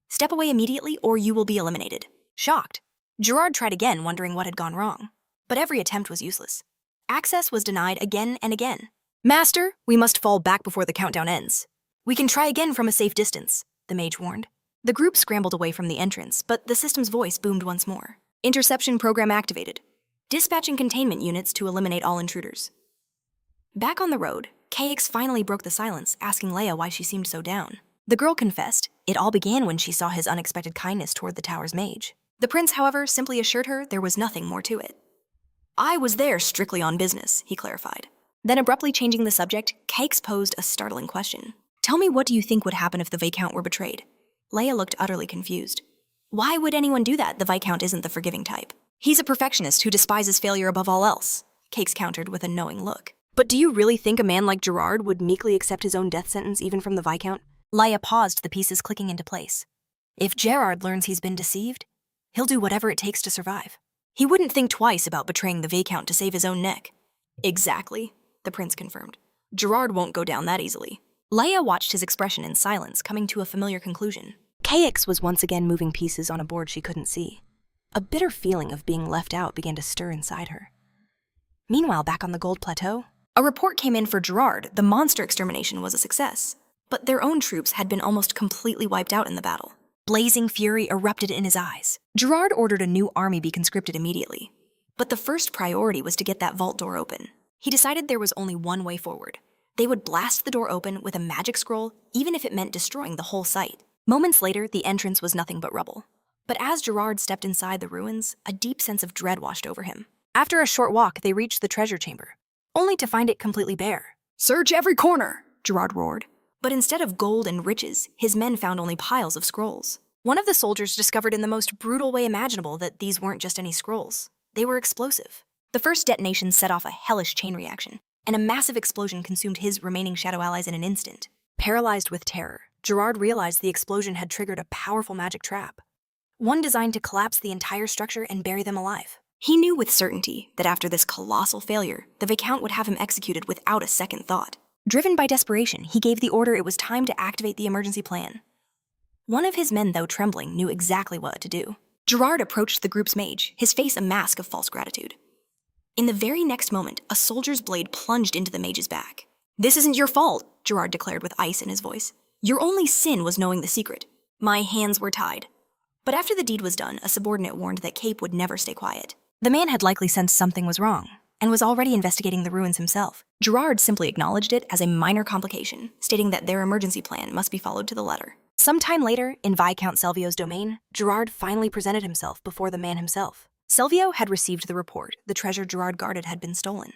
Step away immediately or you will be eliminated." Shocked, Gerard tried again, wondering what had gone wrong. But every attempt was useless. Access was denied again and again. Master, we must fall back before the countdown ends. We can try again from a safe distance, the mage warned. The group scrambled away from the entrance, but the system's voice boomed once more. Interception program activated. Dispatching containment units to eliminate all intruders. Back on the road, KX finally broke the silence, asking Leia why she seemed so down. The girl confessed it all began when she saw his unexpected kindness toward the tower's mage. The prince, however, simply assured her there was nothing more to it. I was there strictly on business, he clarified. Then abruptly changing the subject, KX posed a startling question. Tell me, what do you think would happen if the Viscount were betrayed? Leia looked utterly confused. Why would anyone do that? The Viscount isn't the forgiving type. He's a perfectionist who despises failure above all else, KX countered with a knowing look. But do you really think a man like Gerard would meekly accept his own death sentence even from the Viscount? Leia paused, the pieces clicking into place. If Gerard learns he's been deceived, he'll do whatever it takes to survive. He wouldn't think twice about betraying the Viscount to save his own neck. Exactly, the prince confirmed. Gerard won't go down that easily. Leia watched his expression in silence, coming to a familiar conclusion. KX was once again moving pieces on a board she couldn't see. A bitter feeling of being left out began to stir inside her. Meanwhile, back on the Gold Plateau, a report came in for Gerard. The monster extermination was a success, but their own troops had been almost completely wiped out in the battle. Blazing fury erupted in his eyes. Gerard ordered a new army be conscripted immediately. But the first priority was to get that vault door open. He decided there was only one way forward. They would blast the door open with a magic scroll, even if it meant destroying the whole site. Moments later, the entrance was nothing but rubble. But as Gerard stepped inside the ruins, a deep sense of dread washed over him. After a short walk, they reached the treasure chamber, only to find it completely bare. Search every corner, Gerard roared. But instead of gold and riches, his men found only piles of scrolls. One of the soldiers discovered in the most brutal way imaginable that these weren't just any scrolls. They were explosive. The first detonation set off a hellish chain reaction, and a massive explosion consumed his remaining shadow allies in an instant. Paralyzed with terror, Gerard realized the explosion had triggered a powerful magic trap, one designed to collapse the entire structure and bury them alive. He knew with certainty that after this colossal failure, the Viscount would have him executed without a second thought. Driven by desperation, he gave the order it was time to activate the emergency plan. One of his men, though trembling, knew exactly what to do. Gerard approached the group's mage, his face a mask of false gratitude. In the very next moment, a soldier's blade plunged into the mage's back. This isn't your fault, Gerard declared with ice in his voice. Your only sin was knowing the secret. My hands were tied. But after the deed was done, a subordinate warned that Cape would never stay quiet. The man had likely sensed something was wrong, and was already investigating the ruins himself. Gerard simply acknowledged it as a minor complication, stating that their emergency plan must be followed to the letter. Sometime later, in Viscount Selvio's domain, Gerard finally presented himself before the man himself. Selvio had received the report the treasure Gerard guarded had been stolen.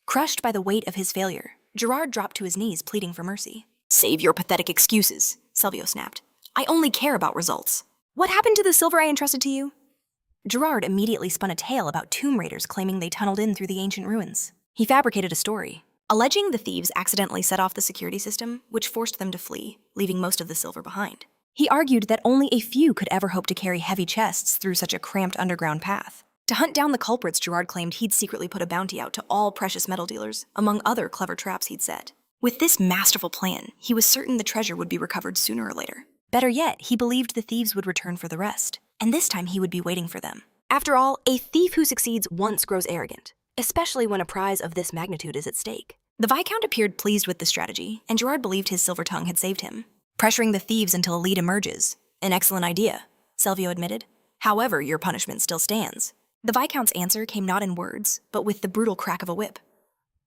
Crushed by the weight of his failure, Gerard dropped to his knees, pleading for mercy. Save your pathetic excuses, Selvio snapped. I only care about results. What happened to the silver I entrusted to you? Gerard immediately spun a tale about tomb raiders claiming they tunneled in through the ancient ruins. He fabricated a story, alleging the thieves accidentally set off the security system, which forced them to flee, leaving most of the silver behind. He argued that only a few could ever hope to carry heavy chests through such a cramped underground path. To hunt down the culprits, Gerard claimed he'd secretly put a bounty out to all precious metal dealers, among other clever traps he'd set. With this masterful plan, he was certain the treasure would be recovered sooner or later. Better yet, he believed the thieves would return for the rest, and this time he would be waiting for them. After all, a thief who succeeds once grows arrogant, especially when a prize of this magnitude is at stake. The Viscount appeared pleased with the strategy, and Gerard believed his silver tongue had saved him. Pressuring the thieves until a lead emerges. An excellent idea, Selvio admitted. However, your punishment still stands. The Viscount's answer came not in words, but with the brutal crack of a whip.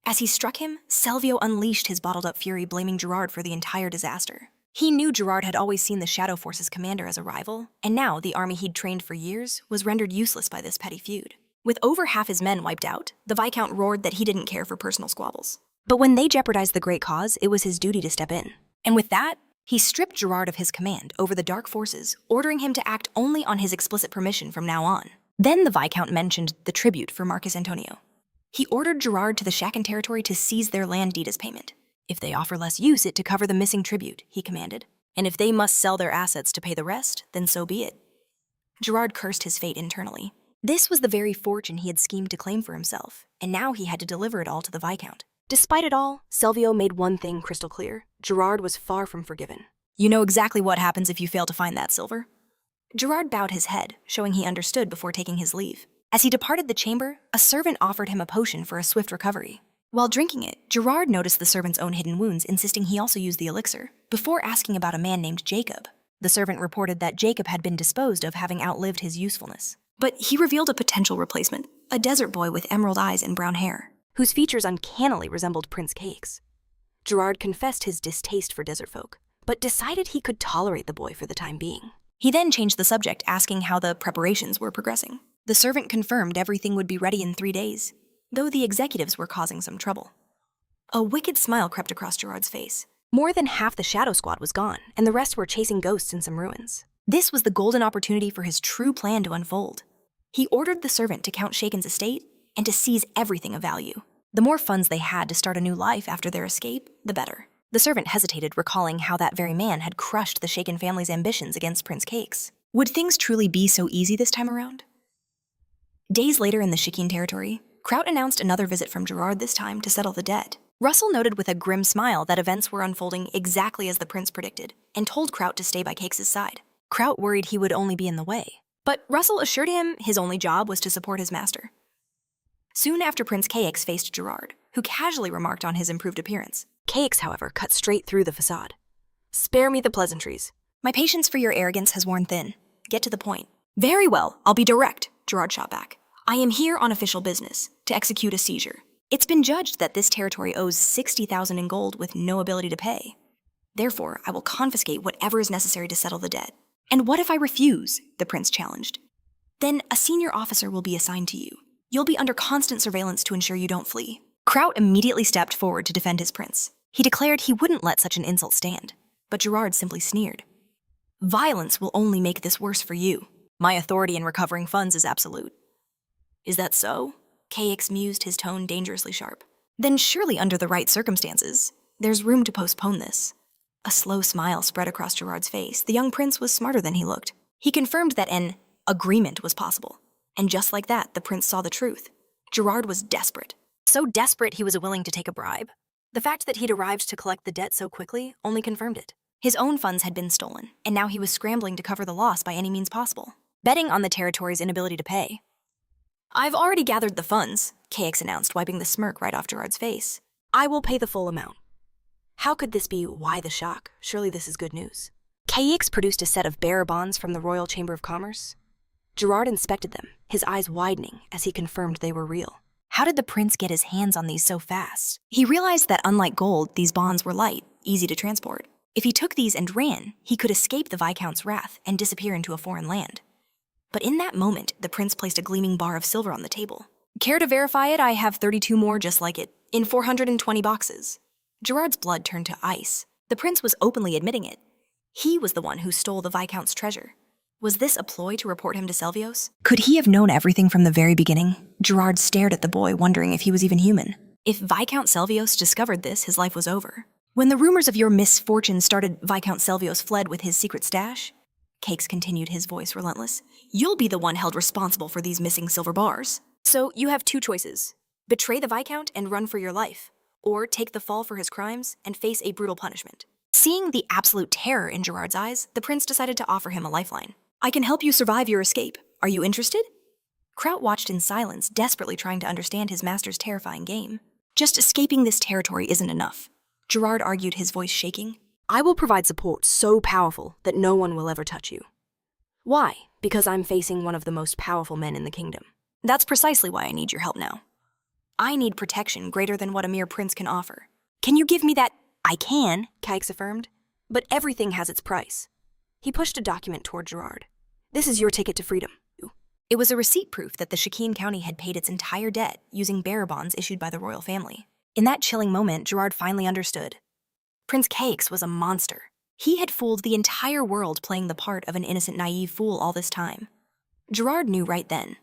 As he struck him, Selvio unleashed his bottled-up fury, blaming Gerard for the entire disaster. He knew Gerard had always seen the Shadow Force's commander as a rival, and now the army he'd trained for years was rendered useless by this petty feud. With over half his men wiped out, the Viscount roared that he didn't care for personal squabbles. But when they jeopardized the great cause, it was his duty to step in. And with that, he stripped Gerard of his command over the dark forces, ordering him to act only on his explicit permission from now on. Then the Viscount mentioned the tribute for Marcus Antonio. He ordered Gerard to the Shaken territory to seize their land deed as payment. If they offer less use, it to cover the missing tribute, he commanded. And if they must sell their assets to pay the rest, then so be it. Gerard cursed his fate internally. This was the very fortune he had schemed to claim for himself, and now he had to deliver it all to the Viscount. Despite it all, Selvio made one thing crystal clear. Gerard was far from forgiven. You know exactly what happens if you fail to find that silver? Gerard bowed his head, showing he understood before taking his leave. As he departed the chamber, a servant offered him a potion for a swift recovery. While drinking it, Gerard noticed the servant's own hidden wounds, insisting he also use the elixir, before asking about a man named Jacob. The servant reported that Jacob had been disposed of, having outlived his usefulness. But he revealed a potential replacement, a desert boy with emerald eyes and brown hair, whose features uncannily resembled Prince Cakes. Gerard confessed his distaste for desert folk, but decided he could tolerate the boy for the time being. He then changed the subject, asking how the preparations were progressing. The servant confirmed everything would be ready in 3 days, though the executives were causing some trouble. A wicked smile crept across Gerard's face. More than half the Shadow Squad was gone, and the rest were chasing ghosts in some ruins. This was the golden opportunity for his true plan to unfold. He ordered the servant to count Shaken's estate and to seize everything of value. The more funds they had to start a new life after their escape, the better. The servant hesitated, recalling how that very man had crushed the Shaken family's ambitions against Prince Cakes. Would things truly be so easy this time around? Days later in the Shikeen territory, Kraut announced another visit from Gerard, this time to settle the debt. Russell noted with a grim smile that events were unfolding exactly as the prince predicted, and told Kraut to stay by Cakes' side. Kraut worried he would only be in the way, but Russell assured him his only job was to support his master. Soon after, Prince Cakes faced Gerard, who casually remarked on his improved appearance. Cakes, however, cut straight through the facade. "Spare me the pleasantries. My patience for your arrogance has worn thin. Get to the point." "Very well, I'll be direct," Gerard shot back. "I am here on official business, to execute a seizure. It's been judged that this territory owes 60,000 in gold with no ability to pay. Therefore, I will confiscate whatever is necessary to settle the debt." "And what if I refuse?" the prince challenged. "Then a senior officer will be assigned to you. You'll be under constant surveillance to ensure you don't flee." Kraut immediately stepped forward to defend his prince. He declared he wouldn't let such an insult stand, but Gerard simply sneered. "Violence will only make this worse for you. My authority in recovering funds is absolute." "Is that so?" Cakes mused, his tone dangerously sharp. "Then surely under the right circumstances, there's room to postpone this." A slow smile spread across Gerard's face. The young prince was smarter than he looked. He confirmed that an agreement was possible. And just like that, the prince saw the truth. Gerard was desperate. So desperate he was willing to take a bribe. The fact that he'd arrived to collect the debt so quickly only confirmed it. His own funds had been stolen, and now he was scrambling to cover the loss by any means possible, betting on the territory's inability to pay. "I've already gathered the funds," Cakes announced, wiping the smirk right off Gerard's face. "I will pay the full amount." How could this be? Why the shock? Surely this is good news. Cakes produced a set of bearer bonds from the Royal Chamber of Commerce. Gerard inspected them, his eyes widening as he confirmed they were real. How did the prince get his hands on these so fast? He realized that unlike gold, these bonds were light, easy to transport. If he took these and ran, he could escape the Viscount's wrath and disappear into a foreign land. But in that moment, the prince placed a gleaming bar of silver on the table. "Care to verify it? I have 32 more just like it, in 420 boxes. Gerard's blood turned to ice. The prince was openly admitting it. He was the one who stole the Viscount's treasure. Was this a ploy to report him to Selvios? Could he have known everything from the very beginning? Gerard stared at the boy, wondering if he was even human. If Viscount Selvios discovered this, his life was over. "When the rumors of your misfortune started, Viscount Selvios fled with his secret stash." Cakes continued, his voice relentless. "You'll be the one held responsible for these missing silver bars. So you have two choices. Betray the Viscount and run for your life, or take the fall for his crimes and face a brutal punishment." Seeing the absolute terror in Gerard's eyes, the prince decided to offer him a lifeline. "I can help you survive your escape. Are you interested?" Kraut watched in silence, desperately trying to understand his master's terrifying game. "Just escaping this territory isn't enough," Gerard argued, his voice shaking. "I will provide support so powerful that no one will ever touch you." "Why?" "Because I'm facing one of the most powerful men in the kingdom." "That's precisely why I need your help now. I need protection greater than what a mere prince can offer." "Can you give me that?" "I can," Cakes affirmed. "But everything has its price." He pushed a document toward Gerard. "This is your ticket to freedom." It was a receipt proof that the Shikeen County had paid its entire debt using bearer bonds issued by the royal family. In that chilling moment, Gerard finally understood. Prince Cakes was a monster. He had fooled the entire world, playing the part of an innocent, naive fool all this time. Gerard knew right then.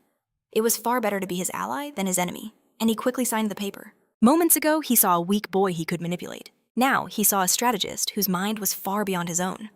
It was far better to be his ally than his enemy, and he quickly signed the paper. Moments ago, he saw a weak boy he could manipulate. Now, he saw a strategist whose mind was far beyond his own.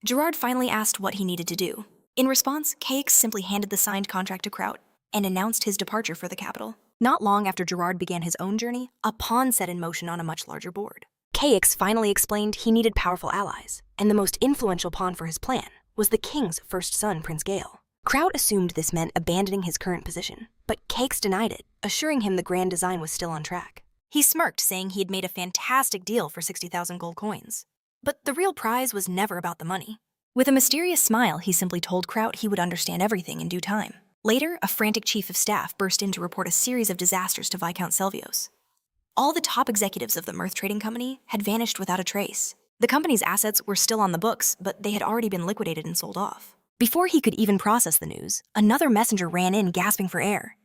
Gerard finally asked what he needed to do. In response, Cakes simply handed the signed contract to Kraut and announced his departure for the capital. Not long after Gerard began his own journey, a pawn set in motion on a much larger board. Cakes finally explained he needed powerful allies, and the most influential pawn for his plan was the king's first son, Prince Gale. Kraut assumed this meant abandoning his current position, but Cakes denied it, assuring him the grand design was still on track. He smirked, saying he had made a fantastic deal for 60,000 gold coins. But the real prize was never about the money. With a mysterious smile, he simply told Kraut he would understand everything in due time. Later, a frantic chief of staff burst in to report a series of disasters to Viscount Selvios. All the top executives of the Mirth Trading Company had vanished without a trace. The company's assets were still on the books, but they had already been liquidated and sold off. Before he could even process the news, another messenger ran in, gasping for air.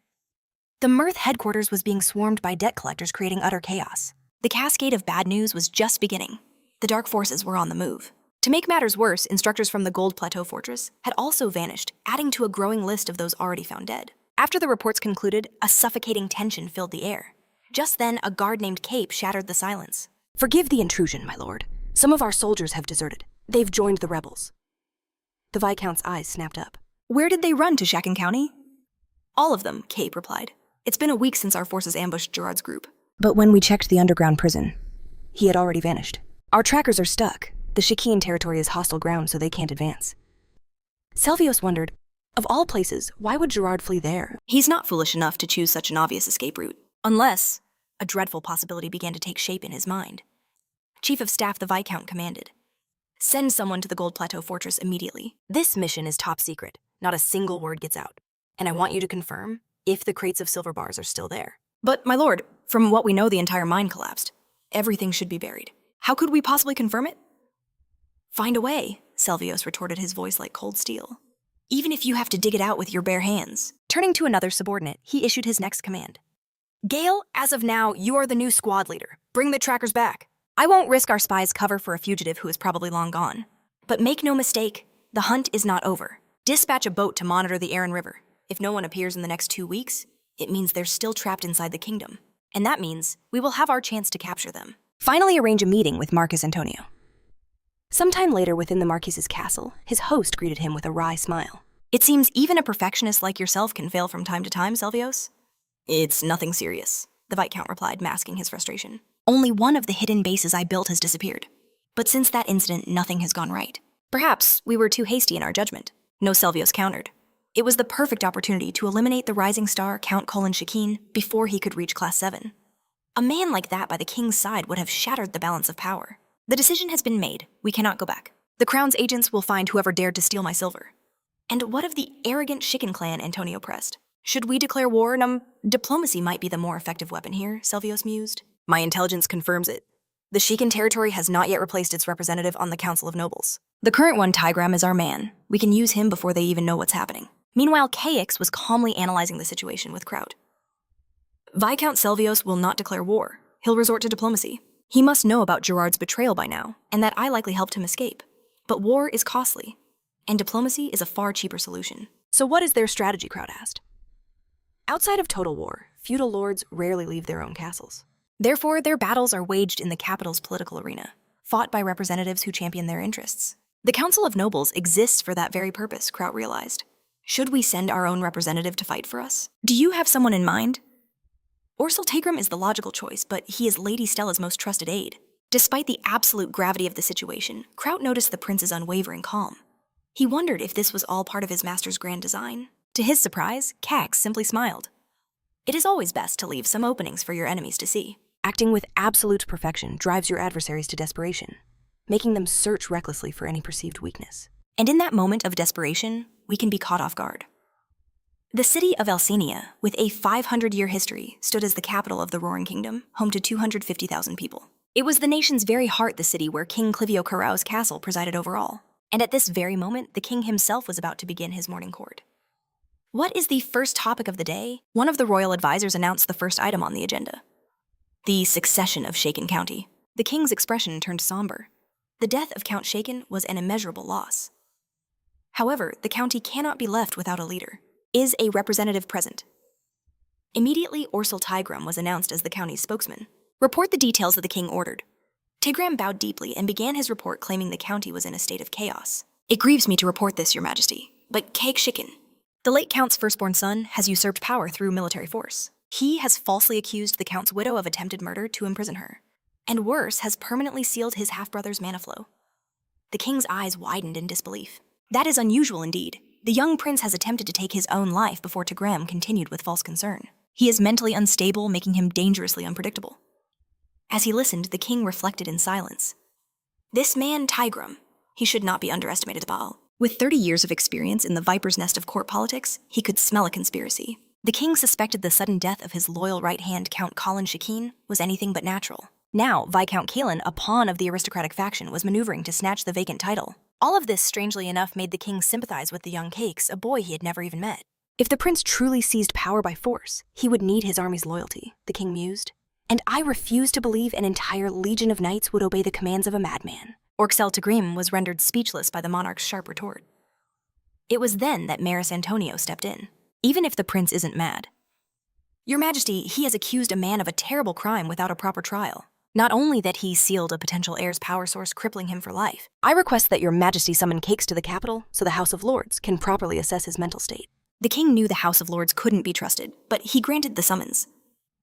The Mirth headquarters was being swarmed by debt collectors, creating utter chaos. The cascade of bad news was just beginning. The dark forces were on the move. To make matters worse, instructors from the Gold Plateau Fortress had also vanished, adding to a growing list of those already found dead. After the reports concluded, a suffocating tension filled the air. Just then, a guard named Cape shattered the silence. Forgive the intrusion, my lord. Some of our soldiers have deserted. They've joined the rebels. The Viscount's eyes snapped up. Where did they run to Shaken County? All of them, Cape replied. It's been a week since our forces ambushed Gerard's group. But when we checked the underground prison, he had already vanished. Our trackers are stuck. The Shikine territory is hostile ground, so they can't advance. Selvios wondered, of all places, why would Gerard flee there? He's not foolish enough to choose such an obvious escape route. Unless a dreadful possibility began to take shape in his mind. Chief of Staff the Viscount commanded, "Send someone to the Gold Plateau Fortress immediately. This mission is top secret. Not a single word gets out. And I want you to confirm if the crates of silver bars are still there." But, my lord, from what we know, the entire mine collapsed. Everything should be buried. How could we possibly confirm it? Find a way, Selvios retorted, his voice like cold steel. Even if you have to dig it out with your bare hands. Turning to another subordinate, he issued his next command. Gale, as of now, you are the new squad leader. Bring the trackers back. I won't risk our spies' cover for a fugitive who is probably long gone. But make no mistake, the hunt is not over. Dispatch a boat to monitor the Aran River. If no one appears in the next 2 weeks, it means they're still trapped inside the kingdom. And that means we will have our chance to capture them. Finally arrange a meeting with Marcus Antonio. Sometime later within the Marquis's castle, his host greeted him with a wry smile. It seems even a perfectionist like yourself can fail from time to time, Selvios. It's nothing serious, the Viscount replied, masking his frustration. Only one of the hidden bases I built has disappeared. But since that incident, nothing has gone right. Perhaps we were too hasty in our judgment. No, Selvios countered. It was the perfect opportunity to eliminate the rising star, Count Colin Shikine, before he could reach Class 7. A man like that by the king's side would have shattered the balance of power. The decision has been made. We cannot go back. The crown's agents will find whoever dared to steal my silver. And what of the arrogant Shikin clan, Antonio pressed? Should we declare war? Diplomacy might be the more effective weapon here, Selvios mused. My intelligence confirms it. The Shikin territory has not yet replaced its representative on the Council of Nobles. The current one, Tigram, is our man. We can use him before they even know what's happening. Meanwhile, KX was calmly analyzing the situation with Kraut. Viscount Selvios will not declare war. He'll resort to diplomacy. He must know about Gerard's betrayal by now, and that I likely helped him escape. But war is costly, and diplomacy is a far cheaper solution. So what is their strategy, Kraut asked. Outside of total war, feudal lords rarely leave their own castles. Therefore, their battles are waged in the capital's political arena, fought by representatives who champion their interests. The Council of Nobles exists for that very purpose, Kraut realized. Should we send our own representative to fight for us? Do you have someone in mind? Ursel Tagram is the logical choice, but he is Lady Stella's most trusted aide. Despite the absolute gravity of the situation, Kraut noticed the prince's unwavering calm. He wondered if this was all part of his master's grand design. To his surprise, Cax simply smiled. It is always best to leave some openings for your enemies to see. Acting with absolute perfection drives your adversaries to desperation, making them search recklessly for any perceived weakness. And in that moment of desperation, we can be caught off guard. The city of Alcenia, with a 500-year history, stood as the capital of the Roaring Kingdom, home to 250,000 people. It was the nation's very heart, the city where King Clivio Carau's castle presided over all. And at this very moment, the king himself was about to begin his morning court. What is the first topic of the day? One of the royal advisors announced the first item on the agenda. The succession of Shaken County. The king's expression turned somber. The death of Count Shaken was an immeasurable loss. However, the county cannot be left without a leader. Is a representative present? Immediately, Ursel Tigram was announced as the county's spokesman. Report the details that the king ordered. Tigram bowed deeply and began his report, claiming the county was in a state of chaos. It grieves me to report this, your majesty, but Cake Shikin, the late count's firstborn son, has usurped power through military force. He has falsely accused the count's widow of attempted murder to imprison her, and worse, has permanently sealed his half-brother's mana flow. The king's eyes widened in disbelief. That is unusual indeed. The young prince has attempted to take his own life before Tigram continued with false concern. He is mentally unstable, making him dangerously unpredictable. As he listened, the king reflected in silence. This man, Tigrum, he should not be underestimated at all. With 30 years of experience in the viper's nest of court politics, he could smell a conspiracy. The king suspected the sudden death of his loyal right-hand Count Colin Shakeen was anything but natural. Now, Viscount Kalin, a pawn of the aristocratic faction, was maneuvering to snatch the vacant title. All of this, strangely enough, made the king sympathize with the young Cakes, a boy he had never even met. If the prince truly seized power by force, he would need his army's loyalty, the king mused. And I refuse to believe an entire legion of knights would obey the commands of a madman. Orxel Tagrim was rendered speechless by the monarch's sharp retort. It was then that Maris Antonio stepped in. Even if the prince isn't mad. Your Majesty, he has accused a man of a terrible crime without a proper trial. Not only that he sealed a potential heir's power source, crippling him for life. I request that your Majesty summon Cakes to the capital so the House of Lords can properly assess his mental state. The king knew the House of Lords couldn't be trusted, but he granted the summons.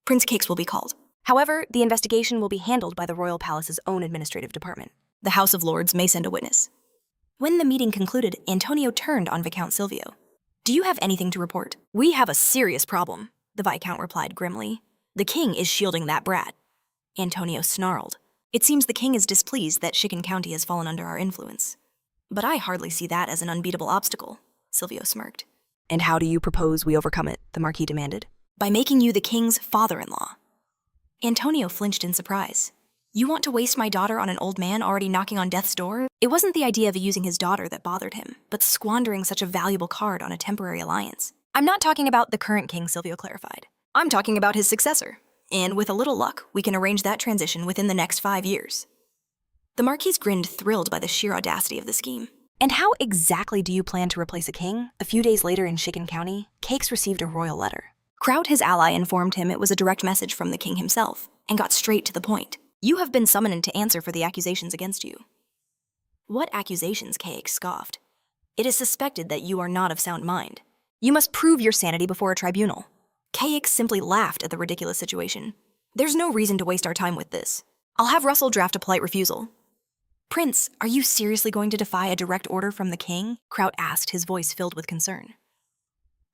Prince Cakes will be called. However, the investigation will be handled by the Royal Palace's own administrative department. The House of Lords may send a witness. When the meeting concluded, Antonio turned on Viscount Silvio. Do you have anything to report? We have a serious problem, the Viscount replied grimly. The king is shielding that brat. Antonio snarled. It seems the king is displeased that Chicken County has fallen under our influence. But I hardly see that as an unbeatable obstacle, Silvio smirked. And how do you propose we overcome it? The Marquis demanded. By making you the king's father-in-law. Antonio flinched in surprise. You want to waste my daughter on an old man already knocking on death's door? It wasn't the idea of using his daughter that bothered him, but squandering such a valuable card on a temporary alliance. I'm not talking about the current king, Silvio clarified. I'm talking about his successor. And with a little luck, we can arrange that transition within the next 5 years. The Marquis grinned, thrilled by the sheer audacity of the scheme. And how exactly do you plan to replace a king? A few days later in Chicken County, Cakes received a royal letter. Kraut, his ally, informed him it was a direct message from the king himself, and got straight to the point. You have been summoned to answer for the accusations against you. What accusations? Cakes scoffed. It is suspected that you are not of sound mind. You must prove your sanity before a tribunal. Cakes simply laughed at the ridiculous situation. There's no reason to waste our time with this. I'll have Russell draft a polite refusal. Prince, are you seriously going to defy a direct order from the king? Kraut asked, his voice filled with concern.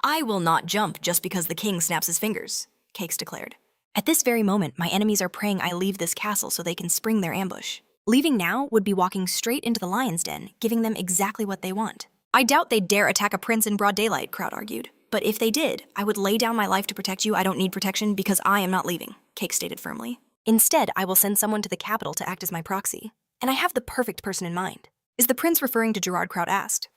I will not jump just because the king snaps his fingers, Cakes declared. At this very moment, my enemies are praying I leave this castle so they can spring their ambush. Leaving now would be walking straight into the lion's den, giving them exactly what they want. I doubt they'd dare attack a prince in broad daylight, Kraut argued. But if they did, I would lay down my life to protect you. I don't need protection because I am not leaving, Cakes stated firmly. Instead, I will send someone to the capital to act as my proxy. And I have the perfect person in mind. Is the prince referring to Gerard? Kraut asked.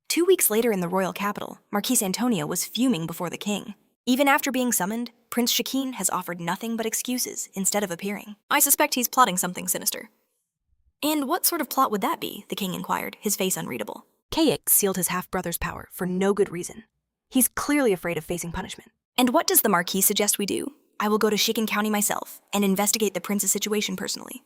2 weeks later in the royal capital, Marquis Antonio was fuming before the king. Even after being summoned, Prince Shakeen has offered nothing but excuses instead of appearing. I suspect he's plotting something sinister. And what sort of plot would that be? The king inquired, his face unreadable. Cakes sealed his half-brother's power for no good reason. He's clearly afraid of facing punishment. And what does the Marquis suggest we do? I will go to Chicken County myself and investigate the prince's situation personally.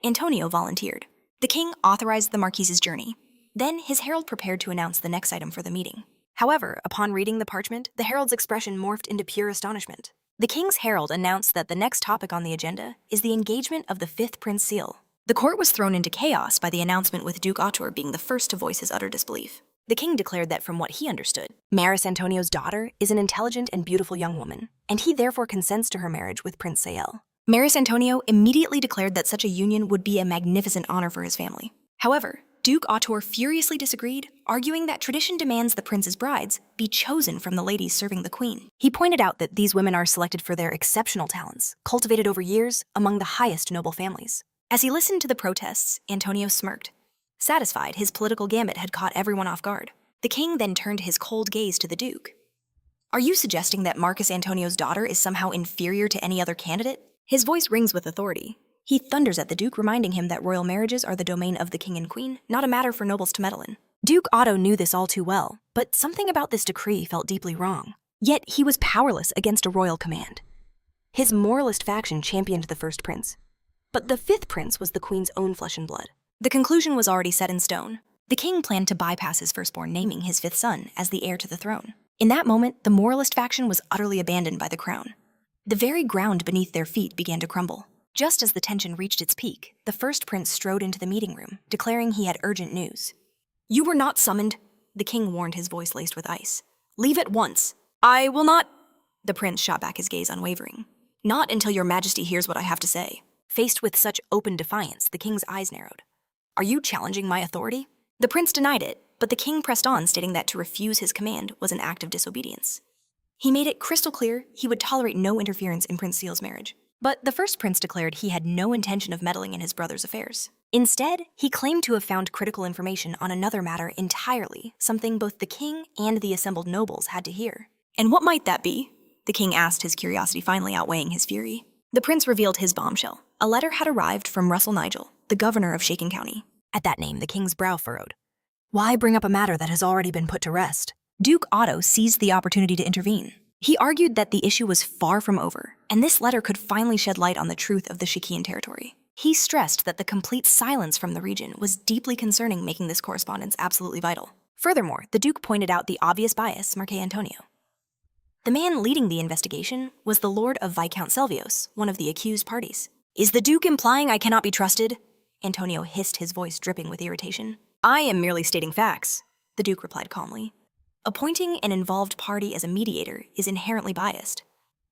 Antonio volunteered. The king authorized the Marquis's journey. Then his herald prepared to announce the next item for the meeting. However, upon reading the parchment, the herald's expression morphed into pure astonishment. The king's herald announced that the next topic on the agenda is the engagement of the 5th Prince Seal. The court was thrown into chaos by the announcement, with Duke Ottor being the first to voice his utter disbelief. The king declared that from what he understood, Maris Antonio's daughter is an intelligent and beautiful young woman, and he therefore consents to her marriage with Prince Sael. Maris Antonio immediately declared that such a union would be a magnificent honor for his family. However, Duke Ottor furiously disagreed, arguing that tradition demands the prince's brides be chosen from the ladies serving the queen. He pointed out that these women are selected for their exceptional talents, cultivated over years among the highest noble families. As he listened to the protests, Antonio smirked. Satisfied his political gambit had caught everyone off guard, the king then turned his cold gaze to the duke. Are you suggesting that Marcus Antonio's daughter is somehow inferior to any other candidate? His voice rings with authority. He thunders at the duke, reminding him that royal marriages are the domain of the king and queen, not a matter for nobles to meddle in. Duke Otto knew this all too well, but something about this decree felt deeply wrong. Yet he was powerless against a royal command. His moralist faction championed the first prince, but the 5th prince was the queen's own flesh and blood. The conclusion was already set in stone. The king planned to bypass his firstborn, naming his 5th son as the heir to the throne. In that moment, the moralist faction was utterly abandoned by the crown. The very ground beneath their feet began to crumble. Just as the tension reached its peak, the first prince strode into the meeting room, declaring he had urgent news. You were not summoned, the king warned, his voice laced with ice. Leave at once. I will not. The prince shot back, his gaze unwavering. Not until your majesty hears what I have to say. Faced with such open defiance, the king's eyes narrowed. Are you challenging my authority? The prince denied it, but the king pressed on, stating that to refuse his command was an act of disobedience. He made it crystal clear he would tolerate no interference in Prince Seal's marriage. But the first prince declared he had no intention of meddling in his brother's affairs. Instead, he claimed to have found critical information on another matter entirely, something both the king and the assembled nobles had to hear. And what might that be? The king asked, his curiosity finally outweighing his fury. The prince revealed his bombshell. A letter had arrived from Russell Nigel, the governor of Shaken County. At that name, the king's brow furrowed. Why bring up a matter that has already been put to rest? Duke Otto seized the opportunity to intervene. He argued that the issue was far from over, and this letter could finally shed light on the truth of the Shakian territory. He stressed that the complete silence from the region was deeply concerning, making this correspondence absolutely vital. Furthermore, the Duke pointed out the obvious bias, Marque Antonio. The man leading the investigation was the Lord of Viscount Selvios, one of the accused parties. Is the Duke implying I cannot be trusted? Antonio hissed, his voice dripping with irritation. I am merely stating facts, the Duke replied calmly. Appointing an involved party as a mediator is inherently biased.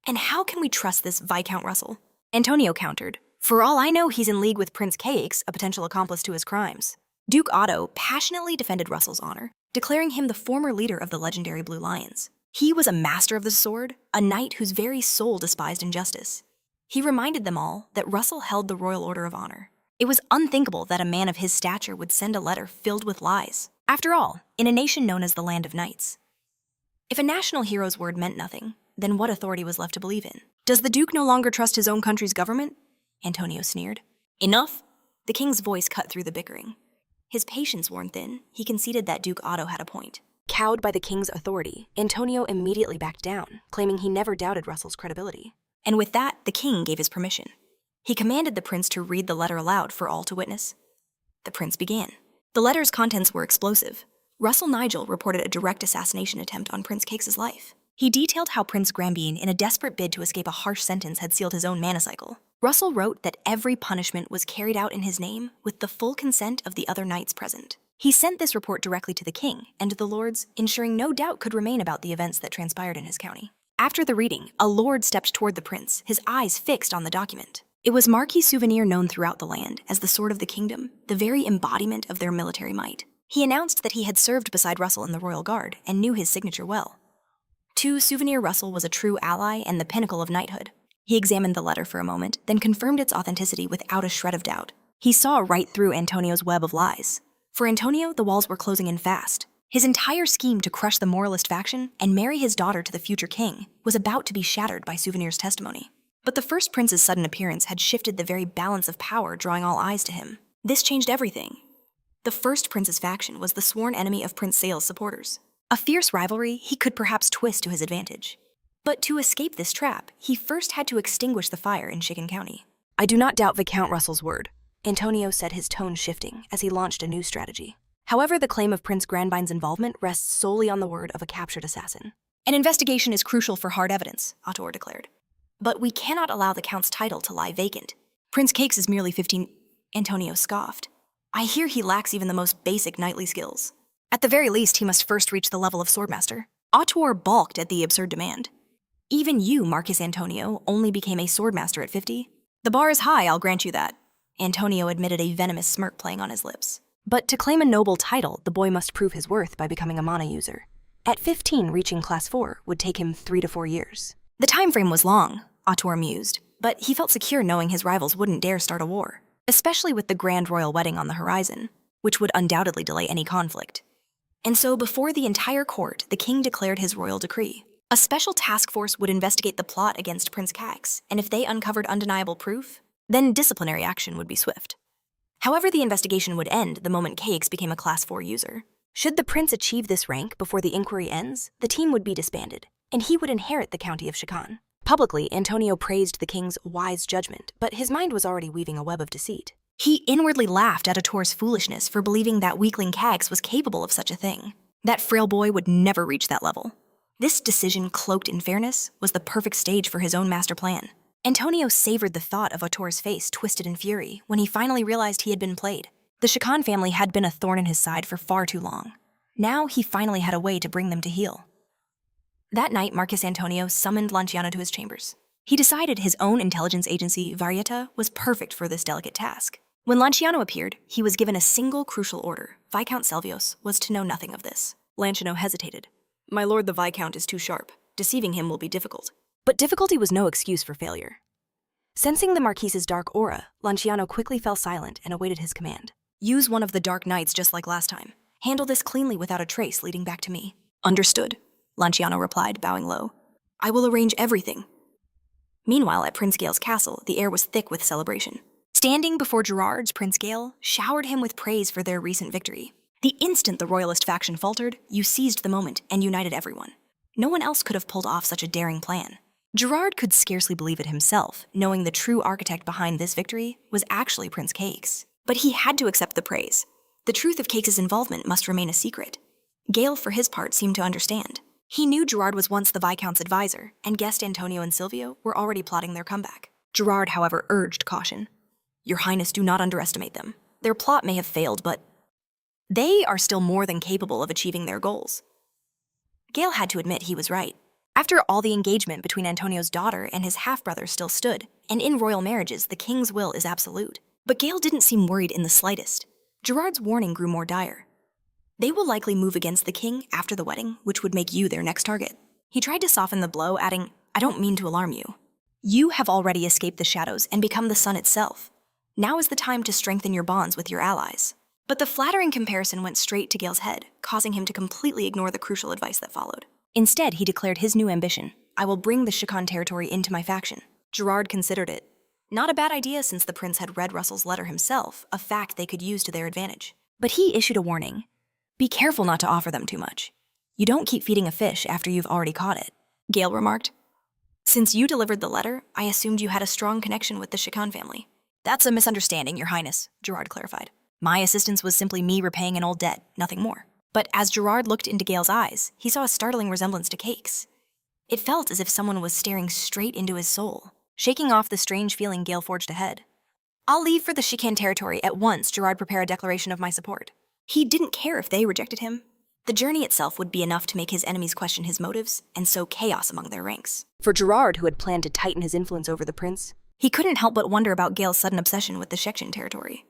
And how can we trust this Viscount Russell? Antonio countered. For all I know, he's in league with Prince Cakes, a potential accomplice to his crimes. Duke Otto passionately defended Russell's honor, declaring him the former leader of the legendary Blue Lions. He was a master of the sword, a knight whose very soul despised injustice. He reminded them all that Russell held the Royal Order of Honor. It was unthinkable that a man of his stature would send a letter filled with lies. After all, in a nation known as the Land of Knights. If a national hero's word meant nothing, then what authority was left to believe in? Does the Duke no longer trust his own country's government? Antonio sneered. Enough? The king's voice cut through the bickering. His patience worn thin, he conceded that Duke Otto had a point. Cowed by the king's authority, Antonio immediately backed down, claiming he never doubted Russell's credibility. And with that, the king gave his permission. He commanded the prince to read the letter aloud for all to witness. The prince began. The letter's contents were explosive. Russell Nigel reported a direct assassination attempt on Prince Cakes' life. He detailed how Prince Grambine, in a desperate bid to escape a harsh sentence, had sealed his own manicycle. Russell wrote that every punishment was carried out in his name with the full consent of the other knights present. He sent this report directly to the king and the lords, ensuring no doubt could remain about the events that transpired in his county. After the reading, a lord stepped toward the prince, his eyes fixed on the document. It was Marquis Souvenir, known throughout the land as the Sword of the Kingdom, the very embodiment of their military might. He announced that he had served beside Russell in the Royal Guard and knew his signature well. To Souvenir, Russell was a true ally and the pinnacle of knighthood. He examined the letter for a moment, then confirmed its authenticity without a shred of doubt. He saw right through Antonio's web of lies. For Antonio, the walls were closing in fast. His entire scheme to crush the moralist faction and marry his daughter to the future king was about to be shattered by Souvenir's testimony. But the first prince's sudden appearance had shifted the very balance of power, drawing all eyes to him. This changed everything. The first prince's faction was the sworn enemy of Prince Sale's supporters. A fierce rivalry he could perhaps twist to his advantage. But to escape this trap, he first had to extinguish the fire in Shaken County. I do not doubt Viscount Russell's word, Antonio said, his tone shifting as he launched a new strategy. However, the claim of Prince Grandbine's involvement rests solely on the word of a captured assassin. An investigation is crucial for hard evidence, Otto declared. But we cannot allow the count's title to lie vacant. Prince Cakes is merely 15. Antonio scoffed. I hear he lacks even the most basic knightly skills. At the very least, he must first reach the level of swordmaster. Otto balked at the absurd demand. Even you, Marcus Antonio, only became a swordmaster at 50. The bar is high, I'll grant you that. Antonio admitted, a venomous smirk playing on his lips. But to claim a noble title, the boy must prove his worth by becoming a mana user. At 15, reaching class 4 would take him 3 to 4 years. The time frame was long, Otto mused, but he felt secure knowing his rivals wouldn't dare start a war, especially with the grand royal wedding on the horizon, which would undoubtedly delay any conflict. And so before the entire court, the king declared his royal decree. A special task force would investigate the plot against Prince Cax, and if they uncovered undeniable proof, then disciplinary action would be swift. However, the investigation would end the moment Cax became a class 4 user. Should the prince achieve this rank before the inquiry ends, the team would be disbanded, and he would inherit the county of Shakan. Publicly, Antonio praised the king's wise judgment, but his mind was already weaving a web of deceit. He inwardly laughed at Ator's foolishness for believing that weakling Cax was capable of such a thing. That frail boy would never reach that level. This decision, cloaked in fairness, was the perfect stage for his own master plan. Antonio savored the thought of Ator's face twisted in fury when he finally realized he had been played. The Shakan family had been a thorn in his side for far too long. Now he finally had a way to bring them to heel. That night, Marcus Antonio summoned Lanciano to his chambers. He decided his own intelligence agency, Varieta, was perfect for this delicate task. When Lanciano appeared, he was given a single crucial order. Viscount Selvios was to know nothing of this. Lanciano hesitated. My lord, the Viscount is too sharp. Deceiving him will be difficult. But difficulty was no excuse for failure. Sensing the Marquise's dark aura, Lanciano quickly fell silent and awaited his command. Use one of the dark knights just like last time. Handle this cleanly without a trace leading back to me. Understood, Lanciano replied, bowing low. I will arrange everything. Meanwhile, at Prince Gale's castle, the air was thick with celebration. Standing before Gerard's, Prince Gale showered him with praise for their recent victory. The instant the royalist faction faltered, you seized the moment and united everyone. No one else could have pulled off such a daring plan. Gerard could scarcely believe it himself, knowing the true architect behind this victory was actually Prince Cakes. But he had to accept the praise. The truth of Cakes' involvement must remain a secret. Gale, for his part, seemed to understand. He knew Gerard was once the Viscount's advisor, and guessed Antonio and Silvio were already plotting their comeback. Gerard, however, urged caution. Your Highness, do not underestimate them. Their plot may have failed, but they are still more than capable of achieving their goals. Gale had to admit he was right. After all, the engagement between Antonio's daughter and his half-brother still stood, and in royal marriages, the king's will is absolute. But Gale didn't seem worried in the slightest. Gerard's warning grew more dire. They will likely move against the king after the wedding, which would make you their next target. He tried to soften the blow, adding, I don't mean to alarm you. You have already escaped the shadows and become the sun itself. Now is the time to strengthen your bonds with your allies. But the flattering comparison went straight to Gale's head, causing him to completely ignore the crucial advice that followed. Instead, he declared his new ambition. I will bring the Shikon territory into my faction. Gerard considered it. Not a bad idea since the prince had read Russell's letter himself, a fact they could use to their advantage. But he issued a warning. Be careful not to offer them too much. You don't keep feeding a fish after you've already caught it. Gale remarked. Since you delivered the letter, I assumed you had a strong connection with the Shikon family. That's a misunderstanding, Your Highness, Gerard clarified. My assistance was simply me repaying an old debt, nothing more. But as Gerard looked into Gale's eyes, he saw a startling resemblance to Cakes. It felt as if someone was staring straight into his soul. Shaking off the strange feeling, Gale forged ahead. I'll leave for the Shikon territory at once, Gerard prepare a declaration of my support. He didn't care if they rejected him. The journey itself would be enough to make his enemies question his motives and sow chaos among their ranks. For Gerard, who had planned to tighten his influence over the prince, he couldn't help but wonder about Gale's sudden obsession with the Shekshin territory.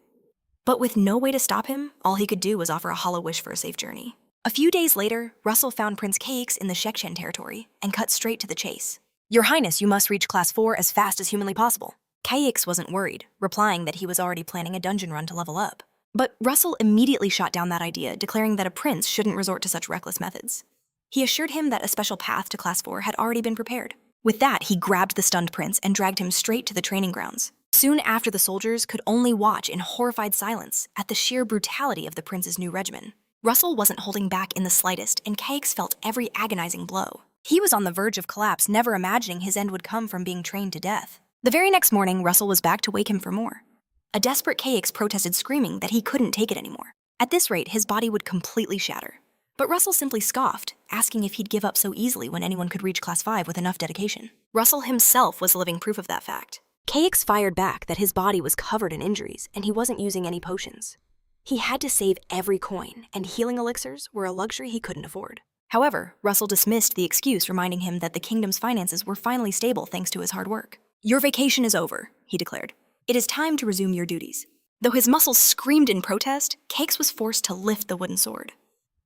But with no way to stop him, all he could do was offer a hollow wish for a safe journey. A few days later, Russell found Prince Cakes in the Shekshin territory and cut straight to the chase. Your Highness, you must reach Class 4 as fast as humanly possible. Cakes wasn't worried, replying that he was already planning a dungeon run to level up. But Russell immediately shot down that idea, declaring that a prince shouldn't resort to such reckless methods. He assured him that a special path to Class 4 had already been prepared. With that, he grabbed the stunned prince and dragged him straight to the training grounds. Soon after, the soldiers could only watch in horrified silence at the sheer brutality of the prince's new regimen. Russell wasn't holding back in the slightest, and Cakes felt every agonizing blow. He was on the verge of collapse, never imagining his end would come from being trained to death. The very next morning, Russell was back to wake him for more. A desperate Cakes protested, screaming that he couldn't take it anymore. At this rate, his body would completely shatter. But Russell simply scoffed, asking if he'd give up so easily when anyone could reach Class 5 with enough dedication. Russell himself was living proof of that fact. Cakes fired back that his body was covered in injuries and he wasn't using any potions. He had to save every coin, and healing elixirs were a luxury he couldn't afford. However, Russell dismissed the excuse, reminding him that the kingdom's finances were finally stable thanks to his hard work. Your vacation is over, he declared. It is time to resume your duties. Though his muscles screamed in protest, Cakes was forced to lift the wooden sword.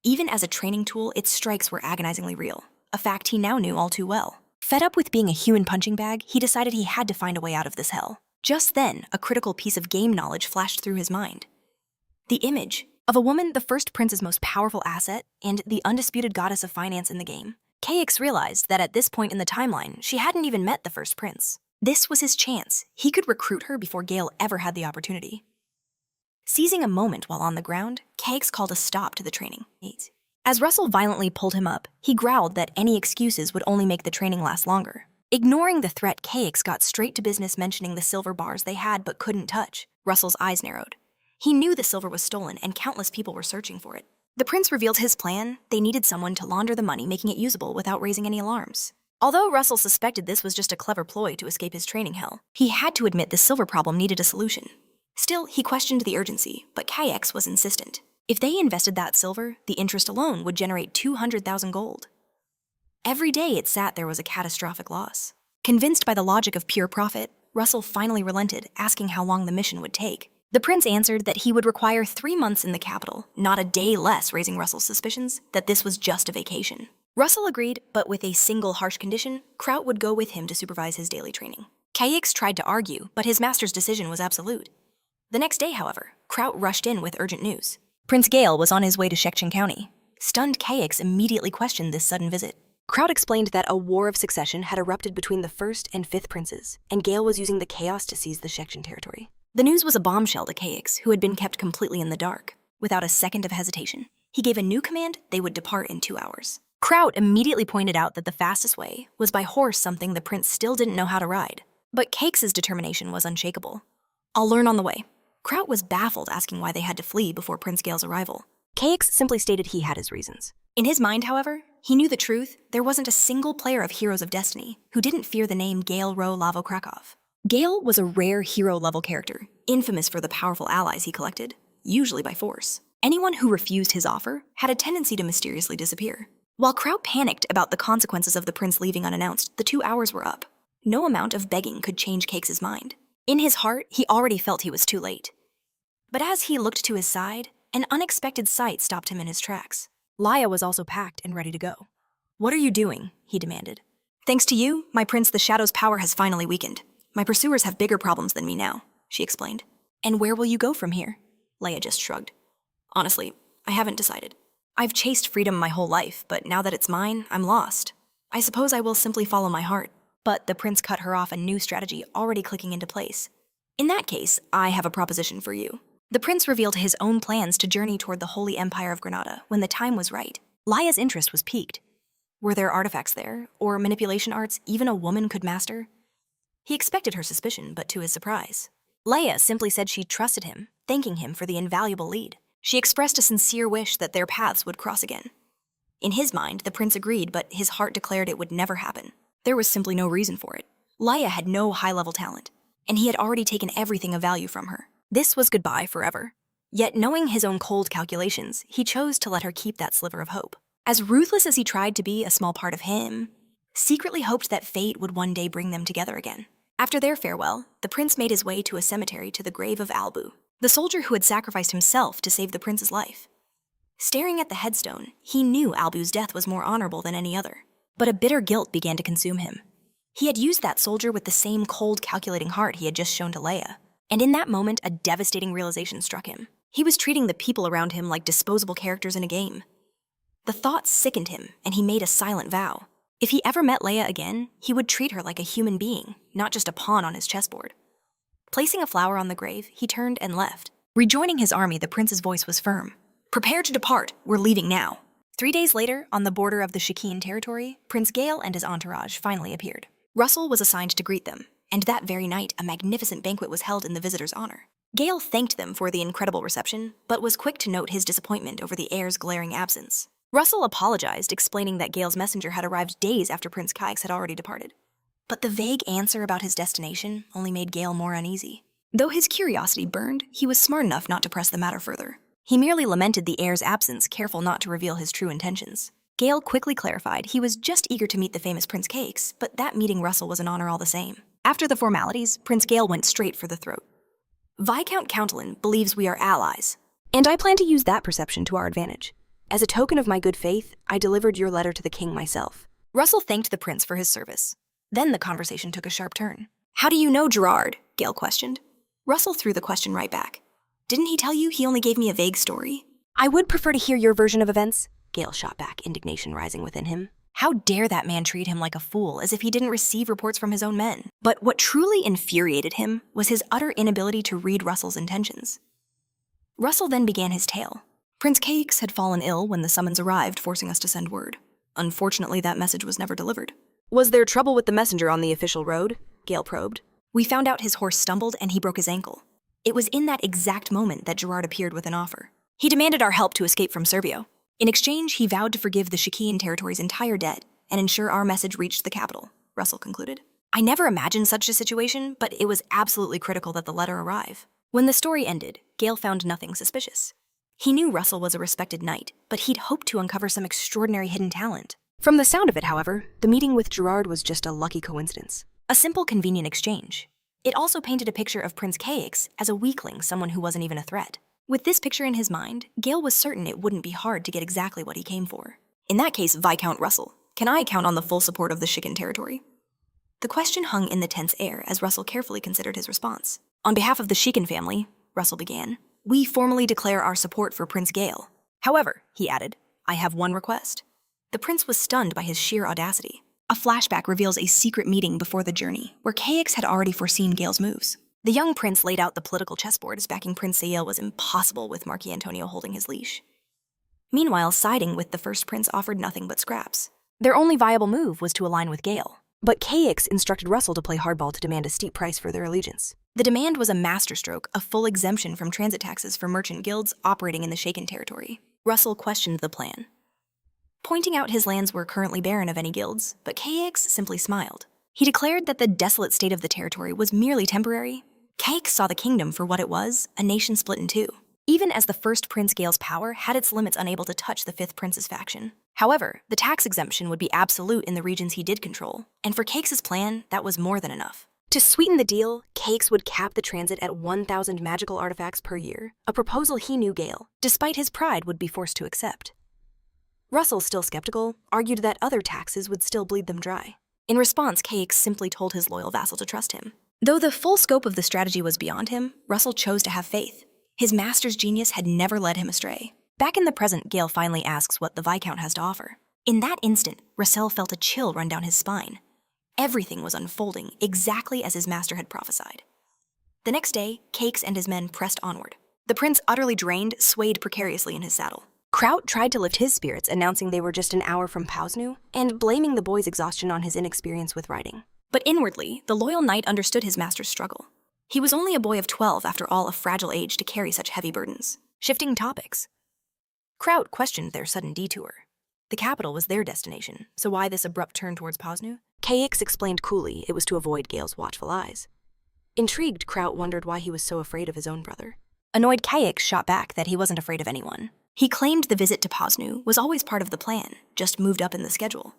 Even as a training tool, its strikes were agonizingly real, a fact he now knew all too well. Fed up with being a human punching bag, he decided he had to find a way out of this hell. Just then, a critical piece of game knowledge flashed through his mind. The image of a woman, the first prince's most powerful asset, and the undisputed goddess of finance in the game. Cakes realized that at this point in the timeline, she hadn't even met the first prince. This was his chance. He could recruit her before Gale ever had the opportunity. Seizing a moment while on the ground, Cakes called a stop to the training. As Russell violently pulled him up, he growled that any excuses would only make the training last longer. Ignoring the threat, Cakes got straight to business, mentioning the silver bars they had but couldn't touch. Russell's eyes narrowed. He knew the silver was stolen and countless people were searching for it. The prince revealed his plan. They needed someone to launder the money, making it usable without raising any alarms. Although Russell suspected this was just a clever ploy to escape his training hell, he had to admit the silver problem needed a solution. Still, he questioned the urgency, but Cakes was insistent. If they invested that silver, the interest alone would generate 200,000 gold. Every day it sat there was a catastrophic loss. Convinced by the logic of pure profit, Russell finally relented, asking how long the mission would take. The prince answered that he would require 3 months in the capital, not a day less, raising Russell's suspicions that this was just a vacation. Russell agreed, but with a single harsh condition: Kraut would go with him to supervise his daily training. Kayix tried to argue, but his master's decision was absolute. The next day, however, Kraut rushed in with urgent news. Prince Gale was on his way to Shekchen County. Stunned Kayix immediately questioned this sudden visit. Kraut explained that a war of succession had erupted between the 1st and 5th princes, and Gale was using the chaos to seize the Shekchen territory. The news was a bombshell to Kayix, who had been kept completely in the dark. Without a second of hesitation, he gave a new command: they would depart in 2 hours. Kraut immediately pointed out that the fastest way was by horse, something the prince still didn't know how to ride. But Kayix's determination was unshakable. "I'll learn on the way." Kraut was baffled, asking why they had to flee before Prince Gale's arrival. Kayix simply stated he had his reasons. In his mind, however, he knew the truth: there wasn't a single player of Heroes of Destiny who didn't fear the name Gale Ro Lavo Krakov. Gale was a rare hero-level character, infamous for the powerful allies he collected, usually by force. Anyone who refused his offer had a tendency to mysteriously disappear. While Kraut panicked about the consequences of the prince leaving unannounced, the 2 hours were up. No amount of begging could change Kayix's mind. In his heart, he already felt he was too late. But as he looked to his side, an unexpected sight stopped him in his tracks. Laya was also packed and ready to go. "What are you doing?" he demanded. "Thanks to you, my prince, the Shadow's power has finally weakened. My pursuers have bigger problems than me now," she explained. "And where will you go from here?" Leia just shrugged. "Honestly, I haven't decided. I've chased freedom my whole life, but now that it's mine, I'm lost. I suppose I will simply follow my heart." But the prince cut her off, a new strategy already clicking into place. "In that case, I have a proposition for you." The prince revealed his own plans to journey toward the Holy Empire of Granada when the time was right. Laya's interest was piqued. Were there artifacts there, or manipulation arts even a woman could master? He expected her suspicion, but to his surprise, Leia simply said she trusted him, thanking him for the invaluable lead. She expressed a sincere wish that their paths would cross again. In his mind, the prince agreed, but his heart declared it would never happen. There was simply no reason for it. Leia had no high-level talent, and he had already taken everything of value from her. This was goodbye forever. Yet, knowing his own cold calculations, he chose to let her keep that sliver of hope. As ruthless as he tried to be, a small part of him secretly hoped that fate would one day bring them together again. After their farewell, the prince made his way to a cemetery to the grave of Albu, the soldier who had sacrificed himself to save the prince's life. Staring at the headstone, he knew Albu's death was more honorable than any other. But a bitter guilt began to consume him. He had used that soldier with the same cold, calculating heart he had just shown to Leia. And in that moment, a devastating realization struck him. He was treating the people around him like disposable characters in a game. The thought sickened him, and he made a silent vow. If he ever met Leia again, he would treat her like a human being, not just a pawn on his chessboard. Placing a flower on the grave, he turned and left. Rejoining his army, the prince's voice was firm. "Prepare to depart. We're leaving now." 3 days later, on the border of the Shekhin territory, Prince Gale and his entourage finally appeared. Russell was assigned to greet them, and that very night, a magnificent banquet was held in the visitors' honor. Gale thanked them for the incredible reception, but was quick to note his disappointment over the heir's glaring absence. Russell apologized, explaining that Gale's messenger had arrived days after Prince Kayix had already departed. But the vague answer about his destination only made Gale more uneasy. Though his curiosity burned, he was smart enough not to press the matter further. He merely lamented the heir's absence, careful not to reveal his true intentions. Gale quickly clarified he was just eager to meet the famous Prince Kayix, but that meeting Russell was an honor all the same. After the formalities, Prince Gale went straight for the throat. "Viscount Countlin believes we are allies." And I plan to use that perception to our advantage. As a token of my good faith, I delivered your letter to the king myself. Russell thanked the prince for his service. Then the conversation took a sharp turn. "How do you know Gerard?" Gale questioned. Russell threw the question right back. "Didn't he tell you he only gave me a vague story?" I would prefer to hear your version of events, Gale shot back, indignation rising within him. How dare that man treat him like a fool, as if he didn't receive reports from his own men? But what truly infuriated him was his utter inability to read Russell's intentions. Russell then began his tale. "Prince Kayix had fallen ill when the summons arrived, forcing us to send word. Unfortunately, that message was never delivered." Was there trouble with the messenger on the official road? Gale probed. "We found out his horse stumbled and he broke his ankle. It was in that exact moment that Gerard appeared with an offer. He demanded our help to escape from Servio. In exchange, he vowed to forgive the Shekhin territory's entire debt and ensure our message reached the capital," Russell concluded. "I never imagined such a situation, but it was absolutely critical that the letter arrive." When the story ended, Gale found nothing suspicious. He knew Russell was a respected knight, but he'd hoped to uncover some extraordinary hidden talent. From the sound of it, however, the meeting with Gerard was just a lucky coincidence. A simple, convenient exchange. It also painted a picture of Prince Caix as a weakling, someone who wasn't even a threat. With this picture in his mind, Gale was certain it wouldn't be hard to get exactly what he came for. In that case, Viscount Russell, can I count on the full support of the Shiken territory? The question hung in the tense air as Russell carefully considered his response. On behalf of the Shiken family, Russell began, we formally declare our support for Prince Gale. However, he added, I have one request. The prince was stunned by his sheer audacity. A flashback reveals a secret meeting before the journey, where Caix had already foreseen Gale's moves. The young prince laid out the political chessboard as backing Prince Sael was impossible with Marquis Antonio holding his leash. Meanwhile, siding with the first prince offered nothing but scraps. Their only viable move was to align with Gale. But Caix instructed Russell to play hardball to demand a steep price for their allegiance. The demand was a masterstroke, a full exemption from transit taxes for merchant guilds operating in the Shaken territory. Russell questioned the plan, pointing out his lands were currently barren of any guilds, but Caix simply smiled. He declared that the desolate state of the territory was merely temporary. Caix saw the kingdom for what it was, a nation split in two. Even as the first Prince Gale's power had its limits unable to touch the fifth prince's faction. However, the tax exemption would be absolute in the regions he did control, and for Caix's plan, that was more than enough. To sweeten the deal, Caix would cap the transit at 1,000 magical artifacts per year, a proposal he knew Gale, despite his pride, would be forced to accept. Russell, still skeptical, argued that other taxes would still bleed them dry. In response, Caix simply told his loyal vassal to trust him. Though the full scope of the strategy was beyond him, Russell chose to have faith. His master's genius had never led him astray. Back in the present, Gale finally asks what the Viscount has to offer. In that instant, Russell felt a chill run down his spine. Everything was unfolding exactly as his master had prophesied. The next day, Caix and his men pressed onward. The prince, utterly drained, swayed precariously in his saddle. Kraut tried to lift his spirits, announcing they were just an hour from Pausnu, and blaming the boy's exhaustion on his inexperience with riding. But inwardly, the loyal knight understood his master's struggle. He was only a boy of 12, after all, a fragile age to carry such heavy burdens. Shifting topics. Kraut questioned their sudden detour. The capital was their destination, so why this abrupt turn towards Pausnu? Caix explained coolly it was to avoid Gale's watchful eyes. Intrigued, Kraut wondered why he was so afraid of his own brother. Annoyed, Caix shot back that he wasn't afraid of anyone. He claimed the visit to Pausnu was always part of the plan, just moved up in the schedule.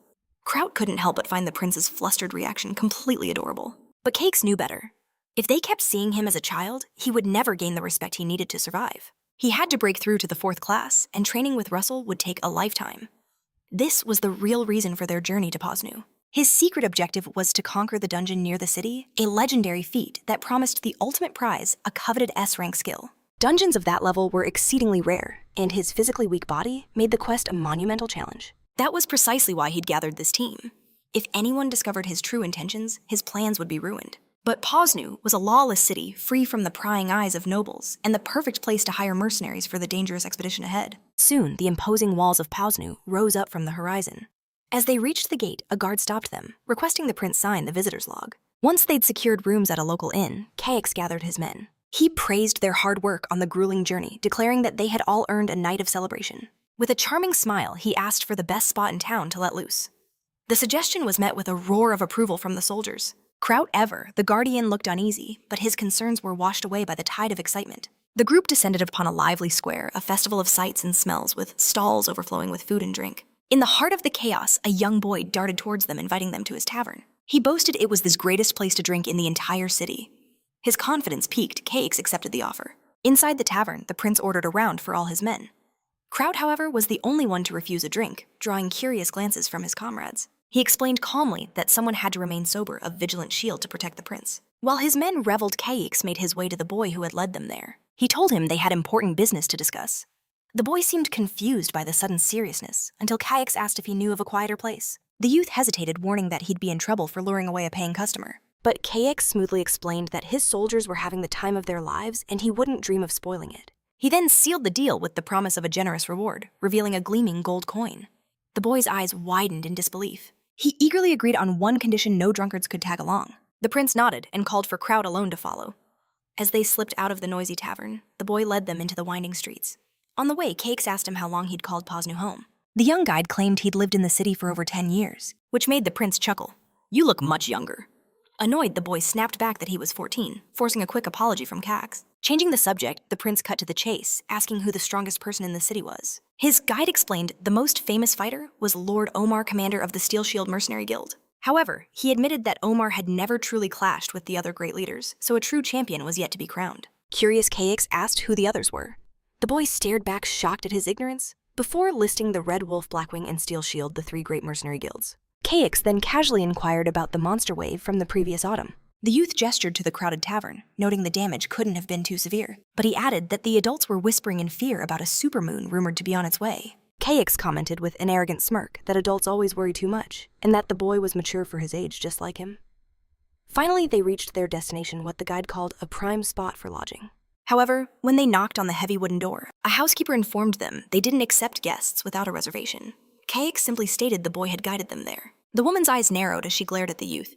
Kraut couldn't help but find the prince's flustered reaction completely adorable. But Caix knew better. If they kept seeing him as a child, he would never gain the respect he needed to survive. He had to break through to the 4th class, and training with Russell would take a lifetime. This was the real reason for their journey to Pausnu. His secret objective was to conquer the dungeon near the city, a legendary feat that promised the ultimate prize, a coveted S-rank skill. Dungeons of that level were exceedingly rare, and his physically weak body made the quest a monumental challenge. That was precisely why he'd gathered this team. If anyone discovered his true intentions, his plans would be ruined. But Pausnu was a lawless city, free from the prying eyes of nobles, and the perfect place to hire mercenaries for the dangerous expedition ahead. Soon, the imposing walls of Pausnu rose up from the horizon. As they reached the gate, a guard stopped them, requesting the prince sign the visitor's log. Once they'd secured rooms at a local inn, Caix gathered his men. He praised their hard work on the grueling journey, declaring that they had all earned a night of celebration. With a charming smile, he asked for the best spot in town to let loose. The suggestion was met with a roar of approval from the soldiers. Kraut ever, the guardian, looked uneasy, but his concerns were washed away by the tide of excitement. The group descended upon a lively square, a festival of sights and smells, with stalls overflowing with food and drink. In the heart of the chaos, a young boy darted towards them, inviting them to his tavern. He boasted it was the greatest place to drink in the entire city. His confidence piqued, Caix accepted the offer. Inside the tavern, the prince ordered a round for all his men. Kraut, however, was the only one to refuse a drink, drawing curious glances from his comrades. He explained calmly that someone had to remain sober, a vigilant shield to protect the prince. While his men reveled, Caix made his way to the boy who had led them there. He told him they had important business to discuss. The boy seemed confused by the sudden seriousness, until Caix asked if he knew of a quieter place. The youth hesitated, warning that he'd be in trouble for luring away a paying customer. But Caix smoothly explained that his soldiers were having the time of their lives and he wouldn't dream of spoiling it. He then sealed the deal with the promise of a generous reward, revealing a gleaming gold coin. The boy's eyes widened in disbelief. He eagerly agreed on one condition: no drunkards could tag along. The prince nodded and called for Kraut alone to follow. As they slipped out of the noisy tavern, the boy led them into the winding streets. On the way, Caix asked him how long he'd called Pausnu home. The young guide claimed he'd lived in the city for over 10 years, which made the prince chuckle. "You look much younger." Annoyed, the boy snapped back that he was 14, forcing a quick apology from Caix. Changing the subject, the prince cut to the chase, asking who the strongest person in the city was. His guide explained the most famous fighter was Lord Omar, commander of the Steel Shield Mercenary Guild. However, he admitted that Omar had never truly clashed with the other great leaders, so a true champion was yet to be crowned. Curious KX asked who the others were. The boy stared back, shocked at his ignorance, before listing the Red Wolf, Blackwing, and Steel Shield, the three great mercenary guilds. KX then casually inquired about the monster wave from the previous autumn. The youth gestured to the crowded tavern, noting the damage couldn't have been too severe, but he added that the adults were whispering in fear about a supermoon rumored to be on its way. KX commented with an arrogant smirk that adults always worry too much, and that the boy was mature for his age just like him. Finally, they reached their destination, what the guide called a prime spot for lodging. However, when they knocked on the heavy wooden door, a housekeeper informed them they didn't accept guests without a reservation. KX simply stated the boy had guided them there. The woman's eyes narrowed as she glared at the youth.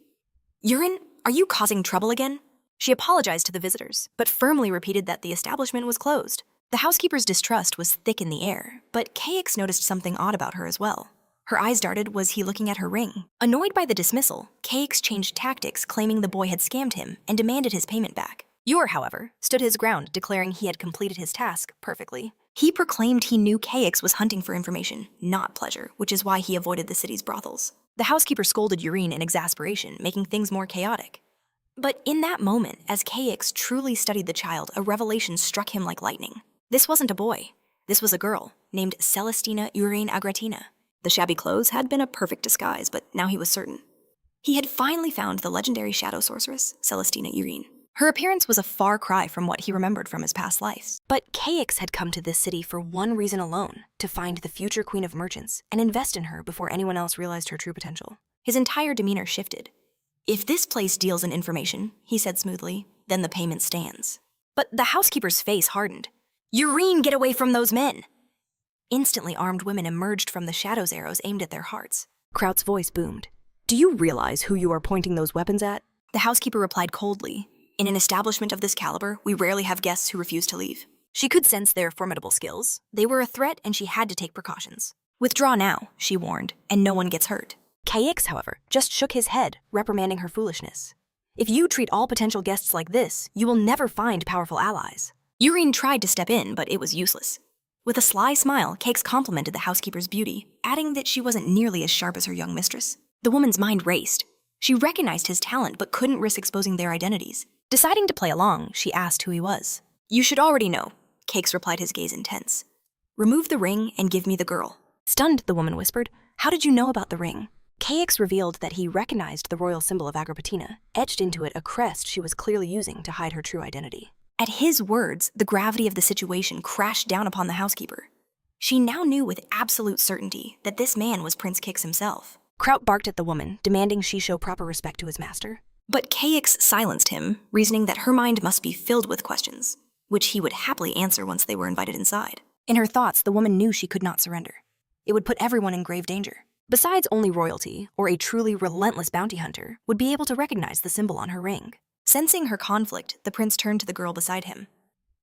"Yurin, are you causing trouble again?" She apologized to the visitors, but firmly repeated that the establishment was closed. The housekeeper's distrust was thick in the air, but KX noticed something odd about her as well. Her eyes darted, was he looking at her ring? Annoyed by the dismissal, KX changed tactics, claiming the boy had scammed him and demanded his payment back. Yor, however, stood his ground, declaring he had completed his task perfectly. He proclaimed he knew KX was hunting for information, not pleasure, which is why he avoided the city's brothels. The housekeeper scolded Yurin in exasperation, making things more chaotic. But in that moment, as KX truly studied the child, a revelation struck him like lightning. This wasn't a boy. This was a girl, named Celestina Yurin Agratina. The shabby clothes had been a perfect disguise, but now he was certain. He had finally found the legendary shadow sorceress, Celestina Yurin. Her appearance was a far cry from what he remembered from his past lives. But KX had come to this city for one reason alone, to find the future queen of merchants and invest in her before anyone else realized her true potential. His entire demeanor shifted. "If this place deals in information," he said smoothly, "then the payment stands." But the housekeeper's face hardened. "Yurin, get away from those men!" Instantly, armed women emerged from the shadow's arrows aimed at their hearts. Kraut's voice boomed. "Do you realize who you are pointing those weapons at?" The housekeeper replied coldly. "In an establishment of this caliber, we rarely have guests who refuse to leave." She could sense their formidable skills. They were a threat, and she had to take precautions. "Withdraw now," she warned, "and no one gets hurt." KX, however, just shook his head, reprimanding her foolishness. "If you treat all potential guests like this, you will never find powerful allies." Yurin tried to step in, but it was useless. With a sly smile, Cakes complimented the housekeeper's beauty, adding that she wasn't nearly as sharp as her young mistress. The woman's mind raced. She recognized his talent, but couldn't risk exposing their identities. Deciding to play along, she asked who he was. "You should already know," Cakes replied, his gaze intense. "Remove the ring and give me the girl." Stunned, the woman whispered, "How did you know about the ring?" KX revealed that he recognized the royal symbol of Agrippina, etched into it a crest she was clearly using to hide her true identity. At his words, the gravity of the situation crashed down upon the housekeeper. She now knew with absolute certainty that this man was Prince Kix himself. Kraut barked at the woman, demanding she show proper respect to his master. But KX silenced him, reasoning that her mind must be filled with questions, which he would happily answer once they were invited inside. In her thoughts, the woman knew she could not surrender. It would put everyone in grave danger. Besides, only royalty, or a truly relentless bounty hunter, would be able to recognize the symbol on her ring. Sensing her conflict, the prince turned to the girl beside him.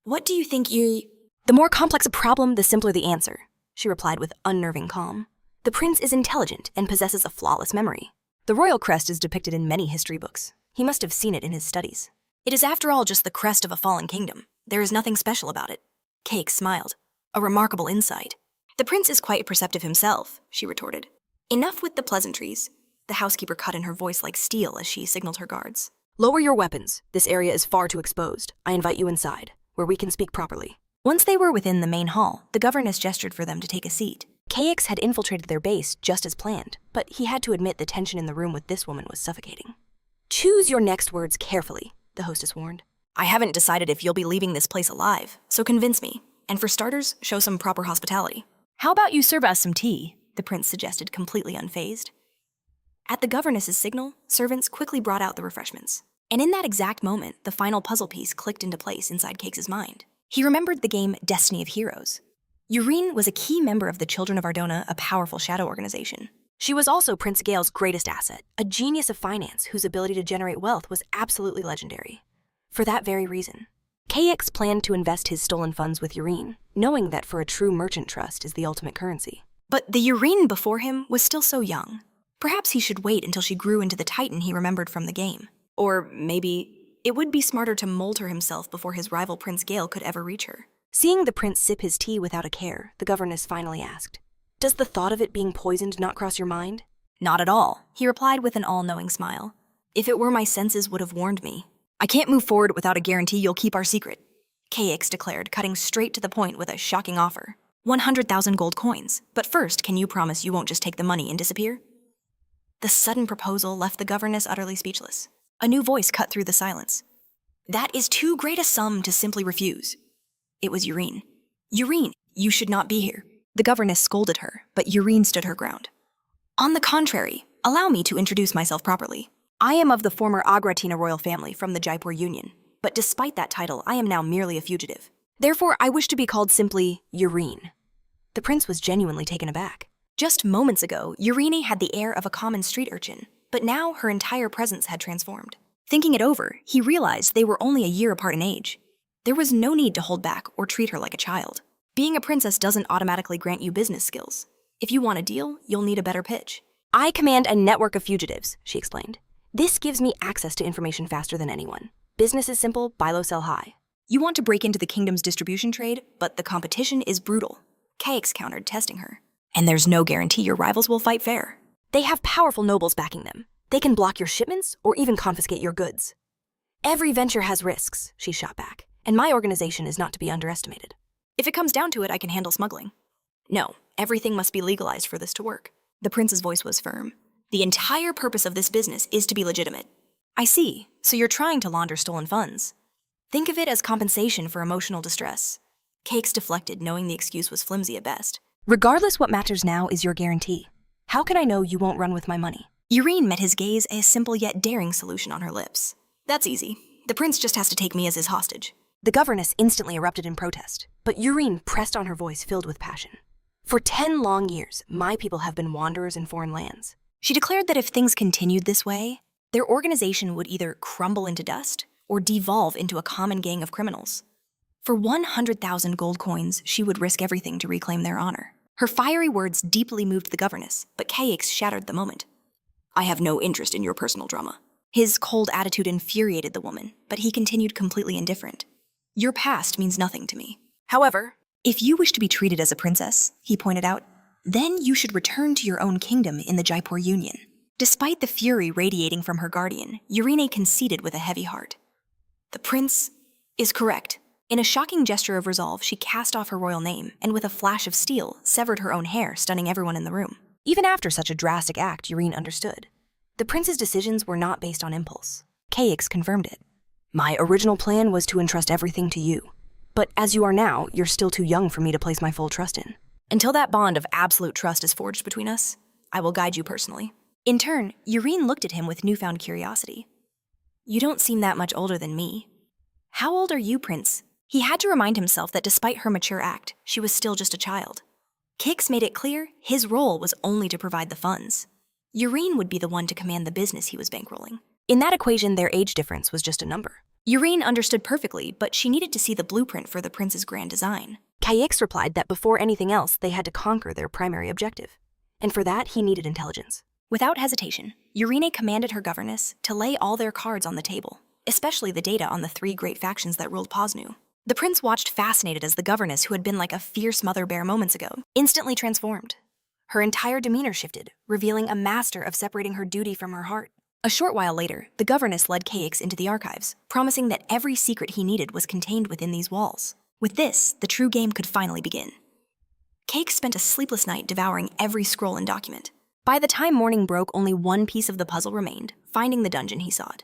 "What do you think you—" "The more complex a problem, the simpler the answer," she replied with unnerving calm. "The prince is intelligent and possesses a flawless memory. The royal crest is depicted in many history books. He must have seen it in his studies." "It is after all just the crest of a fallen kingdom. There is nothing special about it." Cake smiled. "A remarkable insight." "The prince is quite perceptive himself," she retorted. "Enough with the pleasantries." The housekeeper cut in her voice like steel as she signaled her guards. "Lower your weapons. This area is far too exposed. I invite you inside, where we can speak properly." Once they were within the main hall, the governess gestured for them to take a seat. KX had infiltrated their base just as planned, but he had to admit the tension in the room with this woman was suffocating. "Choose your next words carefully," the hostess warned. "I haven't decided if you'll be leaving this place alive, so convince me. And for starters, show some proper hospitality." "How about you serve us some tea?" the prince suggested, completely unfazed. At the governess's signal, servants quickly brought out the refreshments. And in that exact moment, the final puzzle piece clicked into place inside Cakes' mind. He remembered the game Destiny of Heroes. Yurin was a key member of the Children of Ardona, a powerful shadow organization. She was also Prince Gale's greatest asset, a genius of finance whose ability to generate wealth was absolutely legendary. For that very reason, KX planned to invest his stolen funds with Yurin, knowing that for a true merchant trust is the ultimate currency. But the Yurin before him was still so young. Perhaps he should wait until she grew into the titan he remembered from the game. Or maybe it would be smarter to mold her himself before his rival Prince Gale could ever reach her. Seeing the prince sip his tea without a care, the governess finally asked, "Does the thought of it being poisoned not cross your mind?" Not at all, he replied with an all-knowing smile. If it were, my senses would have warned me. I can't move forward without a guarantee you'll keep our secret, KX declared, cutting straight to the point with a shocking offer. 100,000 gold coins. But first, can you promise you won't just take the money and disappear? The sudden proposal left the governess utterly speechless. A new voice cut through the silence. That is too great a sum to simply refuse. It was Urine. Urine, you should not be here. The governess scolded her, but Urine stood her ground. On the contrary, allow me to introduce myself properly. I am of the former Agratina royal family from the Jaipur Union, but despite that title, I am now merely a fugitive. Therefore, I wish to be called simply Urine. The prince was genuinely taken aback. Just moments ago, Urine had the air of a common street urchin, but now her entire presence had transformed. Thinking it over, he realized they were only a year apart in age. There was no need to hold back or treat her like a child. Being a princess doesn't automatically grant you business skills. If you want a deal, you'll need a better pitch. I command a network of fugitives, she explained. This gives me access to information faster than anyone. Business is simple, buy low, sell high. You want to break into the kingdom's distribution trade, but the competition is brutal. KX countered, testing her. And there's no guarantee your rivals will fight fair. They have powerful nobles backing them. They can block your shipments or even confiscate your goods. Every venture has risks, she shot back, and my organization is not to be underestimated. If it comes down to it, I can handle smuggling. No, everything must be legalized for this to work. The prince's voice was firm. The entire purpose of this business is to be legitimate. I see, so you're trying to launder stolen funds. Think of it as compensation for emotional distress. Cakes deflected, knowing the excuse was flimsy at best. Regardless, what matters now is your guarantee. How can I know you won't run with my money? Urine met his gaze, a simple yet daring solution on her lips. That's easy. The prince just has to take me as his hostage. The governess instantly erupted in protest, but Urine pressed on, her voice filled with passion. For 10 long years, my people have been wanderers in foreign lands. She declared that if things continued this way, their organization would either crumble into dust or devolve into a common gang of criminals. For 100,000 gold coins, she would risk everything to reclaim their honor. Her fiery words deeply moved the governess, but KX shattered the moment. I have no interest in your personal drama. His cold attitude infuriated the woman, but he continued completely indifferent. Your past means nothing to me. However, if you wish to be treated as a princess, he pointed out, then you should return to your own kingdom in the Jaipur Union. Despite the fury radiating from her guardian, Urine conceded with a heavy heart. The prince is correct. In a shocking gesture of resolve, she cast off her royal name and with a flash of steel, severed her own hair, stunning everyone in the room. Even after such a drastic act, Urine understood. The prince's decisions were not based on impulse. KX confirmed it. My original plan was to entrust everything to you. But as you are now, you're still too young for me to place my full trust in. Until that bond of absolute trust is forged between us, I will guide you personally. In turn, Urine looked at him with newfound curiosity. You don't seem that much older than me. How old are you, Prince? He had to remind himself that despite her mature act, she was still just a child. Kix made it clear his role was only to provide the funds. Urine would be the one to command the business he was bankrolling. In that equation, their age difference was just a number. Urine understood perfectly, but she needed to see the blueprint for the prince's grand design. Kayix replied that before anything else, they had to conquer their primary objective. And for that, he needed intelligence. Without hesitation, Urine commanded her governess to lay all their cards on the table, especially the data on the 3 great factions that ruled Posnu. The prince watched fascinated as the governess, who had been like a fierce mother bear moments ago, instantly transformed. Her entire demeanor shifted, revealing a master of separating her duty from her heart. A short while later, the governess led Kayix into the archives, promising that every secret he needed was contained within these walls. With this, the true game could finally begin. Kayix spent a sleepless night devouring every scroll and document. By the time morning broke, only one piece of the puzzle remained, finding the dungeon he sought.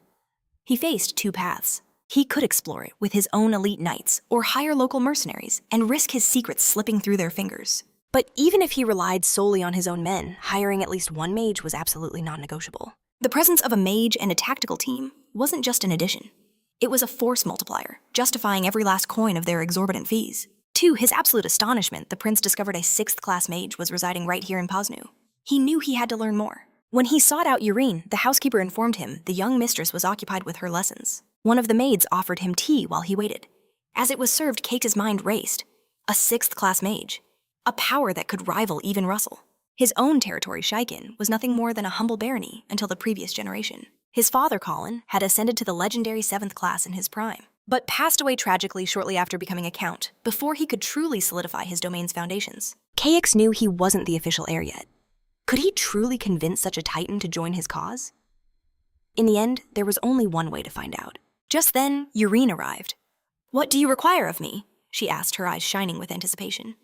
He faced 2 paths. He could explore it with his own elite knights or hire local mercenaries and risk his secrets slipping through their fingers. But even if he relied solely on his own men, hiring at least one mage was absolutely non-negotiable. The presence of a mage and a tactical team wasn't just an addition. It was a force multiplier, justifying every last coin of their exorbitant fees. To his absolute astonishment, the prince discovered a 6th-class mage was residing right here in Posnu. He knew he had to learn more. When he sought out Urine, the housekeeper informed him the young mistress was occupied with her lessons. One of the maids offered him tea while he waited. As it was served, Kate's mind raced. A 6th-class mage. A power that could rival even Russell. His own territory, Shaikin, was nothing more than a humble barony until the previous generation. His father, Colin, had ascended to the legendary 7th class in his prime, but passed away tragically shortly after becoming a count, before he could truly solidify his domain's foundations. Kayix knew he wasn't the official heir yet. Could he truly convince such a titan to join his cause? In the end, there was only one way to find out. Just then, Yurine arrived. "What do you require of me?" she asked, her eyes shining with anticipation.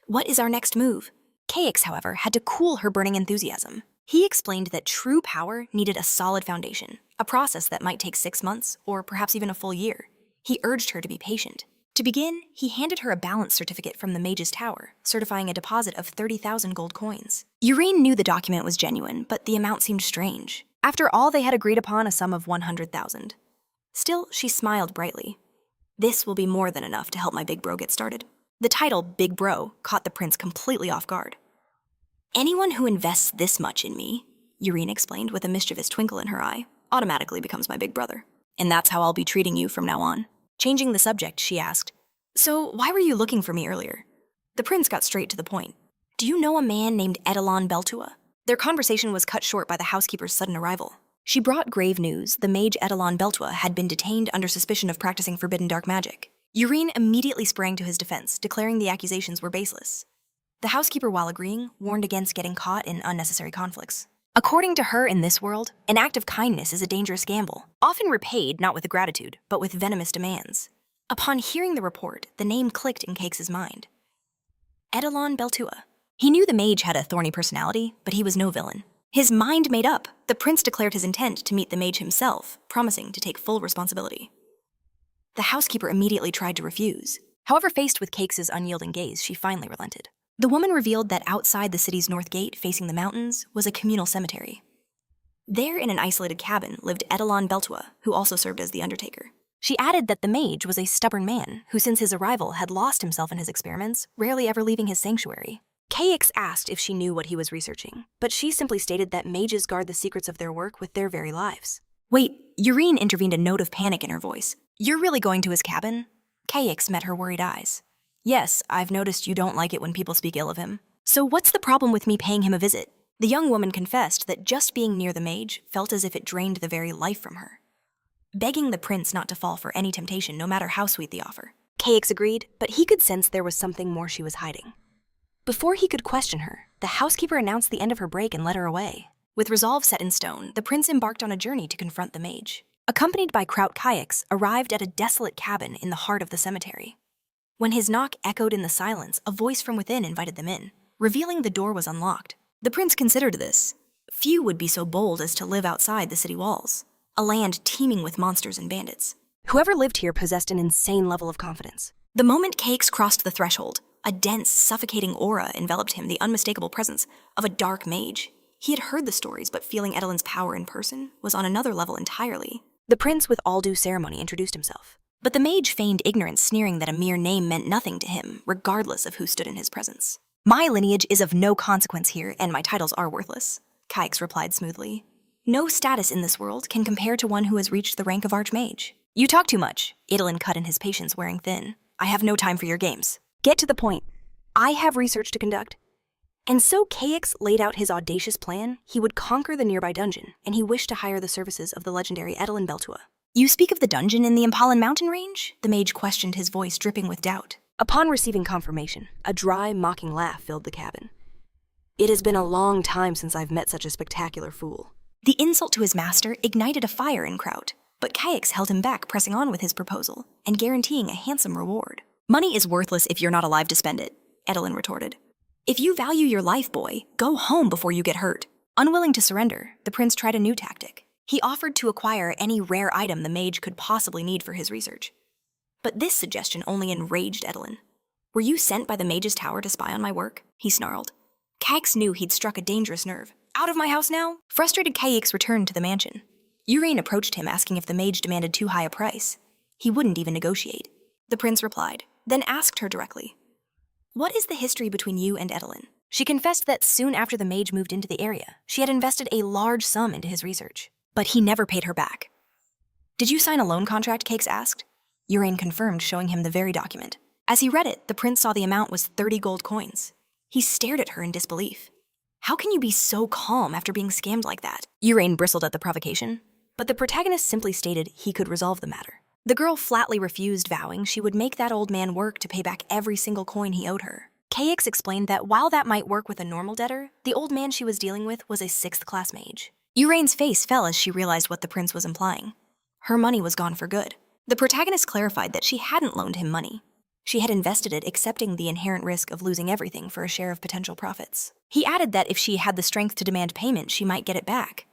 "What is our next move?" Kayix, however, had to cool her burning enthusiasm. He explained that true power needed a solid foundation, a process that might take 6 months, or perhaps even a full year. He urged her to be patient. To begin, he handed her a balance certificate from the Mage's Tower, certifying a deposit of 30,000 gold coins. Yurine knew the document was genuine, but the amount seemed strange. After all, they had agreed upon a sum of 100,000. Still, she smiled brightly. "This will be more than enough to help my big bro get started." The title, Big Bro, caught the prince completely off guard. "Anyone who invests this much in me," Yurine explained with a mischievous twinkle in her eye, "automatically becomes my big brother. And that's how I'll be treating you from now on." Changing the subject, she asked, "So why were you looking for me earlier?" The prince got straight to the point. "Do you know a man named Edelon Beltua?" Their conversation was cut short by the housekeeper's sudden arrival. She brought grave news. The mage Edelon Beltua had been detained under suspicion of practicing forbidden dark magic. Yurine immediately sprang to his defense, declaring the accusations were baseless. The housekeeper, while agreeing, warned against getting caught in unnecessary conflicts. According to her, in this world, an act of kindness is a dangerous gamble, often repaid not with gratitude, but with venomous demands. Upon hearing the report, the name clicked in Cakes' mind. Edelon Beltua. He knew the mage had a thorny personality, but he was no villain. His mind made up, the prince declared his intent to meet the mage himself, promising to take full responsibility. The housekeeper immediately tried to refuse. However, faced with Cakes' unyielding gaze, she finally relented. The woman revealed that outside the city's north gate, facing the mountains, was a communal cemetery. There, in an isolated cabin, lived Edelon Beltua, who also served as the undertaker. She added that the mage was a stubborn man who, since his arrival, had lost himself in his experiments, rarely ever leaving his sanctuary. Kayix asked if she knew what he was researching, but she simply stated that mages guard the secrets of their work with their very lives. "Wait," Yurine intervened, a note of panic in her voice. "You're really going to his cabin?" Kayix met her worried eyes. "Yes, I've noticed you don't like it when people speak ill of him. So what's the problem with me paying him a visit?" The young woman confessed that just being near the mage felt as if it drained the very life from her, begging the prince not to fall for any temptation, no matter how sweet the offer. Kayix agreed, but he could sense there was something more she was hiding. Before he could question her, the housekeeper announced the end of her break and led her away. With resolve set in stone, the prince embarked on a journey to confront the mage. Accompanied by Kraut Kayix, arrived at a desolate cabin in the heart of the cemetery. When his knock echoed in the silence, a voice from within invited them in, revealing the door was unlocked. The prince considered this. Few would be so bold as to live outside the city walls, a land teeming with monsters and bandits. Whoever lived here possessed an insane level of confidence. The moment Cakes crossed the threshold, a dense, suffocating aura enveloped him, the unmistakable presence of a dark mage. He had heard the stories, but feeling Edelon's power in person was on another level entirely. The prince, with all due ceremony, introduced himself. But the mage feigned ignorance, sneering that a mere name meant nothing to him, regardless of who stood in his presence. "My lineage is of no consequence here, and my titles are worthless," Kayix replied smoothly. "No status in this world can compare to one who has reached the rank of Archmage." "You talk too much," Edelon cut in, his patience wearing thin. "I have no time for your games. Get to the point. I have research to conduct." And so Kayix laid out his audacious plan. He would conquer the nearby dungeon, and he wished to hire the services of the legendary Edelon Beltua. "You speak of the dungeon in the Impalan mountain range?" The mage questioned, his voice dripping with doubt. Upon receiving confirmation, a dry, mocking laugh filled the cabin. "It has been a long time since I've met such a spectacular fool." The insult to his master ignited a fire in Kraut, but Kayix held him back, pressing on with his proposal and guaranteeing a handsome reward. "Money is worthless if you're not alive to spend it," Edelon retorted. "If you value your life, boy, go home before you get hurt." Unwilling to surrender, the prince tried a new tactic. He offered to acquire any rare item the mage could possibly need for his research. But this suggestion only enraged Edelon. "Were you sent by the mage's tower to spy on my work?" he snarled. Kayix knew he'd struck a dangerous nerve. "Out of my house now?" Frustrated, Kayix returned to the mansion. Yurine approached him, asking if the mage demanded too high a price. He wouldn't even negotiate. The prince replied, then asked her directly, "What is the history between you and Edelon?" She confessed that soon after the mage moved into the area, she had invested a large sum into his research. But he never paid her back. "Did you sign a loan contract?" Cakes asked. Yurine confirmed, showing him the very document. As he read it, the prince saw the amount was 30 gold coins. He stared at her in disbelief. "How can you be so calm after being scammed like that?" Yurine bristled at the provocation, but the protagonist simply stated he could resolve the matter. The girl flatly refused, vowing she would make that old man work to pay back every single coin he owed her. KX explained that while that might work with a normal debtor, the old man she was dealing with was a 6th-class mage. Uraine's face fell as she realized what the prince was implying. Her money was gone for good. The protagonist clarified that she hadn't loaned him money. She had invested it, accepting the inherent risk of losing everything for a share of potential profits. He added that if she had the strength to demand payment, she might get it back.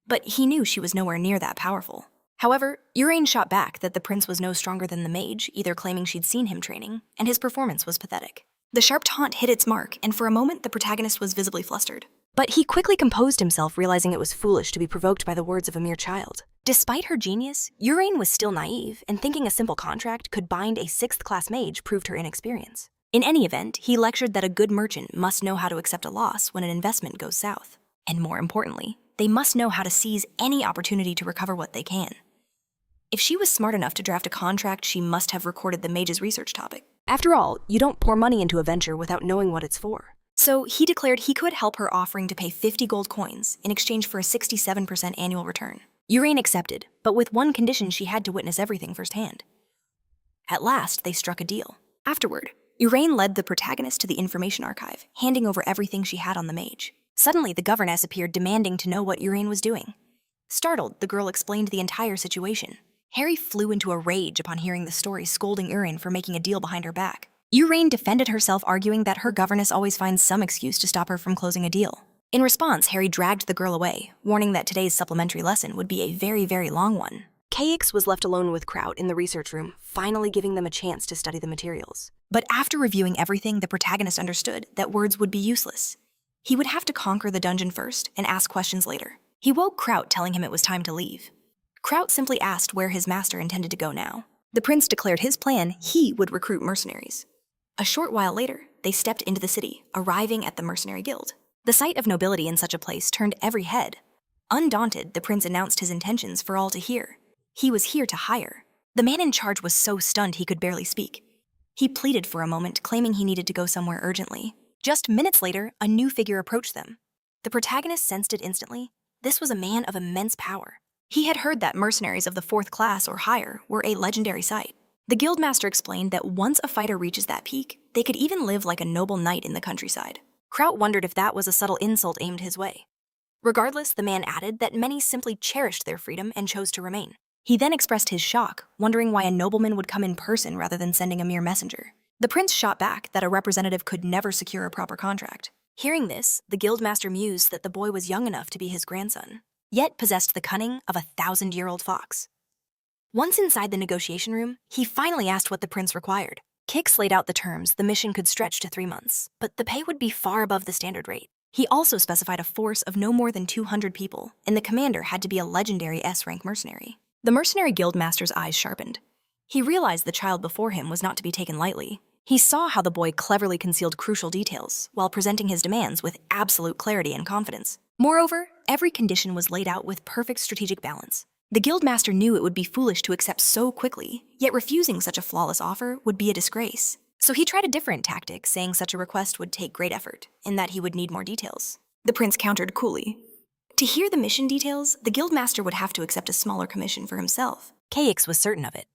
But he knew she was nowhere near that powerful. However, Uraine shot back that the prince was no stronger than the mage, either claiming she'd seen him training, and his performance was pathetic. The sharp taunt hit its mark, and for a moment the protagonist was visibly flustered. But he quickly composed himself, realizing it was foolish to be provoked by the words of a mere child. Despite her genius, Uraine was still naive, and thinking a simple contract could bind a 6th-class mage proved her inexperience. In any event, he lectured that a good merchant must know how to accept a loss when an investment goes south. And more importantly, they must know how to seize any opportunity to recover what they can. If she was smart enough to draft a contract, she must have recorded the mage's research topic. After all, you don't pour money into a venture without knowing what it's for. So he declared he could help her, offering to pay 50 gold coins in exchange for a 67% annual return. Uraine accepted, but with one condition: she had to witness everything firsthand. At last, they struck a deal. Afterward, Uraine led the protagonist to the information archive, handing over everything she had on the mage. Suddenly, the governess appeared, demanding to know what Uraine was doing. Startled, the girl explained the entire situation. Harry flew into a rage upon hearing the story, scolding Uraine for making a deal behind her back. Uraine defended herself, arguing that her governess always finds some excuse to stop her from closing a deal. In response, Harry dragged the girl away, warning that today's supplementary lesson would be a very, very long one. KX was left alone with Kraut in the research room, finally giving them a chance to study the materials. But after reviewing everything, the protagonist understood that words would be useless. He would have to conquer the dungeon first and ask questions later. He woke Kraut, telling him it was time to leave. Kraut simply asked where his master intended to go now. The prince declared his plan: he would recruit mercenaries. A short while later, they stepped into the city, arriving at the mercenary guild. The sight of nobility in such a place turned every head. Undaunted, the prince announced his intentions for all to hear. He was here to hire. The man in charge was so stunned he could barely speak. He pleaded for a moment, claiming he needed to go somewhere urgently. Just minutes later, a new figure approached them. The protagonist sensed it instantly. This was a man of immense power. He had heard that mercenaries of the 4th class or higher were a legendary sight. The guildmaster explained that once a fighter reaches that peak, they could even live like a noble knight in the countryside. Kraut wondered if that was a subtle insult aimed his way. Regardless, the man added that many simply cherished their freedom and chose to remain. He then expressed his shock, wondering why a nobleman would come in person rather than sending a mere messenger. The prince shot back that a representative could never secure a proper contract. Hearing this, the guildmaster mused that the boy was young enough to be his grandson, yet possessed the cunning of a 1,000-year-old fox. Once inside the negotiation room, he finally asked what the prince required. Kix laid out the terms. The mission could stretch to 3 months, but the pay would be far above the standard rate. He also specified a force of no more than 200 people, and the commander had to be a legendary S-rank mercenary. The mercenary guildmaster's eyes sharpened. He realized the child before him was not to be taken lightly. He saw how the boy cleverly concealed crucial details while presenting his demands with absolute clarity and confidence. Moreover, every condition was laid out with perfect strategic balance. The guildmaster knew it would be foolish to accept so quickly, yet refusing such a flawless offer would be a disgrace. So he tried a different tactic, saying such a request would take great effort, and that he would need more details. The prince countered coolly. To hear the mission details, the guildmaster would have to accept a smaller commission for himself. KX was certain of it.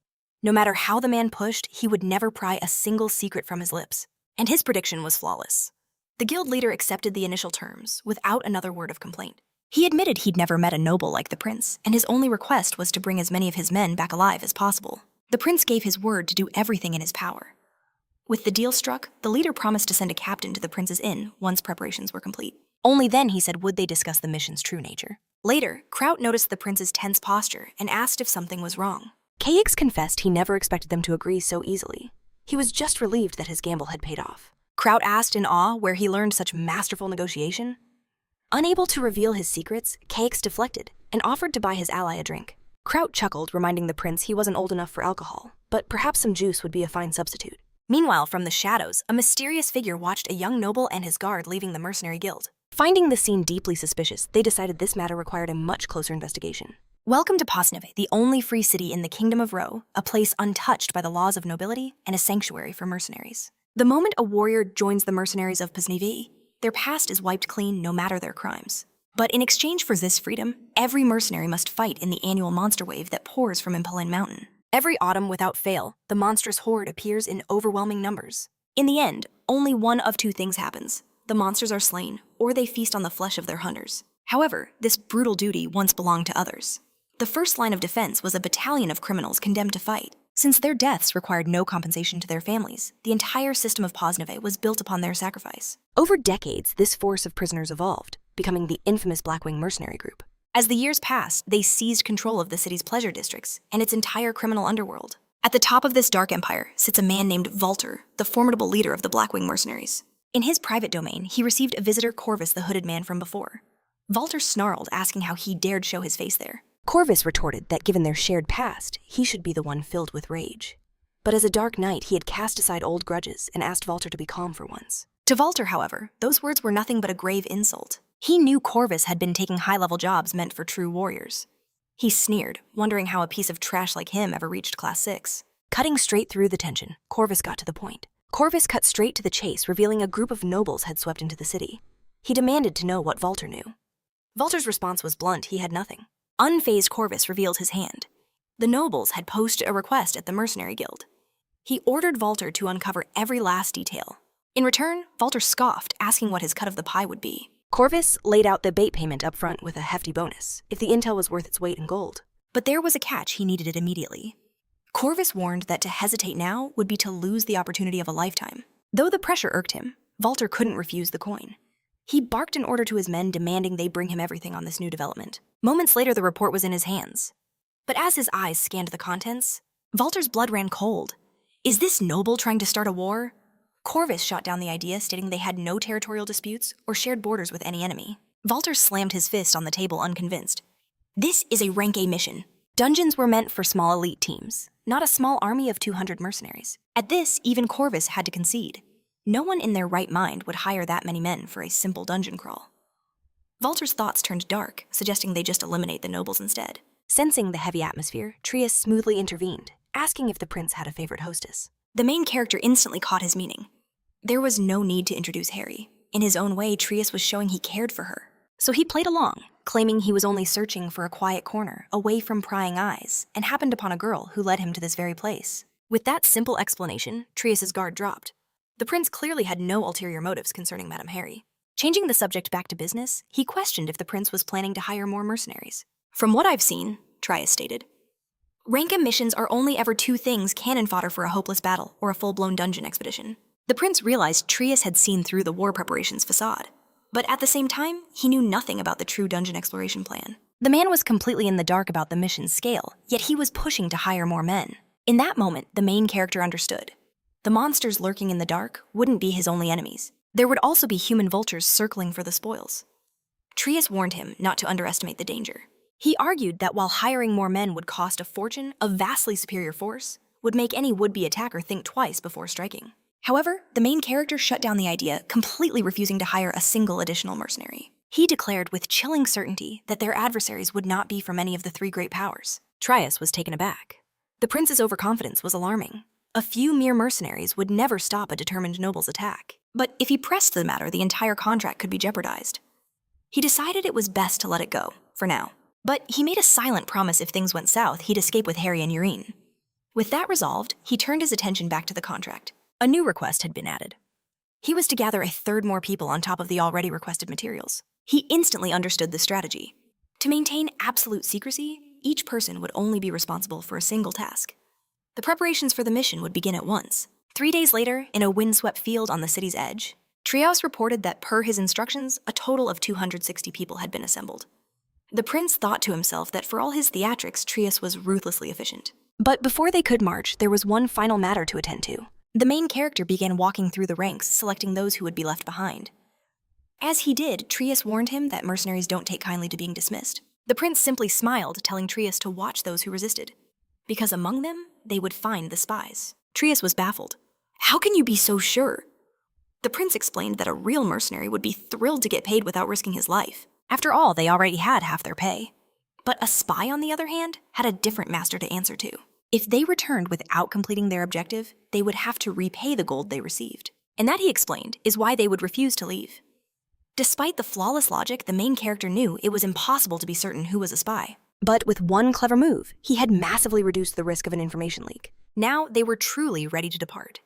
No matter how the man pushed, he would never pry a single secret from his lips. And his prediction was flawless. The guild leader accepted the initial terms without another word of complaint. He admitted he'd never met a noble like the prince, and his only request was to bring as many of his men back alive as possible. The prince gave his word to do everything in his power. With the deal struck, the leader promised to send a captain to the prince's inn once preparations were complete. Only then, he said, would they discuss the mission's true nature. Later, Kraut noticed the prince's tense posture and asked if something was wrong. KX confessed he never expected them to agree so easily. He was just relieved that his gamble had paid off. Kraut asked in awe where he learned such masterful negotiation. Unable to reveal his secrets, KX deflected and offered to buy his ally a drink. Kraut chuckled, reminding the prince he wasn't old enough for alcohol, but perhaps some juice would be a fine substitute. Meanwhile, from the shadows, a mysterious figure watched a young noble and his guard leaving the mercenary guild. Finding the scene deeply suspicious, they decided this matter required a much closer investigation. Welcome to Posneve, the only free city in the Kingdom of Ro, a place untouched by the laws of nobility and a sanctuary for mercenaries. The moment a warrior joins the mercenaries of Posneve, their past is wiped clean no matter their crimes. But in exchange for this freedom, every mercenary must fight in the annual monster wave that pours from Impelin Mountain. Every autumn without fail, the monstrous horde appears in overwhelming numbers. In the end, only one of two things happens. The monsters are slain, or they feast on the flesh of their hunters. However, this brutal duty once belonged to others. The first line of defense was a battalion of criminals condemned to fight. Since their deaths required no compensation to their families, the entire system of Posnove was built upon their sacrifice. Over decades, this force of prisoners evolved, becoming the infamous Blackwing mercenary group. As the years passed, they seized control of the city's pleasure districts and its entire criminal underworld. At the top of this dark empire sits a man named Walter, the formidable leader of the Blackwing mercenaries. In his private domain, he received a visitor Corvus the hooded man from before. Walter snarled, asking how he dared show his face there. Corvus retorted that given their shared past, he should be the one filled with rage. But as a dark knight, he had cast aside old grudges and asked Walter to be calm for once. To Walter, however, those words were nothing but a grave insult. He knew Corvus had been taking high-level jobs meant for true warriors. He sneered, wondering how a piece of trash like him ever reached Class 6. Cutting straight through the tension, Corvus got to the point. Corvus cut straight to the chase, revealing a group of nobles had swept into the city. He demanded to know what Walter knew. Walter's response was blunt: he had nothing. Unfazed, Corvus revealed his hand. The nobles had posted a request at the mercenary guild. He ordered Walter to uncover every last detail. In return, Walter scoffed, asking what his cut of the pie would be. Corvus laid out the bait payment up front with a hefty bonus, if the intel was worth its weight in gold. But there was a catch: he needed it immediately. Corvus warned that to hesitate now would be to lose the opportunity of a lifetime. Though the pressure irked him, Walter couldn't refuse the coin. He barked an order to his men, demanding they bring him everything on this new development. Moments later, the report was in his hands. But as his eyes scanned the contents, Walter's blood ran cold. Is this noble trying to start a war? Corvus shot down the idea, stating they had no territorial disputes or shared borders with any enemy. Walter slammed his fist on the table, unconvinced. This is a rank A mission. Dungeons were meant for small elite teams, not a small army of 200 mercenaries. At this, even Corvus had to concede. No one in their right mind would hire that many men for a simple dungeon crawl. Walter's thoughts turned dark, suggesting they just eliminate the nobles instead. Sensing the heavy atmosphere, Trius smoothly intervened, asking if the prince had a favorite hostess. The main character instantly caught his meaning. There was no need to introduce Harry. In his own way, Trius was showing he cared for her. So he played along, claiming he was only searching for a quiet corner, away from prying eyes, and happened upon a girl who led him to this very place. With that simple explanation, Trius's guard dropped. The prince clearly had no ulterior motives concerning Madame Harry. Changing the subject back to business, he questioned if the prince was planning to hire more mercenaries. From what I've seen, Trius stated, rank M missions are only ever two things: cannon fodder for a hopeless battle or a full-blown dungeon expedition. The prince realized Trius had seen through the war preparations facade. But at the same time, he knew nothing about the true dungeon exploration plan. The man was completely in the dark about the mission's scale, yet he was pushing to hire more men. In that moment, the main character understood. The monsters lurking in the dark wouldn't be his only enemies. There would also be human vultures circling for the spoils. Trius warned him not to underestimate the danger. He argued that while hiring more men would cost a fortune, a vastly superior force would make any would-be attacker think twice before striking. However, the main character shut down the idea, completely refusing to hire a single additional mercenary. He declared with chilling certainty that their adversaries would not be from any of the three great powers. Trius was taken aback. The prince's overconfidence was alarming. A few mere mercenaries would never stop a determined noble's attack. But if he pressed the matter, the entire contract could be jeopardized. He decided it was best to let it go, for now. But he made a silent promise if things went south, he'd escape with Harry and Urine. With that resolved, he turned his attention back to the contract. A new request had been added. He was to gather a third more people on top of the already requested materials. He instantly understood the strategy. To maintain absolute secrecy, each person would only be responsible for a single task. The preparations for the mission would begin at once. 3 days later, in a windswept field on the city's edge, Trios reported that per his instructions, a total of 260 people had been assembled. The prince thought to himself that for all his theatrics, Trius was ruthlessly efficient. But before they could march, there was one final matter to attend to. The main character began walking through the ranks, selecting those who would be left behind. As he did, Trius warned him that mercenaries don't take kindly to being dismissed. The prince simply smiled, telling Trius to watch those who resisted, because among them, they would find the spies. Trius was baffled. How can you be so sure? The prince explained that a real mercenary would be thrilled to get paid without risking his life. After all, they already had half their pay. But a spy, on the other hand, had a different master to answer to. If they returned without completing their objective, they would have to repay the gold they received. And that, he explained, is why they would refuse to leave. Despite the flawless logic, the main character knew it was impossible to be certain who was a spy. But with one clever move, he had massively reduced the risk of an information leak. Now they were truly ready to depart.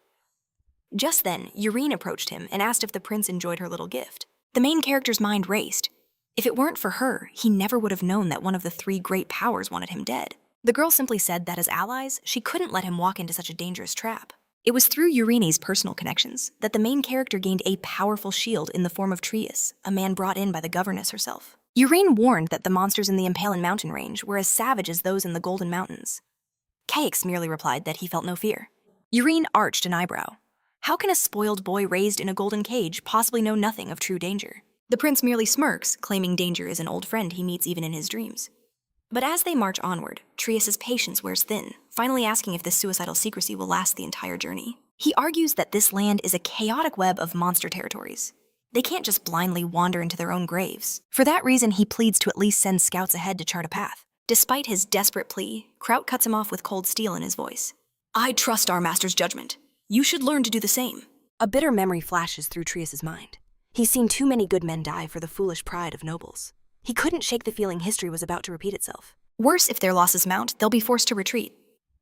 Just then, Urine approached him and asked if the prince enjoyed her little gift. The main character's mind raced. If it weren't for her, he never would have known that one of the 3 great powers wanted him dead. The girl simply said that as allies, she couldn't let him walk into such a dangerous trap. It was through Urine's personal connections that the main character gained a powerful shield in the form of Trius, a man brought in by the governess herself. Urine warned that the monsters in the Impalin mountain range were as savage as those in the Golden Mountains. Caix merely replied that he felt no fear. Urine arched an eyebrow. How can a spoiled boy raised in a golden cage possibly know nothing of true danger? The prince merely smirks, claiming danger is an old friend he meets even in his dreams. But as they march onward, Trius's patience wears thin, finally asking if this suicidal secrecy will last the entire journey. He argues that this land is a chaotic web of monster territories. They can't just blindly wander into their own graves. For that reason, he pleads to at least send scouts ahead to chart a path. Despite his desperate plea, Kraut cuts him off with cold steel in his voice. I trust our master's judgment. You should learn to do the same. A bitter memory flashes through Trius's mind. He's seen too many good men die for the foolish pride of nobles. He couldn't shake the feeling history was about to repeat itself. Worse, if their losses mount, they'll be forced to retreat.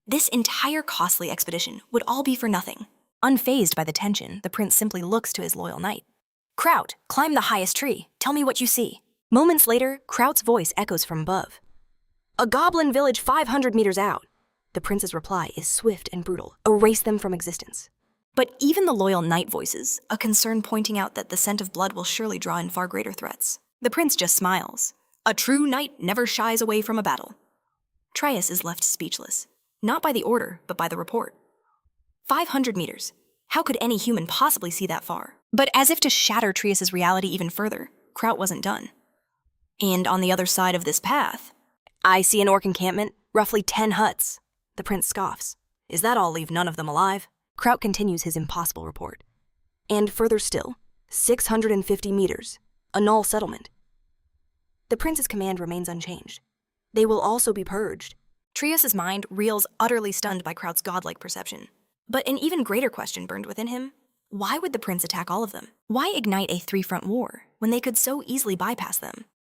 This entire costly expedition would all be for nothing. Unfazed by the tension, the prince simply looks to his loyal knight. Kraut, climb the highest tree. Tell me what you see. Moments later, Kraut's voice echoes from above. A goblin village 500 meters out. The prince's reply is swift and brutal. Erase them from existence. But even the loyal knight voices, a concern pointing out that the scent of blood will surely draw in far greater threats. The prince just smiles. A true knight never shies away from a battle. Trius is left speechless, not by the order, but by the report. 500 meters. How could any human possibly see that far? But as if to shatter Trius's reality even further, Kraut wasn't done. And on the other side of this path, I see an orc encampment, roughly 10 huts. The prince scoffs. Is that all leave none of them alive? Kraut continues his impossible report. And further still, 650 meters, a null settlement. The prince's command remains unchanged. They will also be purged. Trius's mind reels, utterly stunned by Kraut's godlike perception. But an even greater question burned within him. Why would the prince attack all of them? Why ignite a 3-front war when they could so easily bypass them?